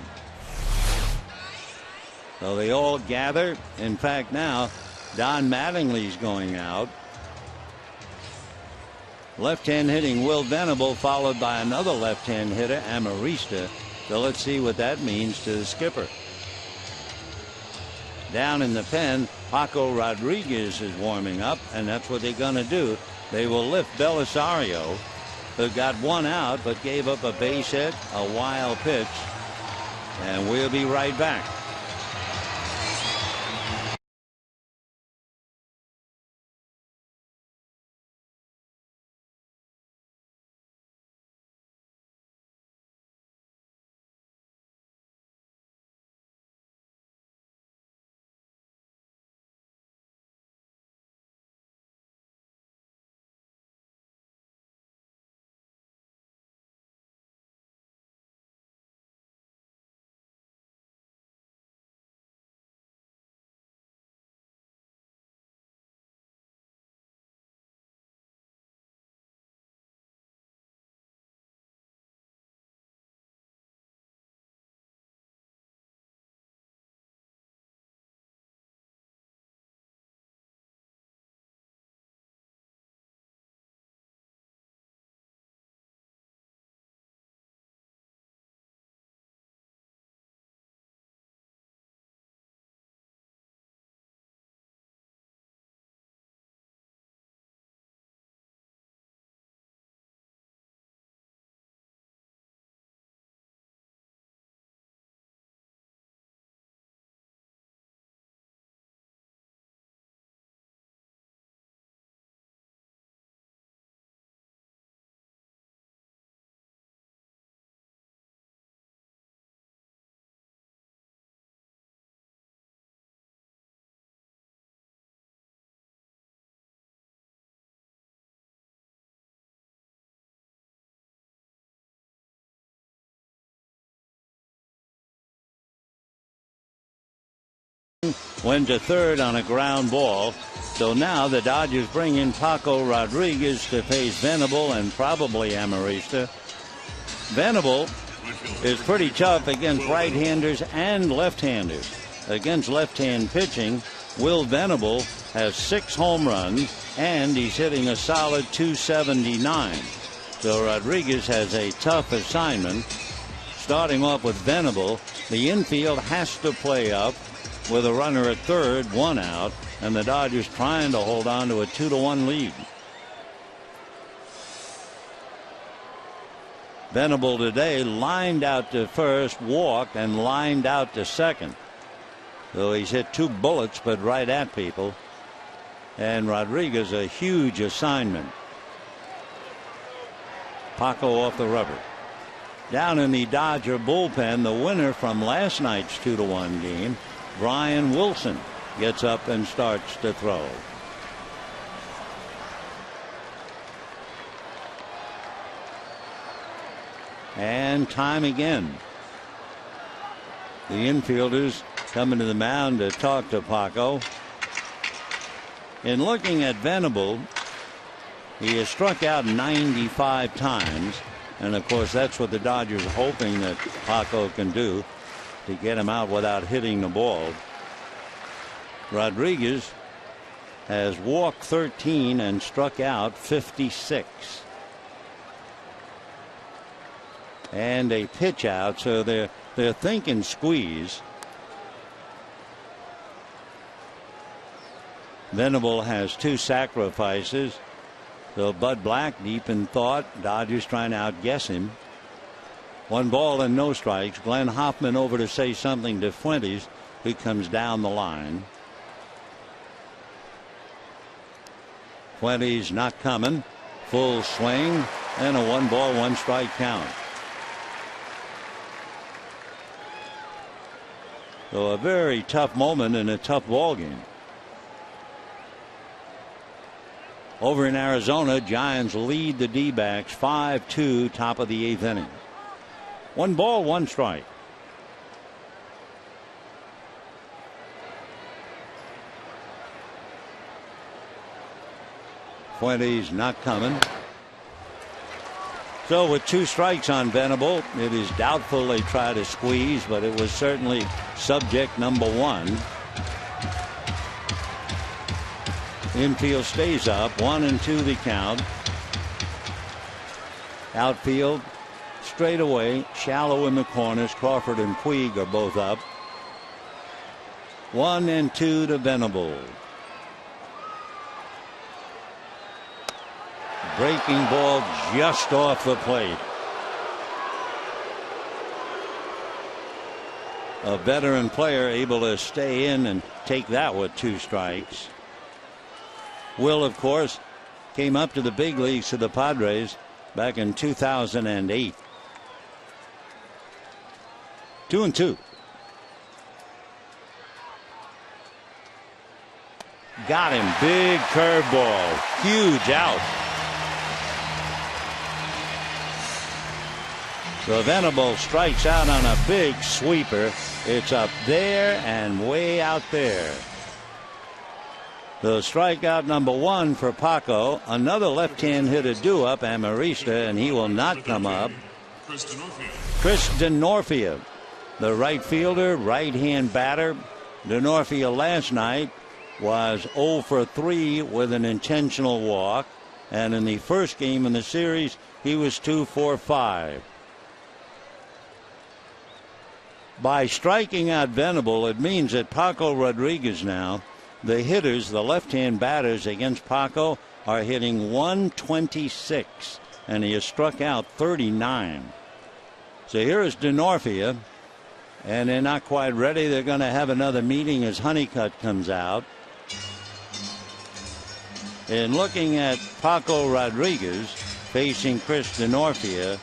A: So they all gather. In fact, now Don Mattingly's going out. Left-hand hitting Will Venable, followed by another left-hand hitter, Amarista. So let's see what that means to the skipper. Down in the pen, Paco Rodriguez is warming up, and that's what they're going to do. They will lift Belisario, who got 1 out but gave up a base hit, a wild pitch, and we'll be right back. Went to third on a ground ball. So now the Dodgers bring in Paco Rodriguez to face Venable and probably Amarista. Venable is pretty tough against right-handers and left-handers. Against left-hand pitching, Will Venable has 6 home runs and he's hitting a solid .279. So Rodriguez has a tough assignment. Starting off with Venable, the infield has to play up with a runner at third, 1 out, and the Dodgers trying to hold on to a 2-1 lead. Venable today lined out to first, walked, and lined out to second. So he's hit 2 bullets, but right at people. And Rodriguez, a huge assignment. Paco off the rubber. Down in the Dodger bullpen, the winner from last night's 2-1 game, Brian Wilson, gets up and starts to throw. And time again. The infielders coming to the mound to talk to Paco. In looking at Venable, he has struck out 95 times. And of course, that's what the Dodgers are hoping that Paco can do, to get him out without hitting the ball. Rodriguez has walked 13 and struck out 56. And a pitch out, so they're thinking squeeze. Venable has 2 sacrifices. So Bud Black deep in thought. Dodgers trying to outguess him. 1 ball and no strikes. Glenn Hoffman over to say something to Fuentes, who comes down the line. Fuentes not coming. Full swing and a 1 ball 1 strike count. So a very tough moment in a tough ball game. Over in Arizona, Giants lead the D-backs 5-2, top of the 8th inning. 1 ball 1 strike. Fuentes not coming. So with 2 strikes on Venable, it is doubtful they try to squeeze, but it was certainly subject number 1. Infield stays up, 1-2 the count. Outfield straight away, shallow in the corners. Crawford and Puig are both up. 1-2 to Venable. Breaking ball just off the plate. A veteran player able to stay in and take that with 2 strikes. Will, of course, came up to the big leagues to the Padres back in 2008. 2-2. Got him. Big curveball. Huge out. So Venable strikes out on a big sweeper. It's up there and way out there. The strikeout number 1 for Paco. Another left-hand hitter due up, Amarista, and he will not come up. Chris Denorfia, the right fielder, right-hand batter. Denorfia last night was 0 for 3 with an intentional walk. And in the first game in the series, he was 2 for 5. By striking out Venable, it means that Paco Rodriguez now, the hitters, the left-hand batters against Paco, are hitting 126, and he has struck out 39. So here is Denorfia, and they're not quite ready. They're going to have another meeting as Honeycutt comes out. And looking at Paco Rodriguez facing Chris Denorfia,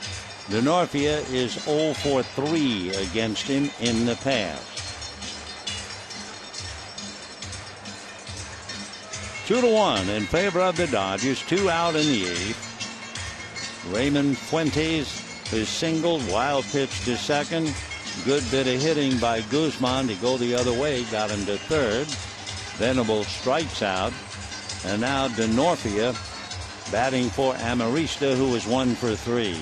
A: Denorfia is 0 for 3 against him in the past. 2-1 in favor of the Dodgers. 2 out in the 8th. Raymond Fuentes is singled. Wild pitch to second. Good bit of hitting by Guzman to go the other way. Got him to third. Venable strikes out. And now Denorfia batting for Amarista, who is 1 for 3.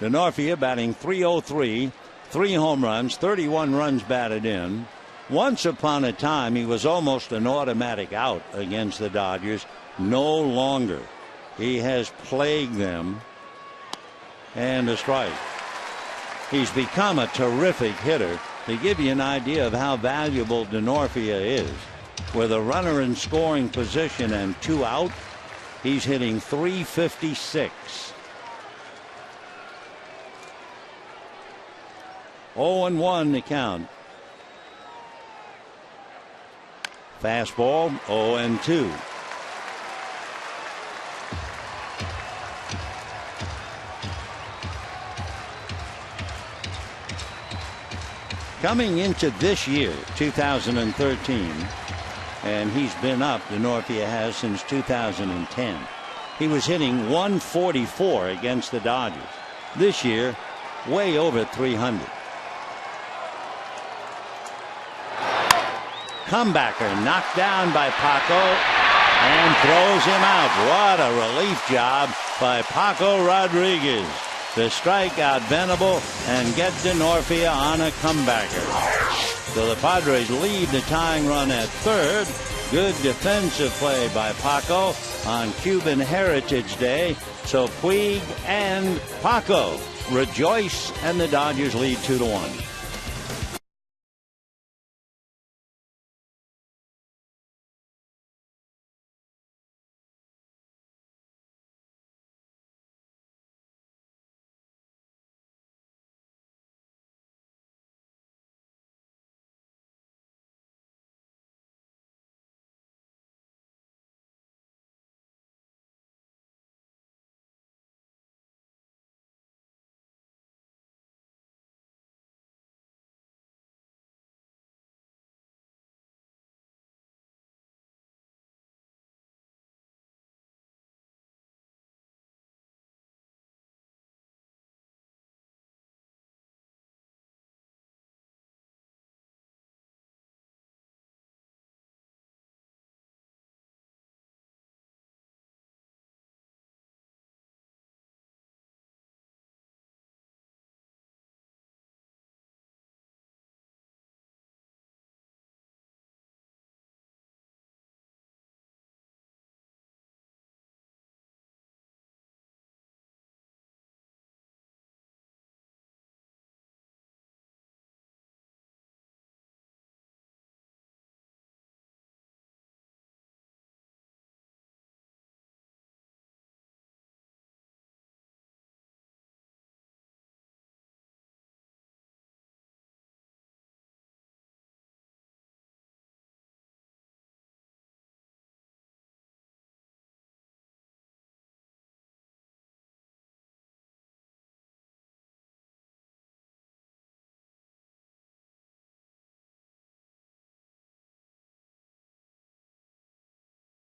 A: Denorfia batting .303. 3 home runs, 31 runs batted in. Once upon a time, he was almost an automatic out against the Dodgers. No longer. He has plagued them. And a strike. He's become a terrific hitter. To give you an idea of how valuable Denorfia is, with a runner in scoring position and 2 out. He's hitting .356. 0-1 the count. Fastball 0-2. Coming into this year, 2013, and he's been up, DeNorfia has, since 2010. He was hitting .144 against the Dodgers. This year, way over .300. Comebacker knocked down by Paco and throws him out. What a relief job by Paco Rodriguez to strike out Venable and get DeNorfia on a comebacker. So the Padres lead the tying run at third. Good defensive play by Paco on Cuban Heritage Day. So Puig and Paco rejoice, and the Dodgers lead 2-1.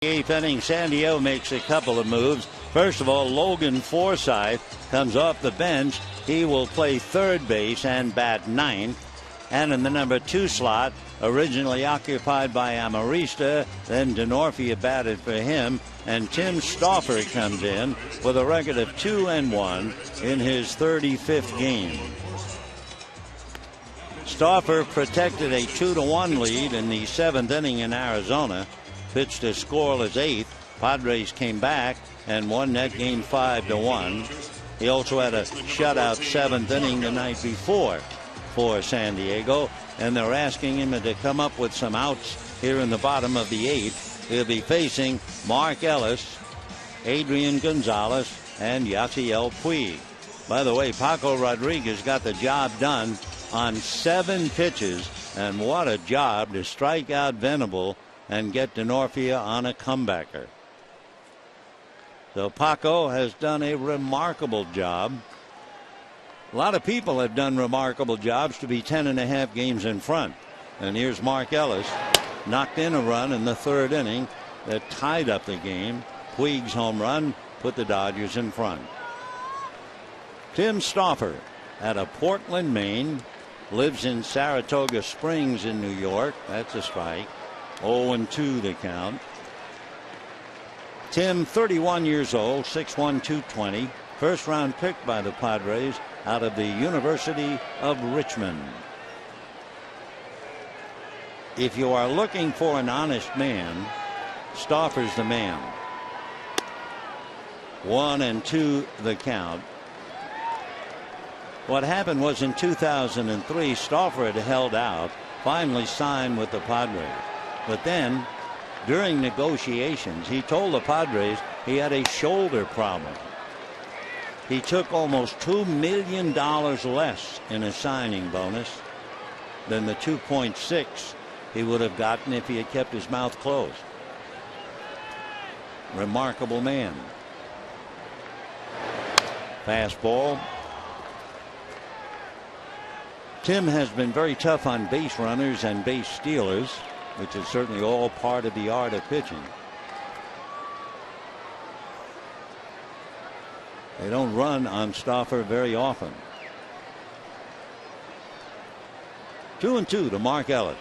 A: Eighth inning, San Diego makes a couple of moves. First of all, Logan Forsythe comes off the bench. He will play third base and bat ninth. And in the number 2 slot, originally occupied by Amarista, then DeNorfia batted for him, and Tim Stauffer comes in with a record of 2-1 in his 35th game. Stauffer protected a 2-1 lead in the 7th inning in Arizona. Pitched a scoreless 8th. Padres came back and won that game 5-1. He also had a shutout 7th inning the night before for San Diego, and they're asking him to come up with some outs here in the bottom of the 8th. He'll be facing Mark Ellis, Adrian Gonzalez, and Yasiel Puig. By the way, Paco Rodriguez got the job done on 7 pitches, and what a job to strike out Venable and get DeNorfia on a comebacker. So Paco has done a remarkable job. A lot of people have done remarkable jobs to be 10.5 games in front. And here's Mark Ellis, knocked in a run in the 3rd inning that tied up the game. Puig's home run put the Dodgers in front. Tim Stauffer out of Portland, Maine, lives in Saratoga Springs in New York. That's a strike. 0-2 the count. Tim, 31 years old, 6'1", 220. First round pick by the Padres out of the University of Richmond. If you are looking for an honest man, Stauffer's the man. 1-2 the count. What happened was in 2003, Stauffer had held out, finally signed with the Padres. But then during negotiations, he told the Padres he had a shoulder problem. He took almost $2 million less in a signing bonus than the 2.6 he would have gotten if he had kept his mouth closed. Remarkable man. Fastball. Tim has been very tough on base runners and base stealers, which is certainly all part of the art of pitching. They don't run on Stauffer very often. 2-2 to Mark Ellis.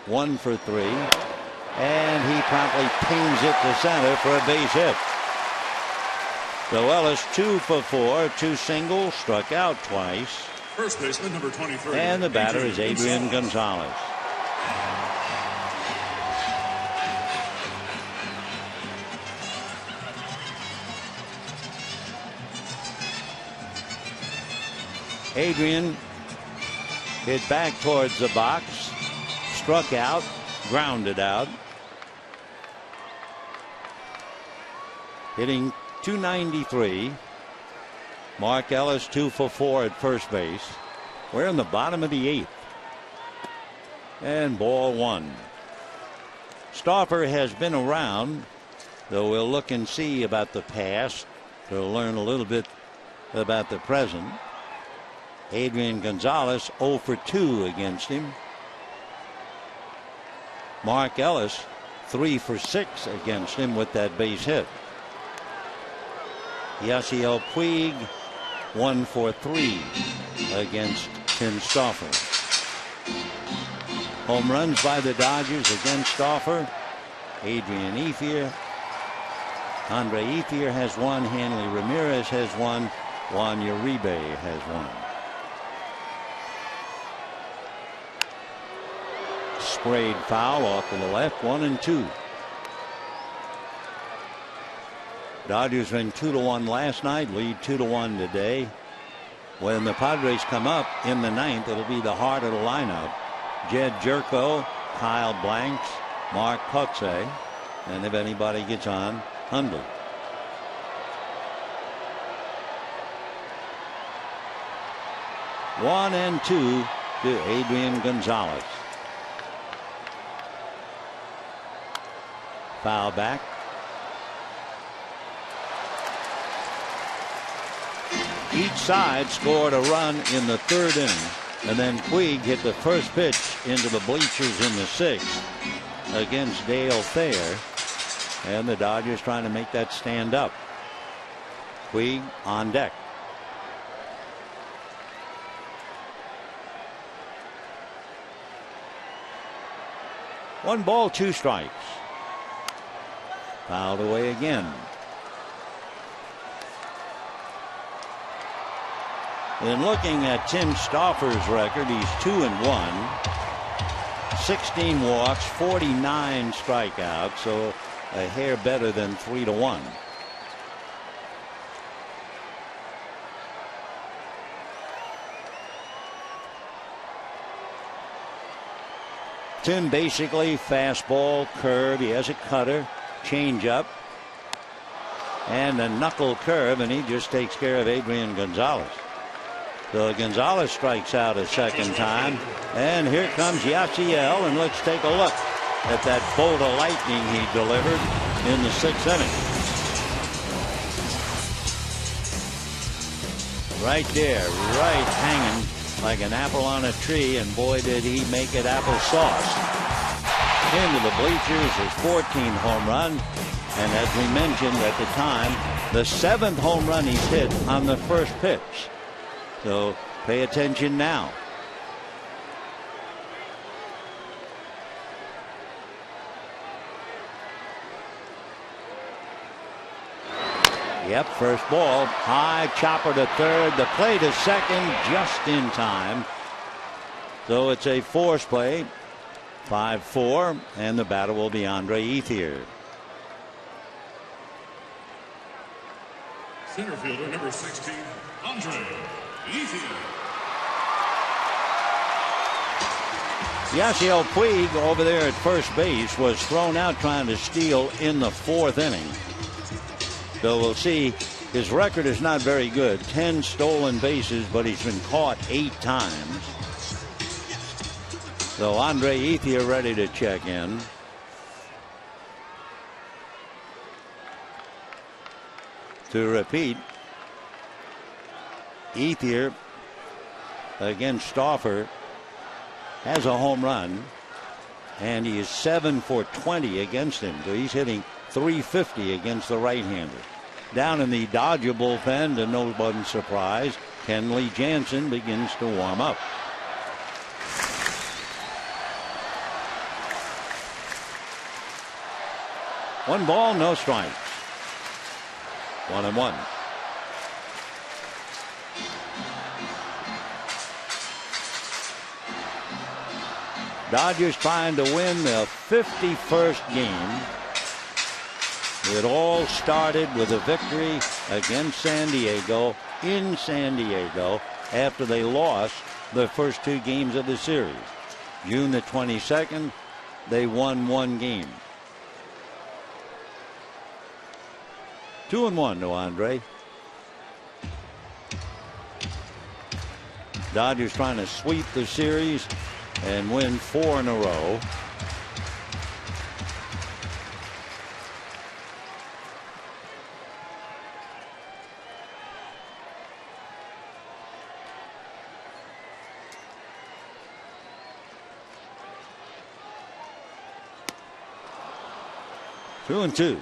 A: 1 for 3. And he promptly pings it to center for a base hit. So Ellis 2 for 4, 2 singles, struck out twice.
D: First baseman number 23.
A: And the batter is Adrian Gonzalez. Adrian hit back towards the box, struck out, grounded out. Hitting .293. Mark Ellis 2 for 4 at first base. We're in the bottom of the 8th. And ball 1. Stauffer has been around, though we'll look and see about the past to learn a little bit about the present. Adrian Gonzalez 0 for 2 against him. Mark Ellis 3 for 6 against him with that base hit. Yasiel Puig 1 for 3 against Tim Stauffer. Home runs by the Dodgers against Stauffer. Adrian Ethier. Andre Ethier has 1. Hanley Ramirez has 1. Juan Uribe has 1. Sprayed foul off to the left. 1-2. Dodgers win 2-1 last night, lead 2-1 today. When the Padres come up in the 9th, it'll be the heart of the lineup. Jed Jerko, Kyle Blanks, Mark Puxey, and if anybody gets on, Hundley. One and 2 to Adrian Gonzalez. Foul back. Each side scored a run in the 3rd inning, and then Puig hit the first pitch into the bleachers in the 6th against Dale Thayer, and the Dodgers trying to make that stand up. Puig on deck. One ball, 2 strikes. Fouled away again. In looking at Tim Stauffer's record, he's 2-1, 16 walks, 49 strikeouts, so a hair better than 3-1. Tim basically fastball, curve. He has a cutter, changeup, and a knuckle curve, and he just takes care of Adrian Gonzalez. So Gonzalez strikes out a second time, and here comes Yasiel, and let's take a look at that bolt of lightning he delivered in the 6th inning. Right there, right hanging like an apple on a tree, and boy did he make it applesauce. Into the bleachers, his 14th home run, and as we mentioned at the time, the 7th home run he's hit on the first pitch. So pay attention now. Yep, first ball, high chopper to third, the play to second just in time. So it's a force play, 5-4, and the batter will be Andre Ethier.
D: Center fielder number 16, Andre Ethier.
A: Yasiel Puig over there at first base was thrown out trying to steal in the 4th inning. So we'll see. His record is not very good. 10 stolen bases, but he's been caught 8 times. So Andre Ethier ready to check in. To repeat, Ethier against Stauffer has a home run, and he is 7 for 20 against him. So he's hitting .350 against the right-hander. Down in the Dodger bullpen, to no one's surprise, Kenley Jansen begins to warm up. One ball, no strikes. 1-1. Dodgers trying to win their 51st game. It all started with a victory against San Diego in San Diego after they lost the first 2 games of the series. June the 22nd, they won 1 game. 2-1 to Andre. Dodgers trying to sweep the series and win 4 in a row. Two and two.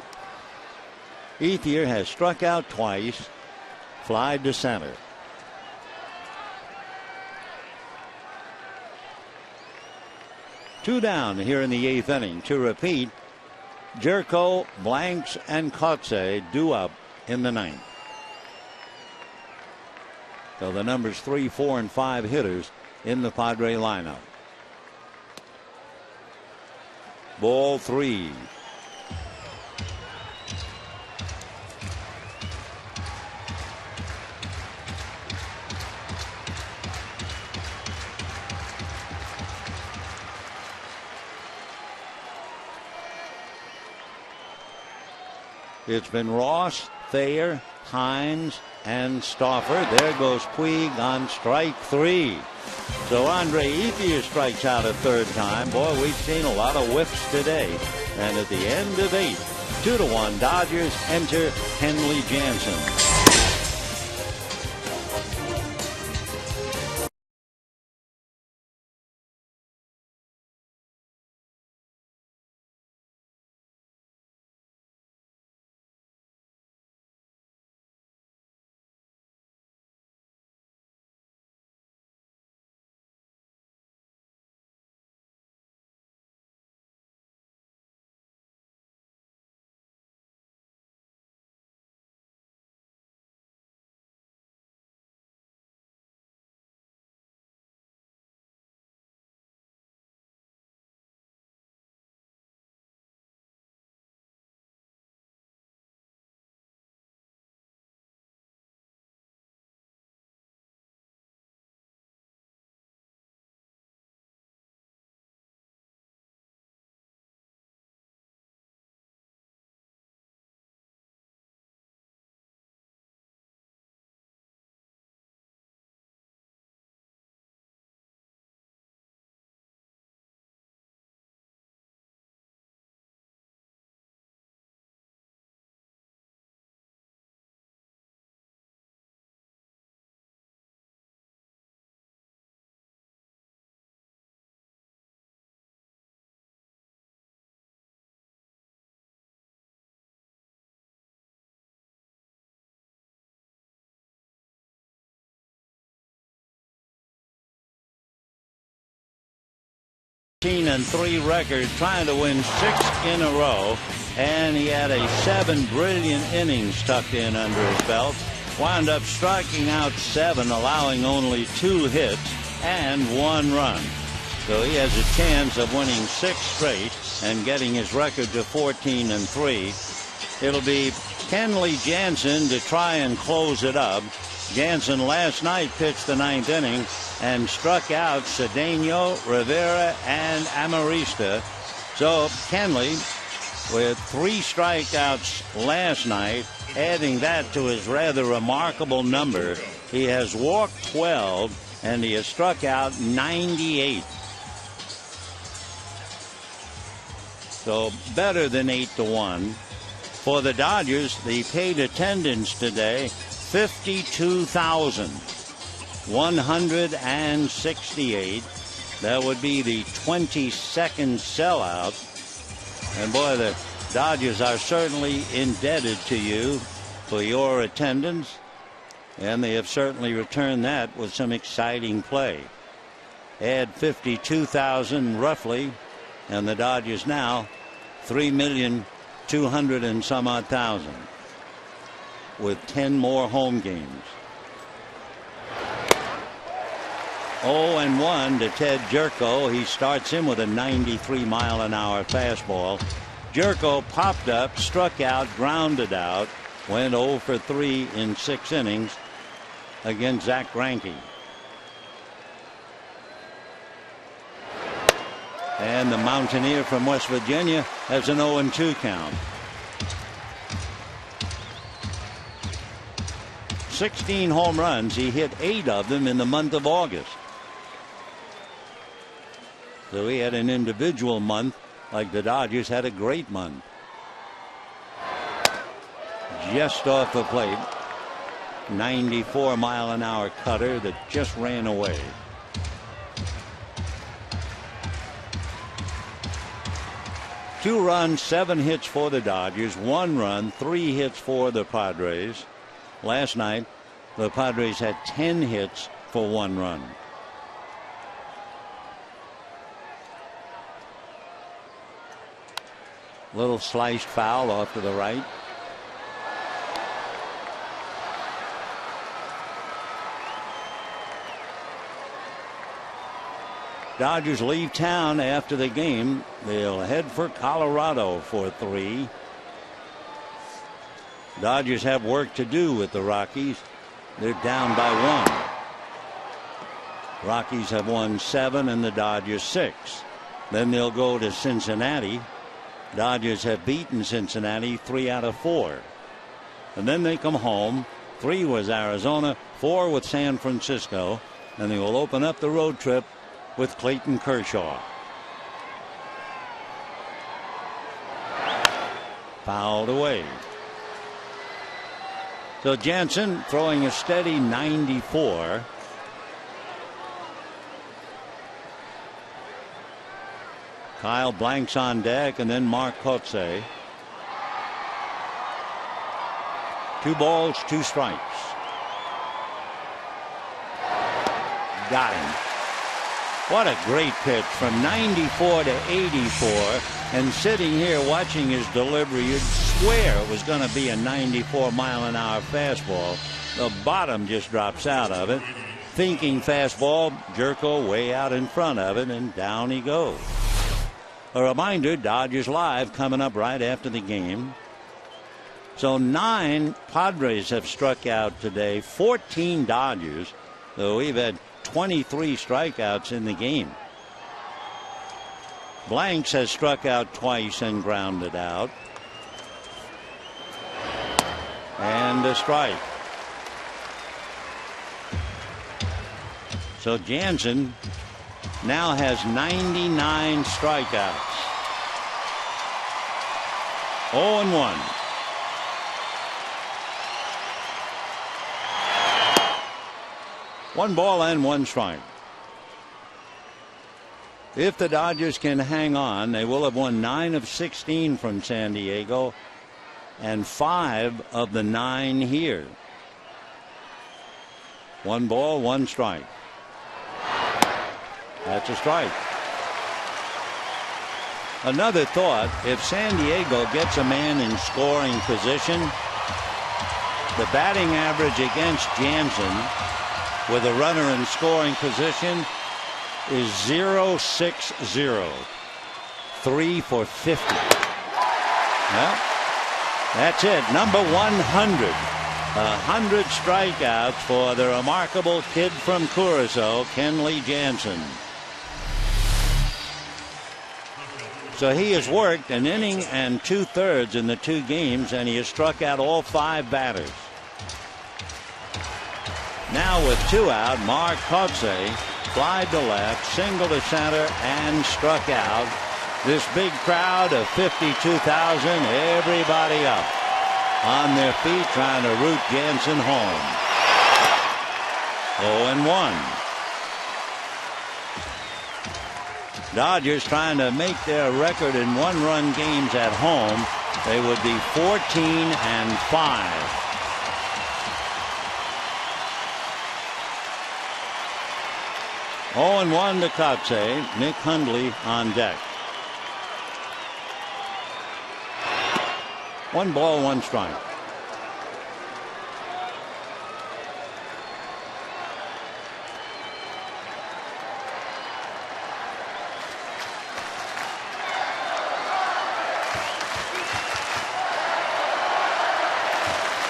A: Ethier has struck out twice, flied to center. Two down here in the 8th inning. To repeat, Jerko, Blanks, and Kotze due up in the 9th. So the numbers 3, 4, and 5 hitters in the Padre lineup. Ball 3. It's been Ross, Thayer, Hines, and Stauffer. There goes Puig on strike 3. So Andre Ethier strikes out a 3rd time. Boy, we've seen a lot of whiffs today. And at the end of 8, 2-1, Dodgers enter Kenley Jansen. And 3 record, trying to win 6 in a row, and he had a 7 brilliant innings tucked in under his belt. Wound up striking out 7, allowing only 2 hits and 1 run. So he has a chance of winning 6 straight and getting his record to 14-3. It'll be Kenley Jansen to try and close it up. Jansen last night pitched the ninth inning and struck out Cedeno, Rivera, and Amarista. So Kenley, with 3 strikeouts last night, adding that to his rather remarkable number, he has walked 12 and he has struck out 98. So better than 8-1. For the Dodgers, the paid attendance today, 52,168. That would be the 22nd sellout. And boy, the Dodgers are certainly indebted to you for your attendance. And they have certainly returned that with some exciting play. Add 52,000 roughly, and the Dodgers now 3,200,000 and some odd thousand, with 10 more home games. 0-1 to Ted Jerko. He starts him with a 93-mile-an-hour fastball. Jerko popped up, struck out, grounded out, went 0 for 3 in 6 innings against Zach Greinke. And the Mountaineer from West Virginia has an 0-2 count. 16 home runs. He hit 8 of them in the month of August. So he had an individual month like the Dodgers had a great month. Just off the plate. 94-mile-an-hour cutter that just ran away. Two runs, 7 hits for the Dodgers, 1 run, 3 hits for the Padres. Last night, the Padres had 10 hits for 1 run. Little sliced foul off to the right. Dodgers leave town after the game. They'll head for Colorado for 3. Dodgers have work to do with the Rockies. They're down by 1. Rockies have won 7 and the Dodgers 6. Then they'll go to Cincinnati. Dodgers have beaten Cincinnati 3 out of 4. And then they come home. 3 was Arizona, 4 with San Francisco, and they will open up the road trip with Clayton Kershaw. Fouled away. So Jansen throwing a steady 94. Kyle Blanks on deck, and then Mark Kotze. 2 balls, 2 strikes. Got him. What a great pitch from 94 to 84, and sitting here watching his delivery, you'd swear it was going to be a 94-mile-an-hour fastball. The bottom just drops out of it. Thinking fastball, Jerko way out in front of it, and down he goes. A reminder, Dodgers Live coming up right after the game. So 9 Padres have struck out today, 14 Dodgers, though we've had 23 strikeouts in the game. Blanks has struck out twice and grounded out. And a strike. So Jansen now has 99 strikeouts. 0-1. One ball and 1 strike. If the Dodgers can hang on, they will have won 9 of 16 from San Diego and 5 of the 9 here. 1 ball, 1 strike. That's a strike. Another thought, if San Diego gets a man in scoring position, the batting average against Jansen with a runner in scoring position is .060. 3 for 50. Well, that's it. Number 100 100 strikeouts for the remarkable kid from Curacao, Kenley Jansen. So he has worked an inning and 2/3 in the 2 games, and he has struck out all 5 batters. Now with 2 out, Mark Kotze flied to left, single to center, and struck out. This big crowd of 52,000, everybody up on their feet trying to root Jansen home. 0-1. Dodgers trying to make their record in 1-run games at home. They would be 14-5. Oh, and 1 to Kotze. Nick Hundley on deck. 1 ball, 1 strike.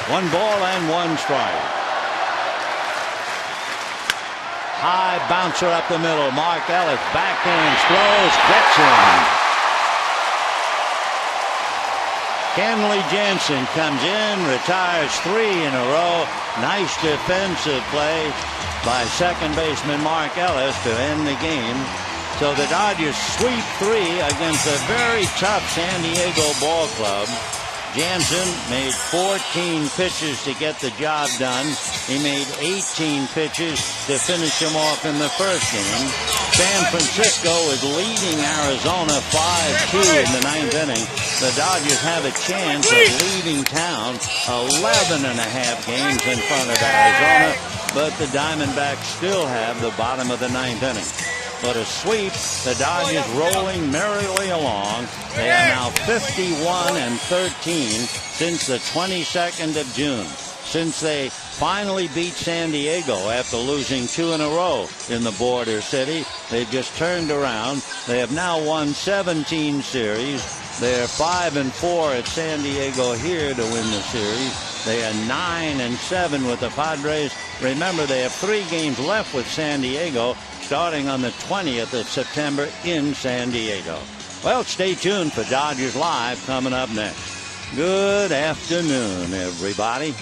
A: One ball and 1 strike. High bouncer up the middle. Mark Ellis backhands, throws, gets him. Kenley Jansen comes in, retires 3 in a row. Nice defensive play by second baseman Mark Ellis to end the game. So the Dodgers sweep 3 against a very tough San Diego ball club. Jansen made 14 pitches to get the job done. He made 18 pitches to finish him off in the first game. San Francisco is leading Arizona 5-2 in the 9th inning. The Dodgers have a chance of leaving town 11.5 games in front of Arizona, but the Diamondbacks still have the bottom of the 9th inning. But a sweep, the Dodgers rolling merrily along. They are now 51-13 since the 22nd of June. Since they finally beat San Diego after losing 2 in a row in the border city, they've just turned around. They have now won 17 series. They're 5-4 at San Diego here to win the series. They are 9-7 with the Padres. Remember, they have 3 games left with San Diego, starting on the 20th of September in San Diego. Well, stay tuned for Dodgers Live coming up next. Good afternoon, everybody.